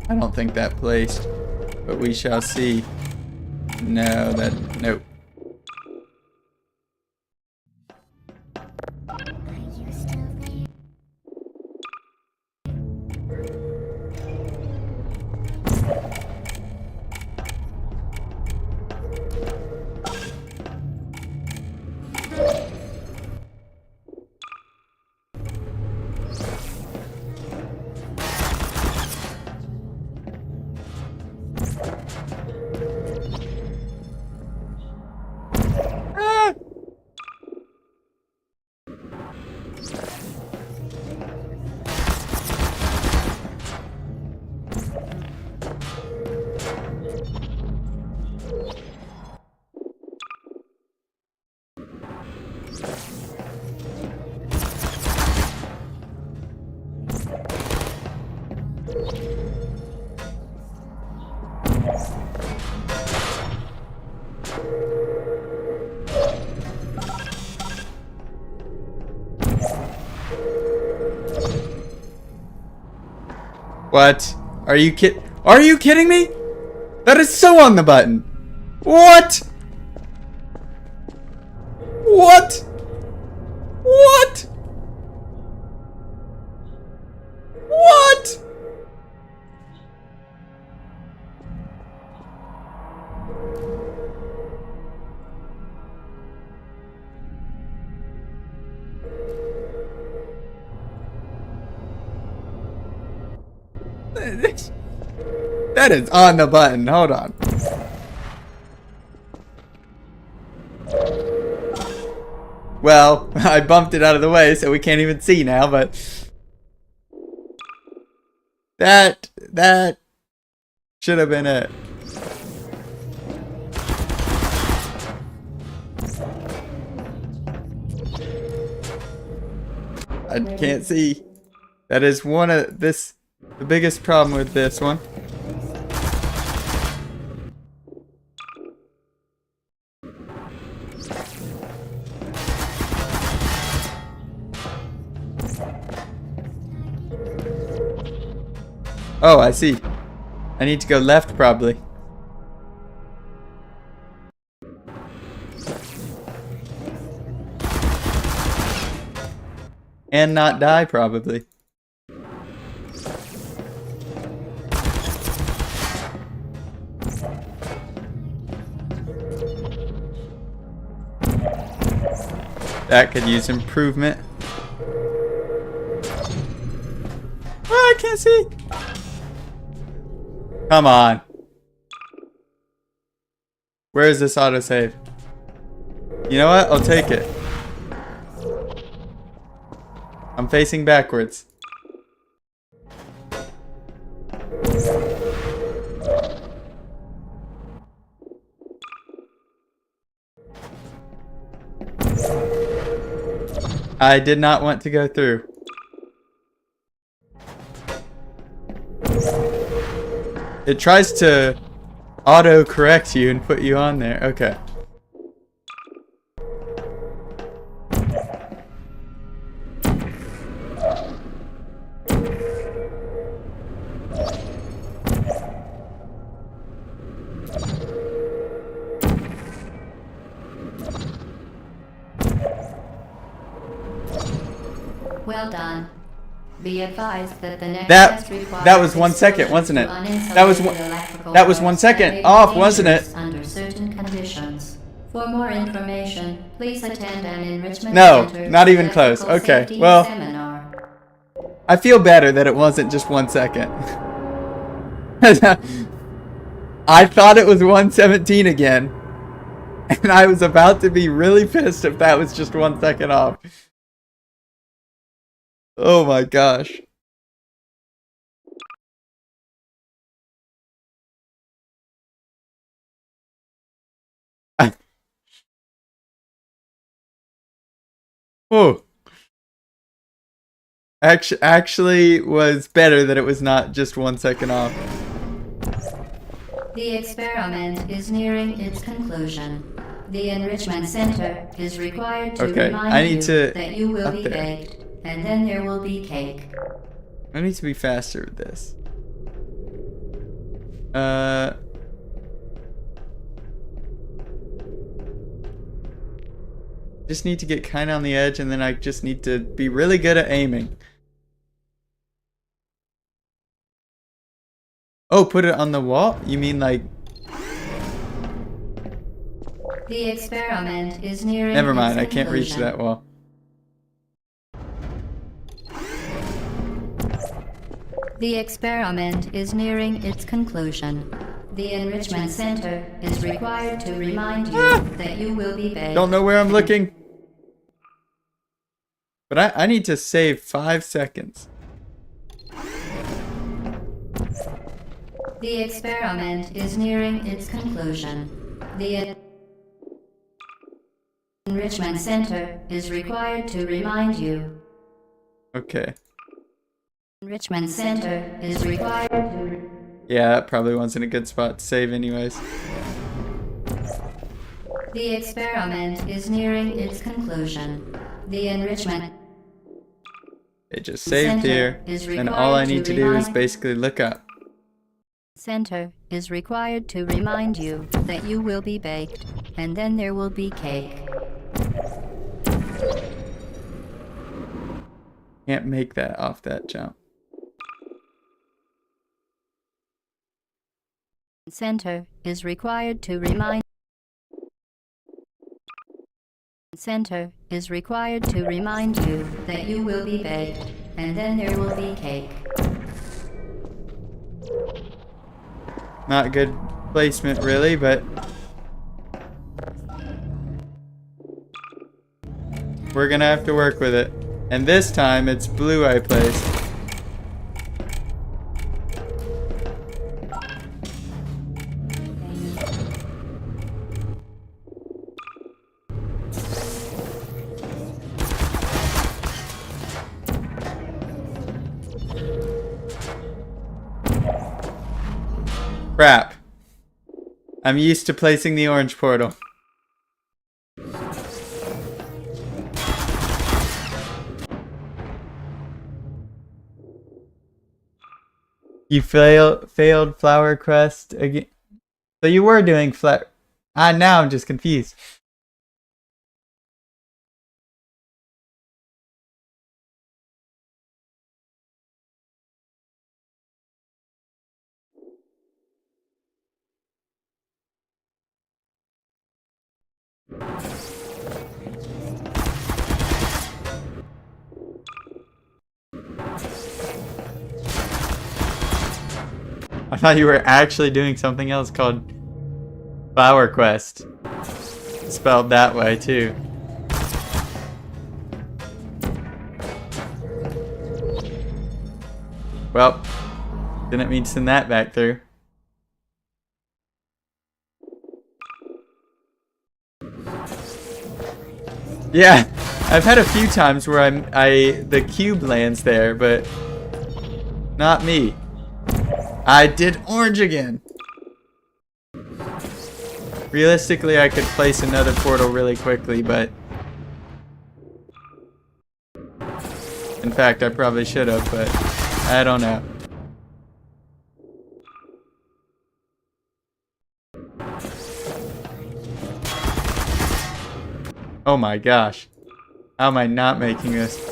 I don't think that placed, but we shall see. No, nope. What? Are you kidding me? That is so on the button. What? What? What? What? That is on the button. Hold on. Well, I bumped it out of the way, so we can't even see now, but that should have been it. I can't see. That is the biggest problem with this one. Oh, I see. I need to go left, probably. And not die, probably. That could use improvement. Oh, I can't see. Come on. Where is this autosave? You know what? I'll take it. I'm facing backwards. I did not want to go through. It tries to auto-correct you and put you on there. Okay. Well done. Be advised that the next test requires that was 1 second, wasn't it? That was 1 second off, wasn't it? Under certain conditions. For more information, please attend an enrichment No, center not even close. Okay, safety well, seminar. I feel better that it wasn't just 1 second. I thought it was 117 again. And I was about to be really pissed if that was just 1 second off. Oh my gosh. Oh. Actually was better that it was not just 1 second off. The experiment is nearing its conclusion. The enrichment center is required to remind you that you will be baked, and then there will be cake. I need to be faster with this. Just need to get kind of on the edge, and then I just need to be really good at aiming. Oh, put it on the wall? You mean like... The experiment is nearing Never mind, I its can't reach conclusion. that wall. The experiment is nearing its conclusion. The enrichment center is required to remind you that you will be baked. Don't know where I'm looking. But I need to save 5 seconds. The experiment is nearing its conclusion. The enrichment center is required to remind you. Okay. Enrichment center is required to... Yeah, that probably wasn't a good spot to save anyways. The experiment is nearing its conclusion. The enrichment It just saved Center here, is and all I required need to to do is remind- basically look up. Center is required to remind you that you will be baked, and then there will be cake. Can't make that off that jump. Center is required to remind Center is required to remind you that you will be baked, and then there will be cake. Not good placement really, but we're gonna have to work with it. And this time it's blue I placed. Crap. I'm used to placing the orange portal. You failed flower crest again. So you were doing now I'm just confused. I thought you were actually doing something else called Flower Quest. Spelled that way too. Well, didn't mean to send that back through. Yeah, I've had a few times where the cube lands there, but not me. I did orange again. Realistically, I could place another portal really quickly, but in fact, I probably should have, but I don't know. Oh my gosh. How am I not making this?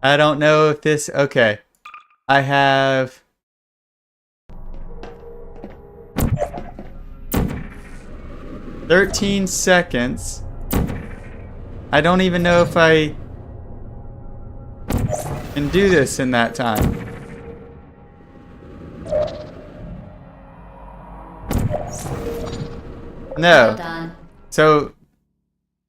I don't know if this... Okay. I have... "13 seconds. I don't even know if I can do this in that time. Well No. done. So...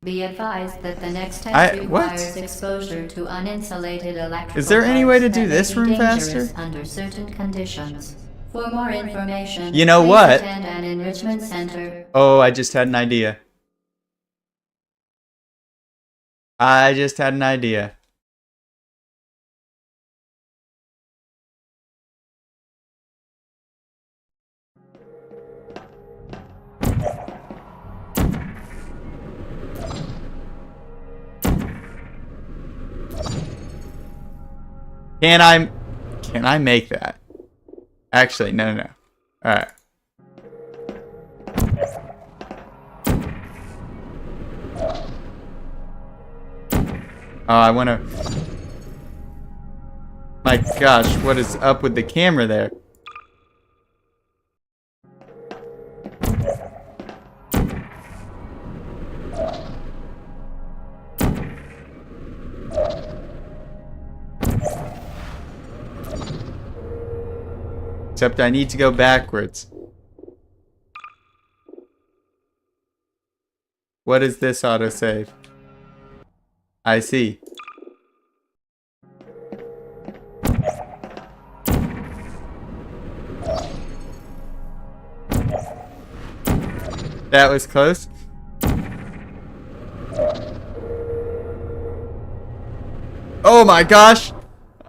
Be advised that the next test requires exposure to uninsulated electrical Is there any way to parts do that this may be room dangerous faster? under certain conditions. For more information, You know please what? attend an enrichment center. Oh, I just had an idea. I just had an idea. Can I make that? Actually, no. Alright. Oh, I wanna... My gosh, what is up with the camera there? Except I need to go backwards. What is this autosave? I see. That was close. Oh my gosh!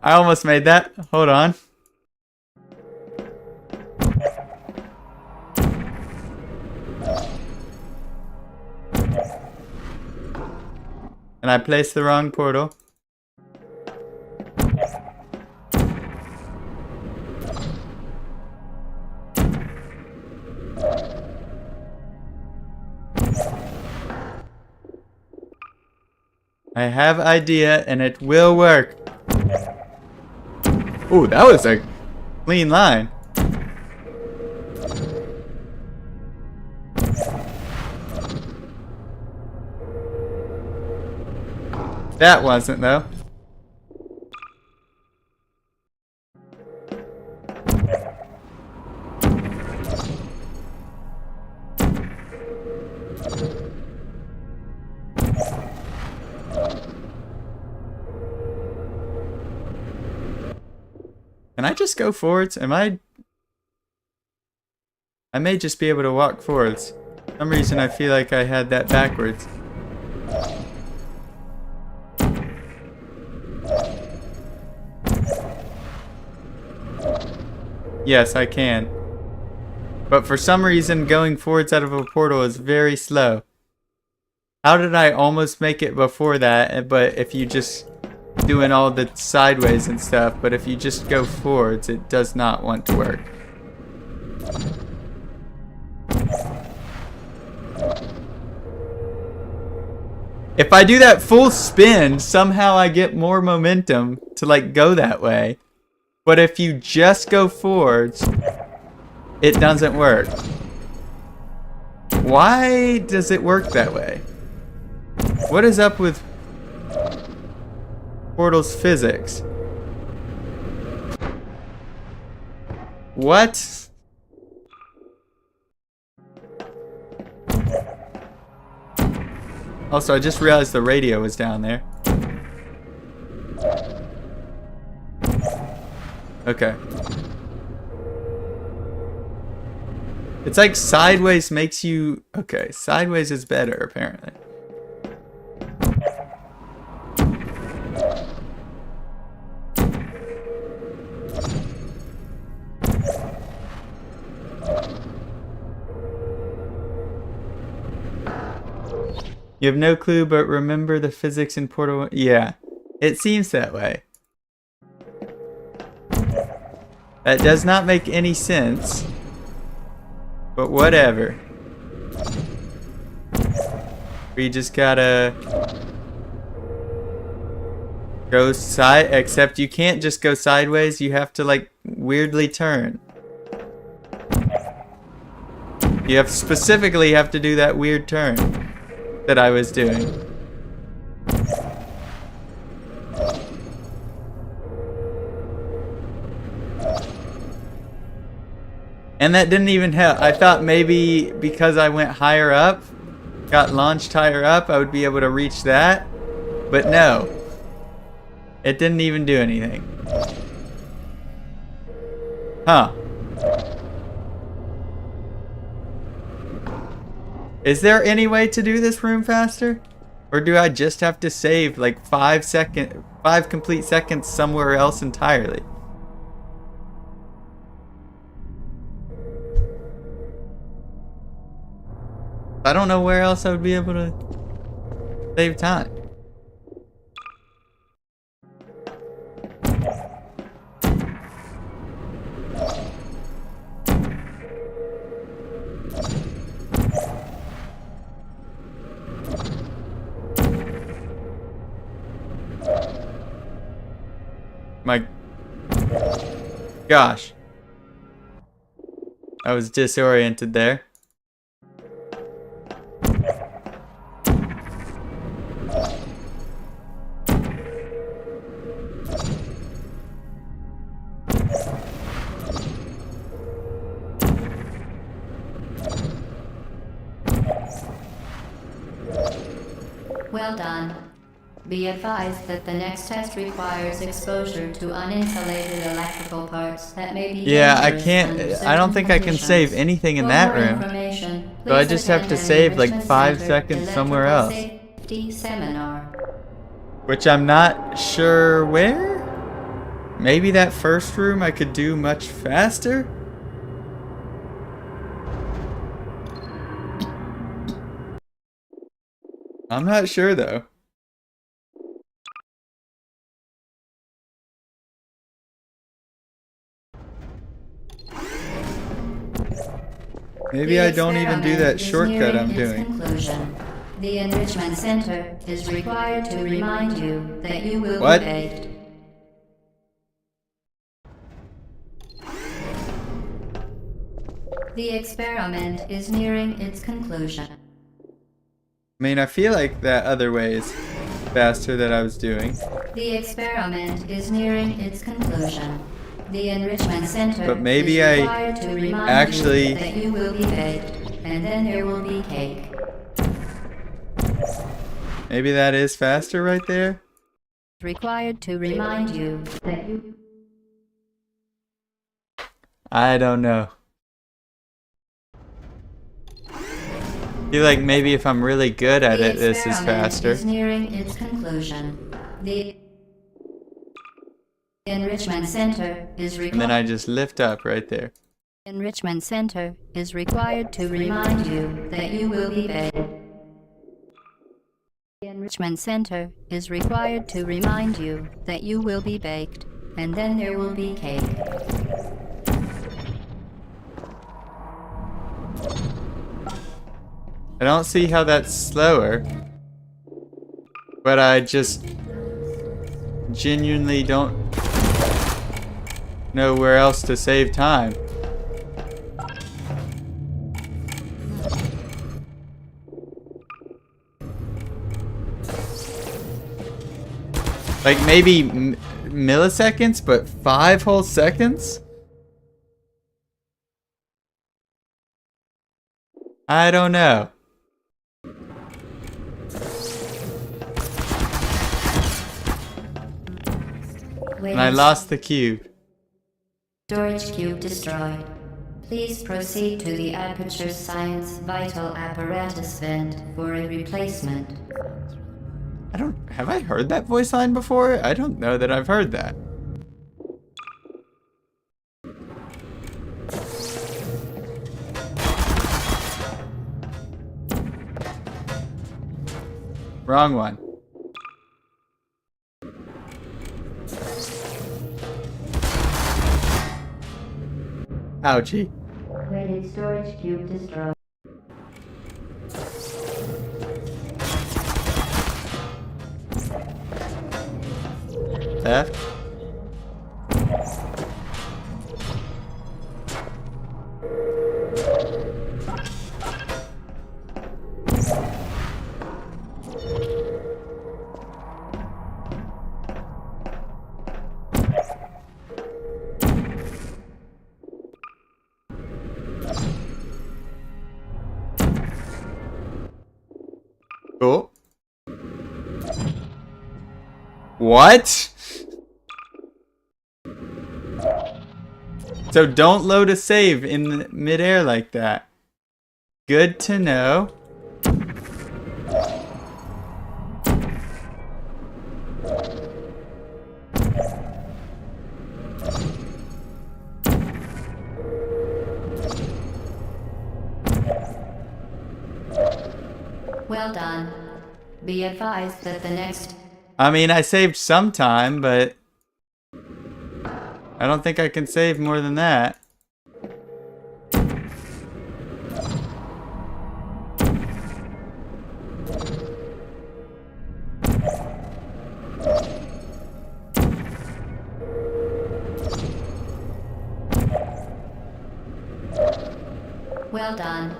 I almost made that. Hold on. And I placed the wrong portal. I have idea and it will work. Ooh, that was a clean line. That wasn't though. Can I just go forwards? I may just be able to walk forwards. For some reason I feel like I had that backwards. Yes, I can. But for some reason going forwards out of a portal is very slow. How did I almost make it before that? But if you just doing all the sideways and stuff, but if you just go forwards, it does not want to work. If I do that full spin, somehow I get more momentum to like go that way. But if you just go forwards, it doesn't work. Why does it work that way? What is up with Portal's physics? What? Also, I just realized the radio was down there. Okay. It's like sideways makes you... Okay, sideways is better, apparently. You have no clue, but remember the physics in Portal... Yeah, it seems that way. That does not make any sense. But whatever. We just gotta... go side... Except you can't just go sideways. You have to, like, weirdly turn. You have specifically have to do that weird turn that I was doing. And that didn't even help. I thought maybe because I went higher up, got launched higher up, I would be able to reach that. But no. It didn't even do anything. Huh. Is there any way to do this room faster? Or do I just have to save like 5 complete seconds somewhere else entirely? I don't know where else I would be able to save time. My gosh. I was disoriented there. Well done. Be advised that the next test requires exposure to uninsulated electrical parts that may be Yeah, I dangerous can't. under I don't certain think I can conditions. save anything in For that more room. information, So I please just have attend to an save like Enrichment 5 Center seconds somewhere Electrical else. Safety Seminar. Which I'm not sure where? Maybe that first room I could do much faster? I'm not sure though. Maybe The I don't even do that experiment is shortcut nearing I'm its doing. conclusion. The Enrichment Center is required to remind you that you will What? be baked. The experiment is nearing its conclusion. I mean, I feel like that other way is faster that I was doing. The experiment is nearing its conclusion. The Enrichment Center But maybe is I required to remind actually- you that you will be baked, and then there will be cake. Maybe that is faster right there? Required to remind you that you... I don't know. I feel like maybe if I'm really good at it, this is faster. The experiment is nearing its conclusion. The Enrichment Center is And then I just lift up right there. Enrichment Center is required to remind you that you will be baked. The Enrichment Center is required to remind you that you will be baked, and then there will be cake. I don't see how that's slower. But I just genuinely don't know where else to save time. Like maybe milliseconds, but 5 whole seconds? I don't know. And I lost the cube. Storage cube destroyed. Please proceed to the Aperture Science Vital Apparatus vent for a replacement. Have I heard that voice line before? I don't know that I've heard that. Wrong one. Ouchie. Weighted storage cube destroyed. Left. Oh. What? So don't load a save in midair like that. Good to know. Well done. Be advised that the next... I mean, I saved some time, but I don't think I can save more than that. Well done.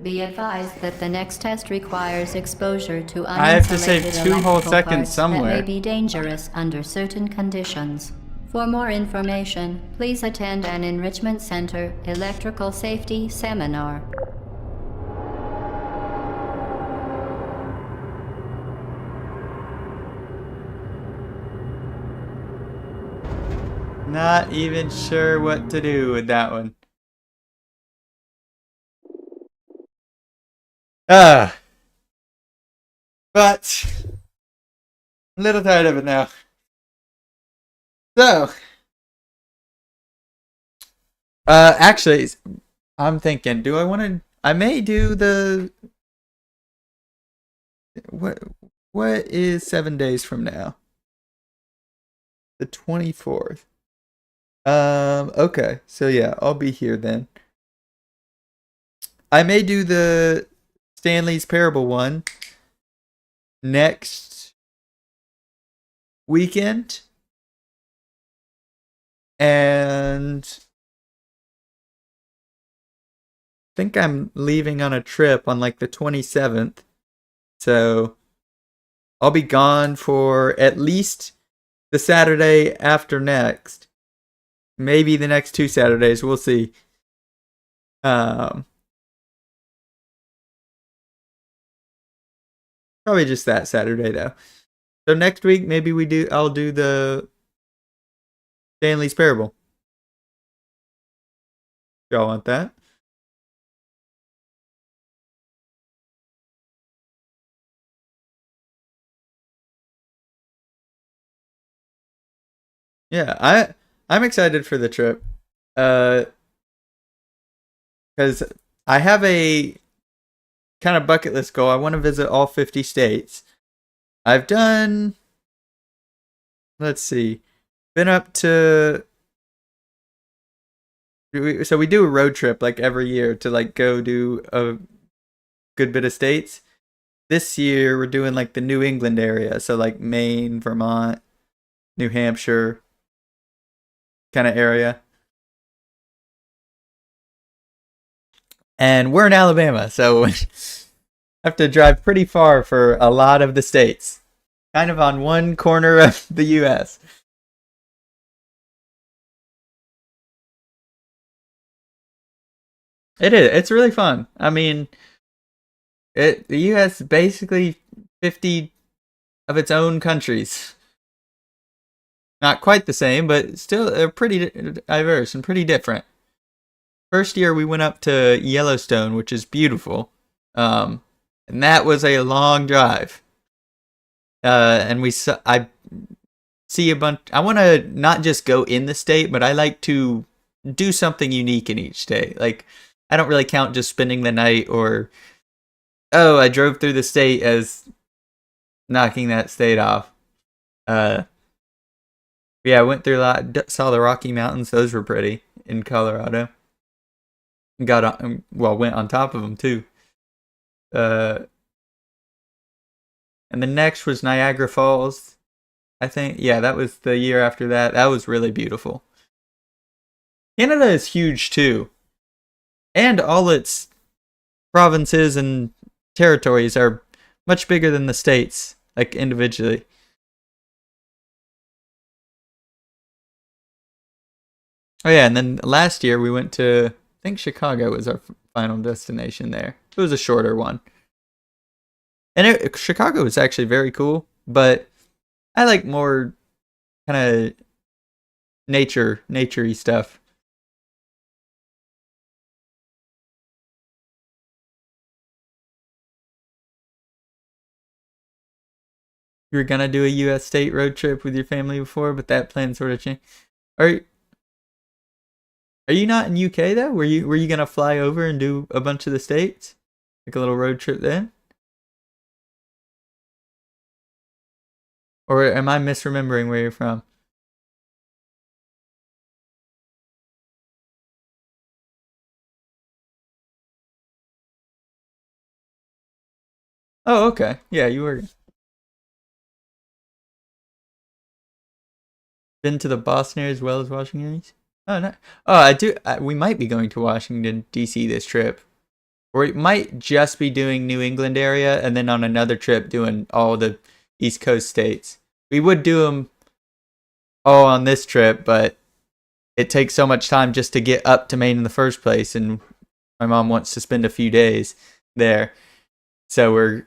Be advised that the next test requires exposure to uninsulated I have to save 2 whole electrical seconds parts somewhere. that may be dangerous under certain conditions. For more information, please attend an Enrichment Center Electrical Safety Seminar. Not even sure what to do with that one. Ah, but I'm a little tired of it now. So, actually, I'm thinking, do I want to? I may do the what? What is 7 days from now? The 24th. Okay, so yeah, I'll be here then. I may do the Stanley's Parable one next weekend, and think I'm leaving on a trip on like the 27th. So I'll be gone for at least the Saturday after next. Maybe the next 2 Saturdays. We'll see. Um, Probably just that Saturday though. So next week maybe I'll do the Stanley's Parable. Y'all want that? Yeah, I'm excited for the trip. Uh, because I have a kind of bucket list goal. I want to visit all 50 states. I've done, let's see, been up to. So we do a road trip like every year to like go do a good bit of states. This year we're doing like the New England area, so like Maine, Vermont, New Hampshire kind of area. And we're in Alabama, so we have to drive pretty far for a lot of the states. Kind of on one corner of the US. It is. It's really fun. I mean, the US basically 50 of its own countries. Not quite the same, but still they're pretty diverse and pretty different. First year we went up to Yellowstone, which is beautiful. And that was a long drive. And I see a bunch. I want to not just go in the state, but I like to do something unique in each state. Like I don't really count just spending the night or I drove through the state as knocking that state off. Uh, yeah, I went through a lot. Saw the Rocky Mountains; those were pretty in Colorado. Got on, went on top of them too. Uh, and the next was Niagara Falls. I think, yeah, that was the year after that. That was really beautiful. Canada is huge too, and all its provinces and territories are much bigger than the states, like individually. Oh yeah, and then last year we went to, I think Chicago was our final destination there. It was a shorter one. And Chicago was actually very cool, but I like more kind of naturey stuff. You were gonna do a U.S. state road trip with your family before, but that plan sort of changed. Are Are you not in UK though? Were you gonna fly over and do a bunch of the states, like a little road trip then? Or am I misremembering where you're from? Oh, okay. Yeah, you were. Been to the Boston area as well as Washington DC? Oh, no. Oh, I do. We might be going to Washington D.C. this trip, or it might just be doing New England area, and then on another trip doing all the East Coast states. We would do them all on this trip, but it takes so much time just to get up to Maine in the first place, and my mom wants to spend a few days there, so we're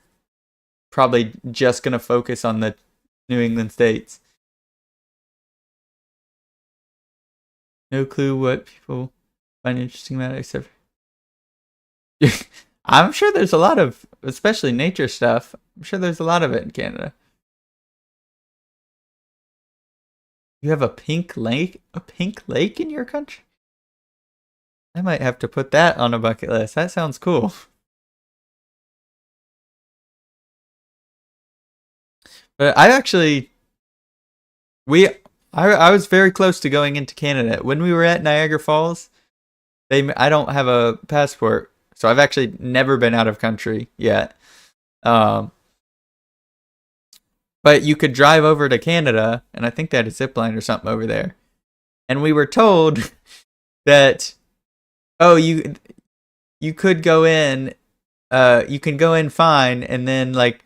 probably just gonna focus on the New England states. No clue what people find interesting about it except I'm sure there's a lot of, especially nature stuff. I'm sure there's a lot of it in Canada. You have a pink lake? A pink lake in your country? I might have to put that on a bucket list. That sounds cool. But I actually, I was very close to going into Canada when we were at Niagara Falls. I don't have a passport, so I've actually never been out of country yet. Um, but you could drive over to Canada, and I think they had a zip line or something over there. And we were told that, oh, you could go in, you can go in fine, and then like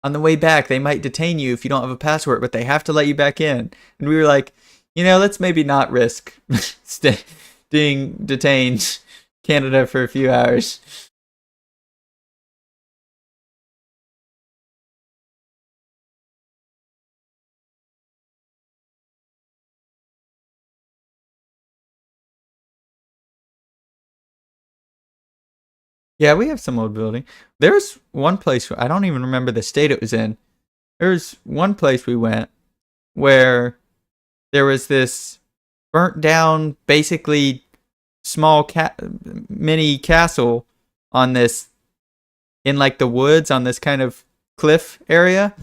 on the way back they might detain you if you don't have a passport, but they have to let you back in. And we were like, let's maybe not risk being detained Canada for a few hours. Yeah, we have some old building. There's one place, I don't even remember the state it was in. There's one place we went where there was this burnt down, basically small mini castle on this, in like the woods on this kind of cliff area.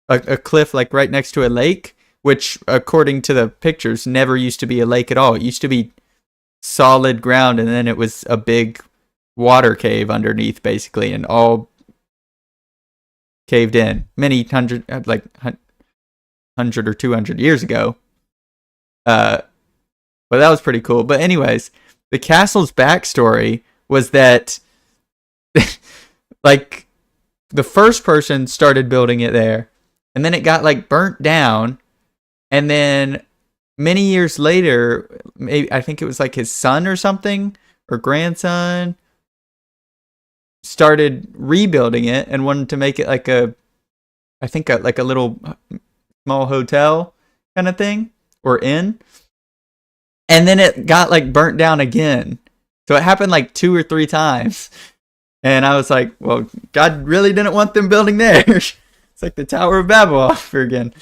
A cliff like right next to a lake, which according to the pictures never used to be a lake at all. It used to be solid ground, and then it was a big water cave underneath, basically, and all caved in many hundred, like 100 or 200 years ago. But that was pretty cool. But anyways, the castle's backstory was that like the first person started building it there, and then it got like burnt down, and then many years later, maybe I think it was like his son or something, or grandson, started rebuilding it and wanted to make it like like a little small hotel kind of thing, or inn. And then it got like burnt down again. So it happened like 2 or 3 times. And I was like, well, God really didn't want them building there. It's like the Tower of Babel all over again.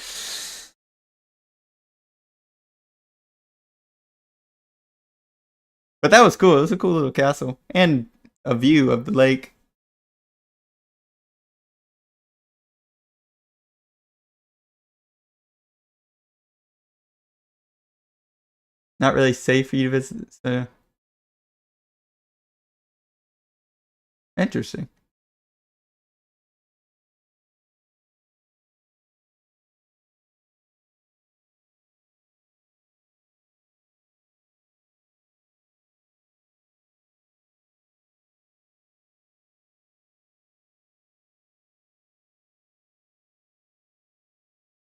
But that was cool. It was a cool little castle and a view of the lake. Not really safe for you to visit. So interesting.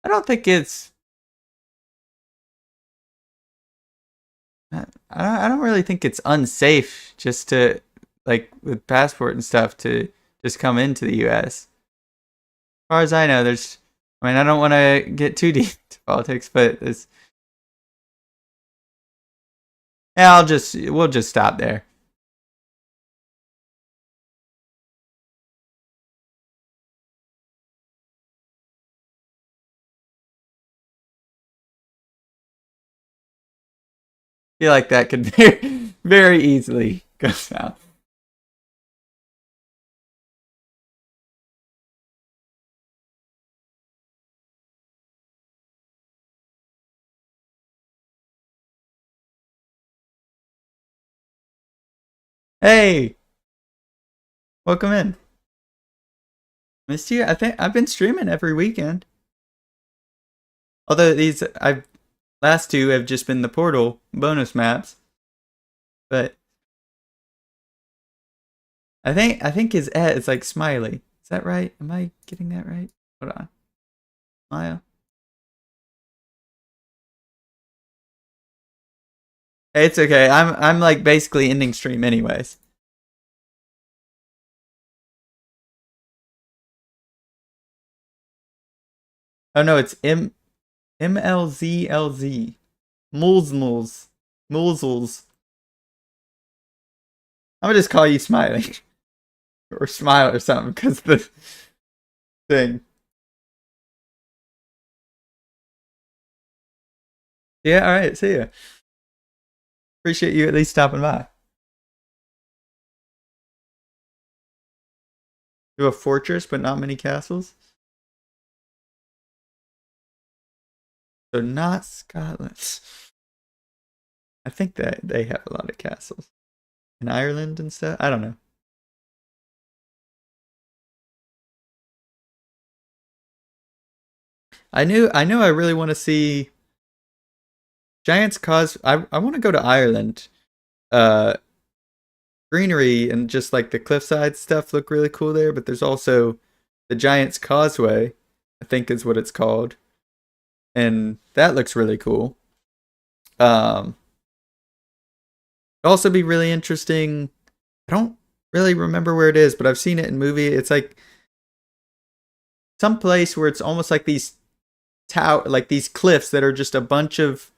I don't think it's. I don't really think it's unsafe just to, like, with passport and stuff, to just come into the U.S. As far as I know, there's. I mean, I don't want to get too deep into politics, but it's. Yeah, we'll just stop there. I feel like that could very easily go south. Hey, welcome in. Missed you. I think I've been streaming every weekend. Although these I've last two have just been the portal bonus maps, but I think his ed is like Smiley. Is that right? Am I getting that right? Hold on. Smile. Hey, it's okay. I'm like basically ending stream anyways. Oh no, it's MLZLZ. Mulesmuls. Mulesels. I'm gonna just call you Smiley. Or Smile or something, because the thing. Yeah, alright, see ya. Appreciate you at least stopping by. You have a fortress, but not many castles? So not Scotland. I think that they have a lot of castles. In Ireland and stuff? I don't know. I really want to see Giant's Cause. I want to go to Ireland. Uh Greenery and just like the cliffside stuff look really cool there, but there's also the Giant's Causeway, I think is what it's called. And that looks really cool. Um it'd also be really interesting. I don't really remember where it is, but I've seen it in movie. It's like some place where it's almost like these like these cliffs that are just a bunch of,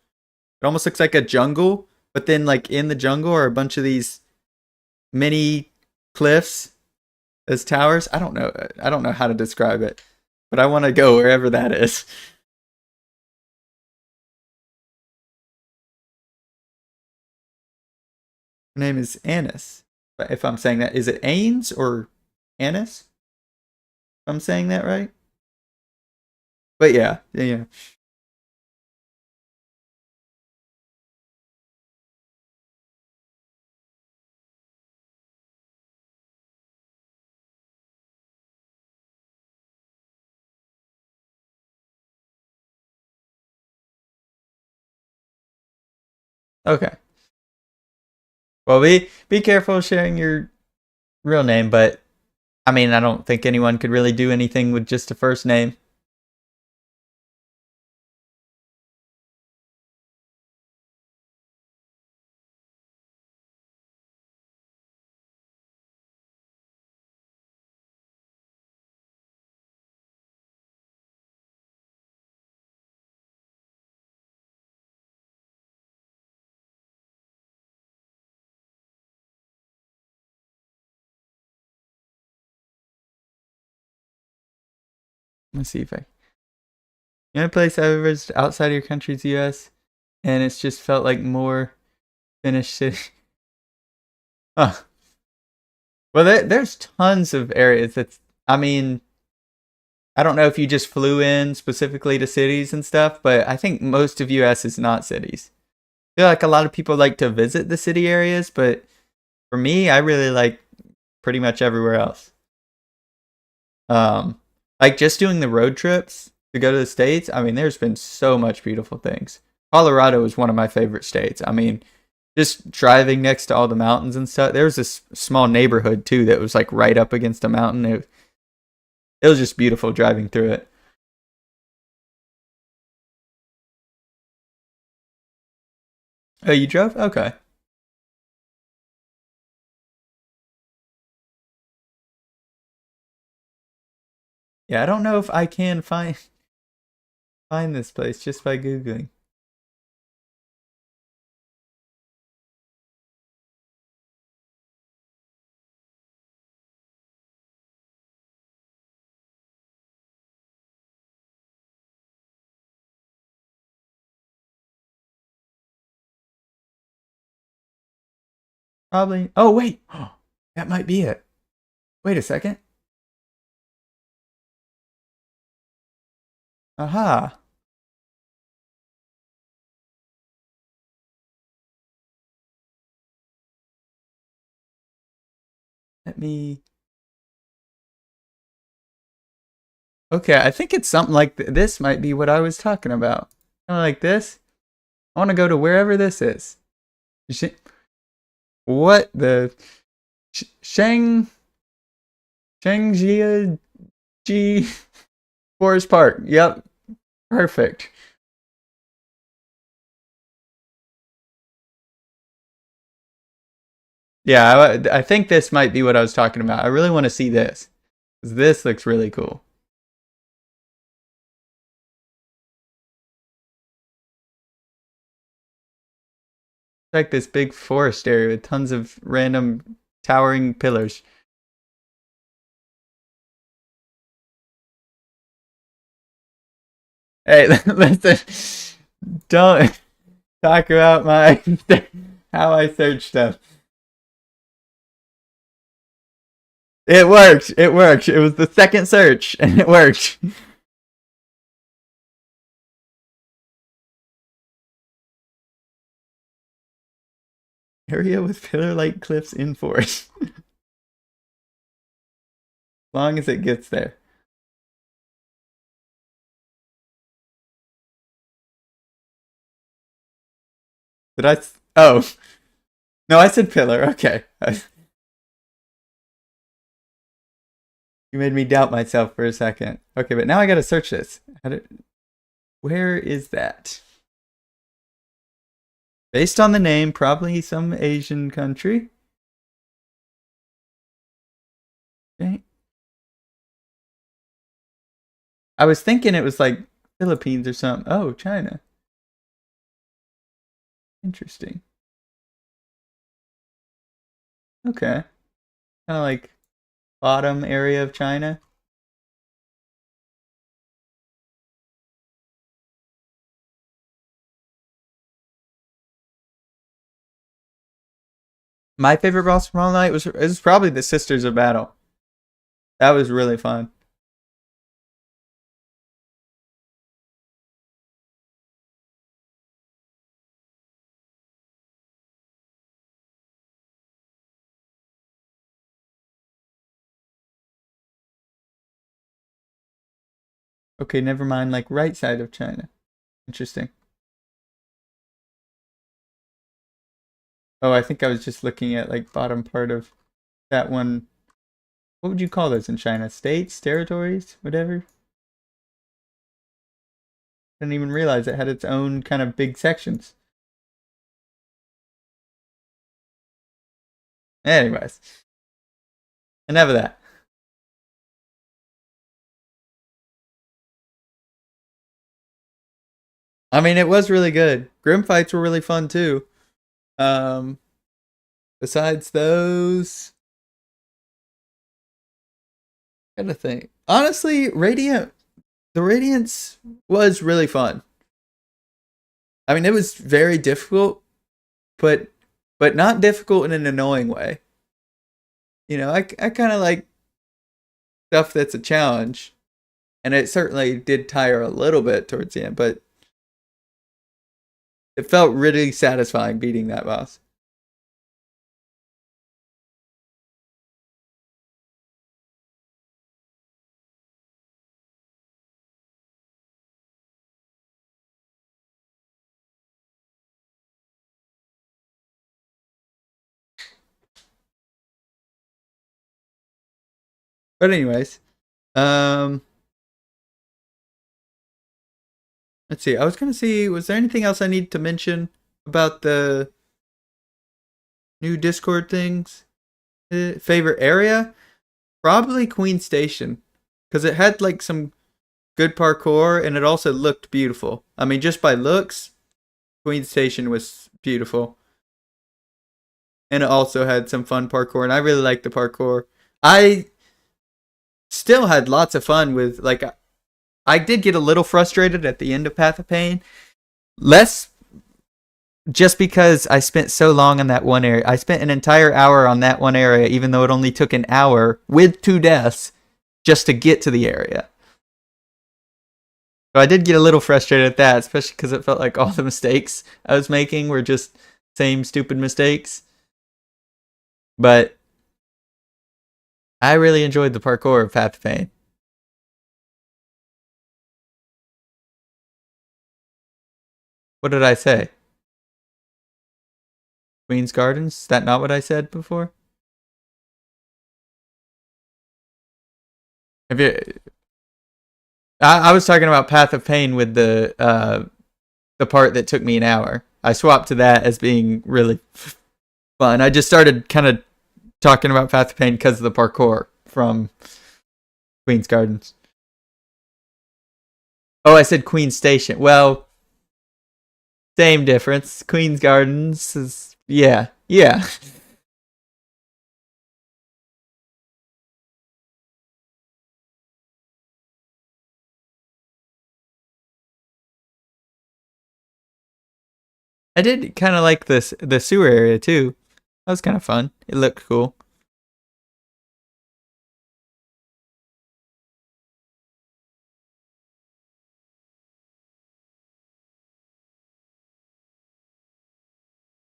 it almost looks like a jungle, but then like in the jungle are a bunch of these mini cliffs as towers. I don't know how to describe it, but I want to go wherever that is. Her name is Annis. If I'm saying that, is it Ains or Annis? If I'm saying that right? But yeah. Okay. Well, be careful sharing your real name, but I mean, I don't think anyone could really do anything with just a first name. Let's see if I. The only place I've ever visited outside of your country's U.S. and it's just felt like more finished city. Huh. Well, there's tons of areas that's. I mean, I don't know if you just flew in specifically to cities and stuff, but I think most of U.S. is not cities. I feel like a lot of people like to visit the city areas, but for me, I really like pretty much everywhere else. Um, like just doing the road trips to go to the states. I mean, there's been so much beautiful things. Colorado is one of my favorite states. I mean, just driving next to all the mountains and stuff. There was this small neighborhood too that was like right up against a mountain. It was just beautiful driving through it. Oh, you drove? Okay. Yeah, I don't know if I can find this place just by googling. Probably. Oh wait, that might be it. Wait a second. Aha. Let me. Okay, I think it's something like this. Might be what I was talking about. Kind of like this. I want to go to wherever this is. What the Shangjia G Forest Park? Yep, perfect. Yeah, I think this might be what I was talking about. I really want to see this. This looks really cool. like this big forest area with tons of random towering pillars. Hey, listen, don't talk about my how I search stuff. It worked. It worked. It was the second search, and it worked. Area with pillar-like cliffs in forest. As long as it gets there. Did I? Oh. No, I said pillar. Okay. You made me doubt myself for a second. Okay, but now I gotta search this. Where is that? Based on the name, probably some Asian country. Okay. I was thinking it was like Philippines or something. Oh, China. Interesting. Okay. Kind of like bottom area of China. My favorite boss from All Night was probably the Sisters of Battle. That was really fun. Okay, never mind. Like right side of China. Interesting. Oh, I think I was just looking at like bottom part of that one. What would you call those in China? States, territories, whatever. Didn't even realize it had its own kind of big sections. Anyways, enough of that. I mean, it was really good. Grim fights were really fun too. Um, besides those, gotta think. Honestly, the Radiance was really fun. I mean, it was very difficult, but not difficult in an annoying way. You know, I kind of like stuff that's a challenge, and it certainly did tire a little bit towards the end, but it felt really satisfying beating that boss. But anyways, um, let's see. I was gonna see, was there anything else I need to mention about the new Discord things? Favorite area? Probably Queen Station, because it had like some good parkour and it also looked beautiful. I mean, just by looks, Queen Station was beautiful, and it also had some fun parkour, and I really liked the parkour. I still had lots of fun with like. I did get a little frustrated at the end of Path of Pain. Less just because I spent so long on that one area. I spent an entire hour on that one area, even though it only took an hour with 2 deaths just to get to the area. So I did get a little frustrated at that, especially because it felt like all the mistakes I was making were just same stupid mistakes. But I really enjoyed the parkour of Path of Pain. What did I say? Queen's Gardens? Is that not what I said before? Have you? I was talking about Path of Pain with the part that took me an hour. I swapped to that as being really fun. I just started kind of talking about Path of Pain because of the parkour from Queen's Gardens. Oh, I said Queen Station. Well, Same difference. Queen's Gardens is, yeah, yeah. I did kind of like the sewer area too. That was kind of fun. It looked cool.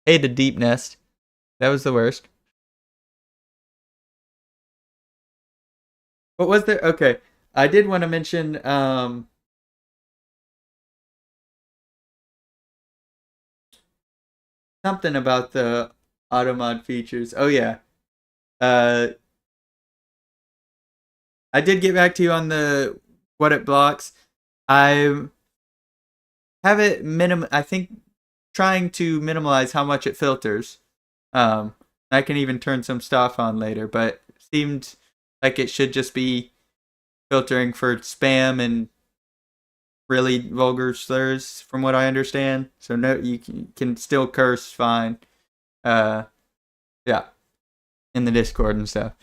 Hated Deep Nest. That was the worst. What was there? Okay, I did want to mention something about the automod features. Oh yeah. Uh, I did get back to you on the what it blocks. I have it I think trying to minimize how much it filters. I can even turn some stuff on later, but it seemed like it should just be filtering for spam and really vulgar slurs, from what I understand. So no, you can still curse fine. Uh, yeah, in the Discord and stuff.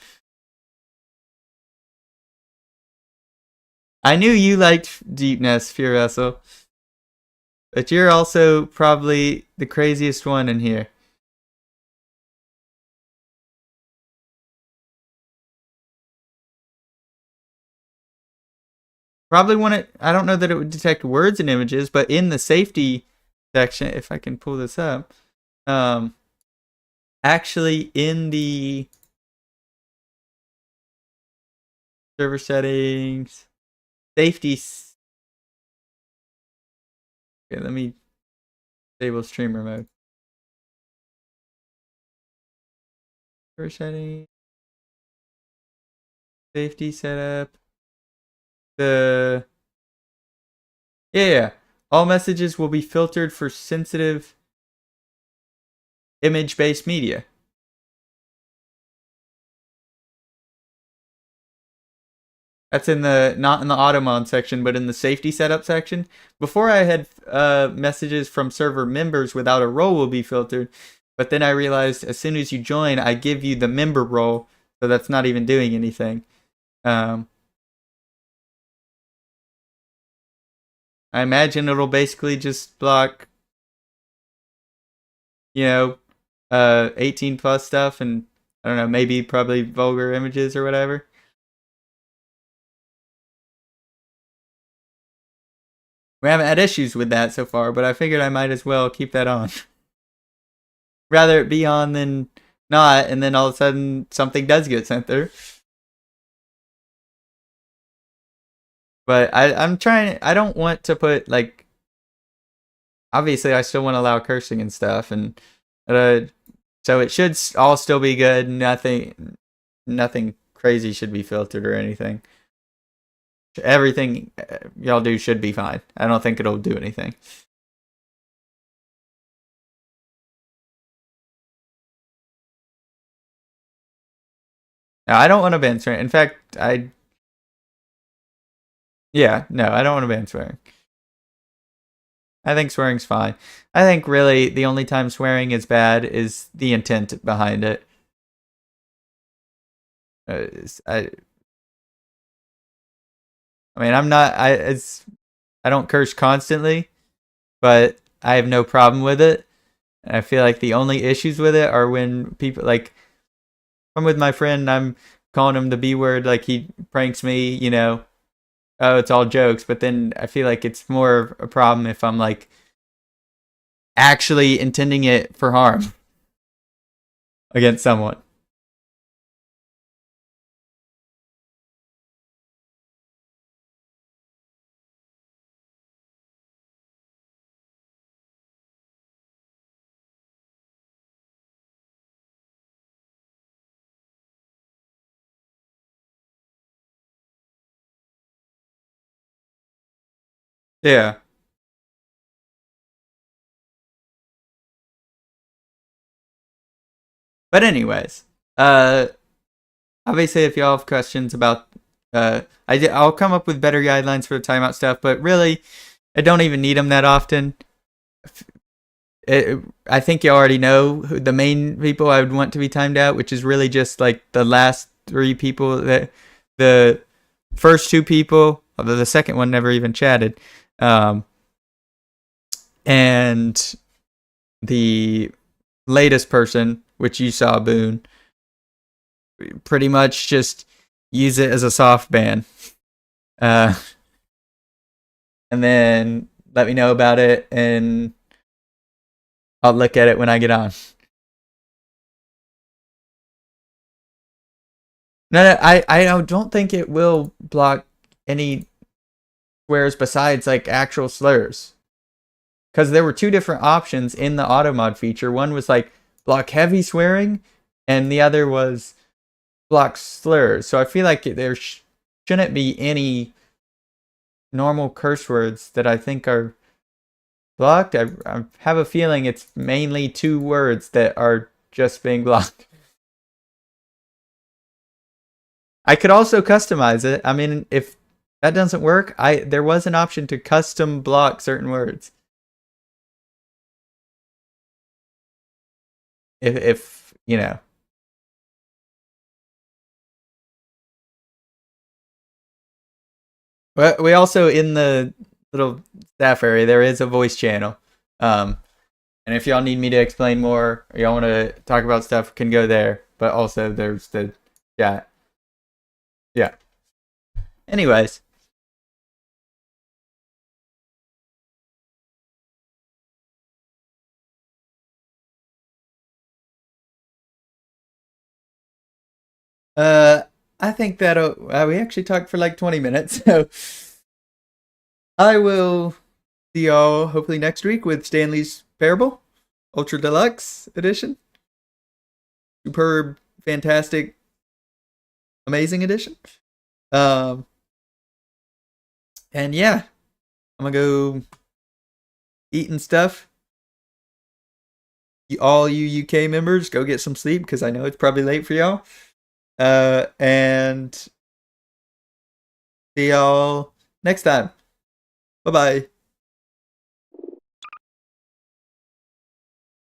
I knew you liked Deepness, Fear Vessel, but you're also probably the craziest one in here. Probably want it. I don't know that it would detect words and images, but in the safety section, if I can pull this up, um, actually in the server settings, safety. Okay, let me disable streamer mode. Server settings, safety setup. Yeah. All messages will be filtered for sensitive image-based media. That's in the not in the Automon section, but in the safety setup section. Before I had messages from server members without a role will be filtered, but then I realized as soon as you join, I give you the member role, so that's not even doing anything. I imagine it'll basically just block, 18 plus stuff, and I don't know, maybe probably vulgar images or whatever. We haven't had issues with that so far, but I figured I might as well keep that on. Rather it be on than not, and then all of a sudden something does get sent through. But I'm trying. I don't want to put like. Obviously, I still want to allow cursing and stuff, and so it should all still be good. Nothing crazy should be filtered or anything. Everything y'all do should be fine. I don't think it'll do anything. Now, I don't want to ban swearing. In fact, yeah, no, I don't want to ban swearing. I think swearing's fine. I think really the only time swearing is bad is the intent behind it. I mean, I don't curse constantly, but I have no problem with it. And I feel like the only issues with it are when people like I'm with my friend and I'm calling him the B word, like he pranks me, oh, it's all jokes. But then I feel like it's more of a problem if I'm like actually intending it for harm against someone. Yeah. But anyways, obviously if y'all have questions about I'll come up with better guidelines for the timeout stuff, but really I don't even need them that often. I think you already know who the main people I would want to be timed out, which is really just like the last 3 people that the first 2 people, although the second one never even chatted, and the latest person, which you saw, Boone. Pretty much just use it as a soft ban. And then let me know about it, and I'll look at it when I get on. No, I don't think it will block any swears besides like actual slurs. Because there were 2 different options in the auto mod feature. One was like block heavy swearing, and the other was block slurs. So I feel like there shouldn't be any normal curse words that I think are blocked. I have a feeling it's mainly 2 words that are just being blocked. I could also customize it. I mean, if that doesn't work, there was an option to custom block certain words. If you know. But we also, in the little staff area, there is a voice channel. And if y'all need me to explain more, or y'all want to talk about stuff, can go there. But also there's the chat. Yeah. Anyways. I think that'll. We actually talked for like 20 minutes, so I will see y'all hopefully next week with Stanley's Parable, Ultra Deluxe Edition, superb, fantastic, amazing edition. And yeah, I'm gonna go eat and stuff. All you UK members, go get some sleep because I know it's probably late for y'all. And see y'all next time. Bye bye.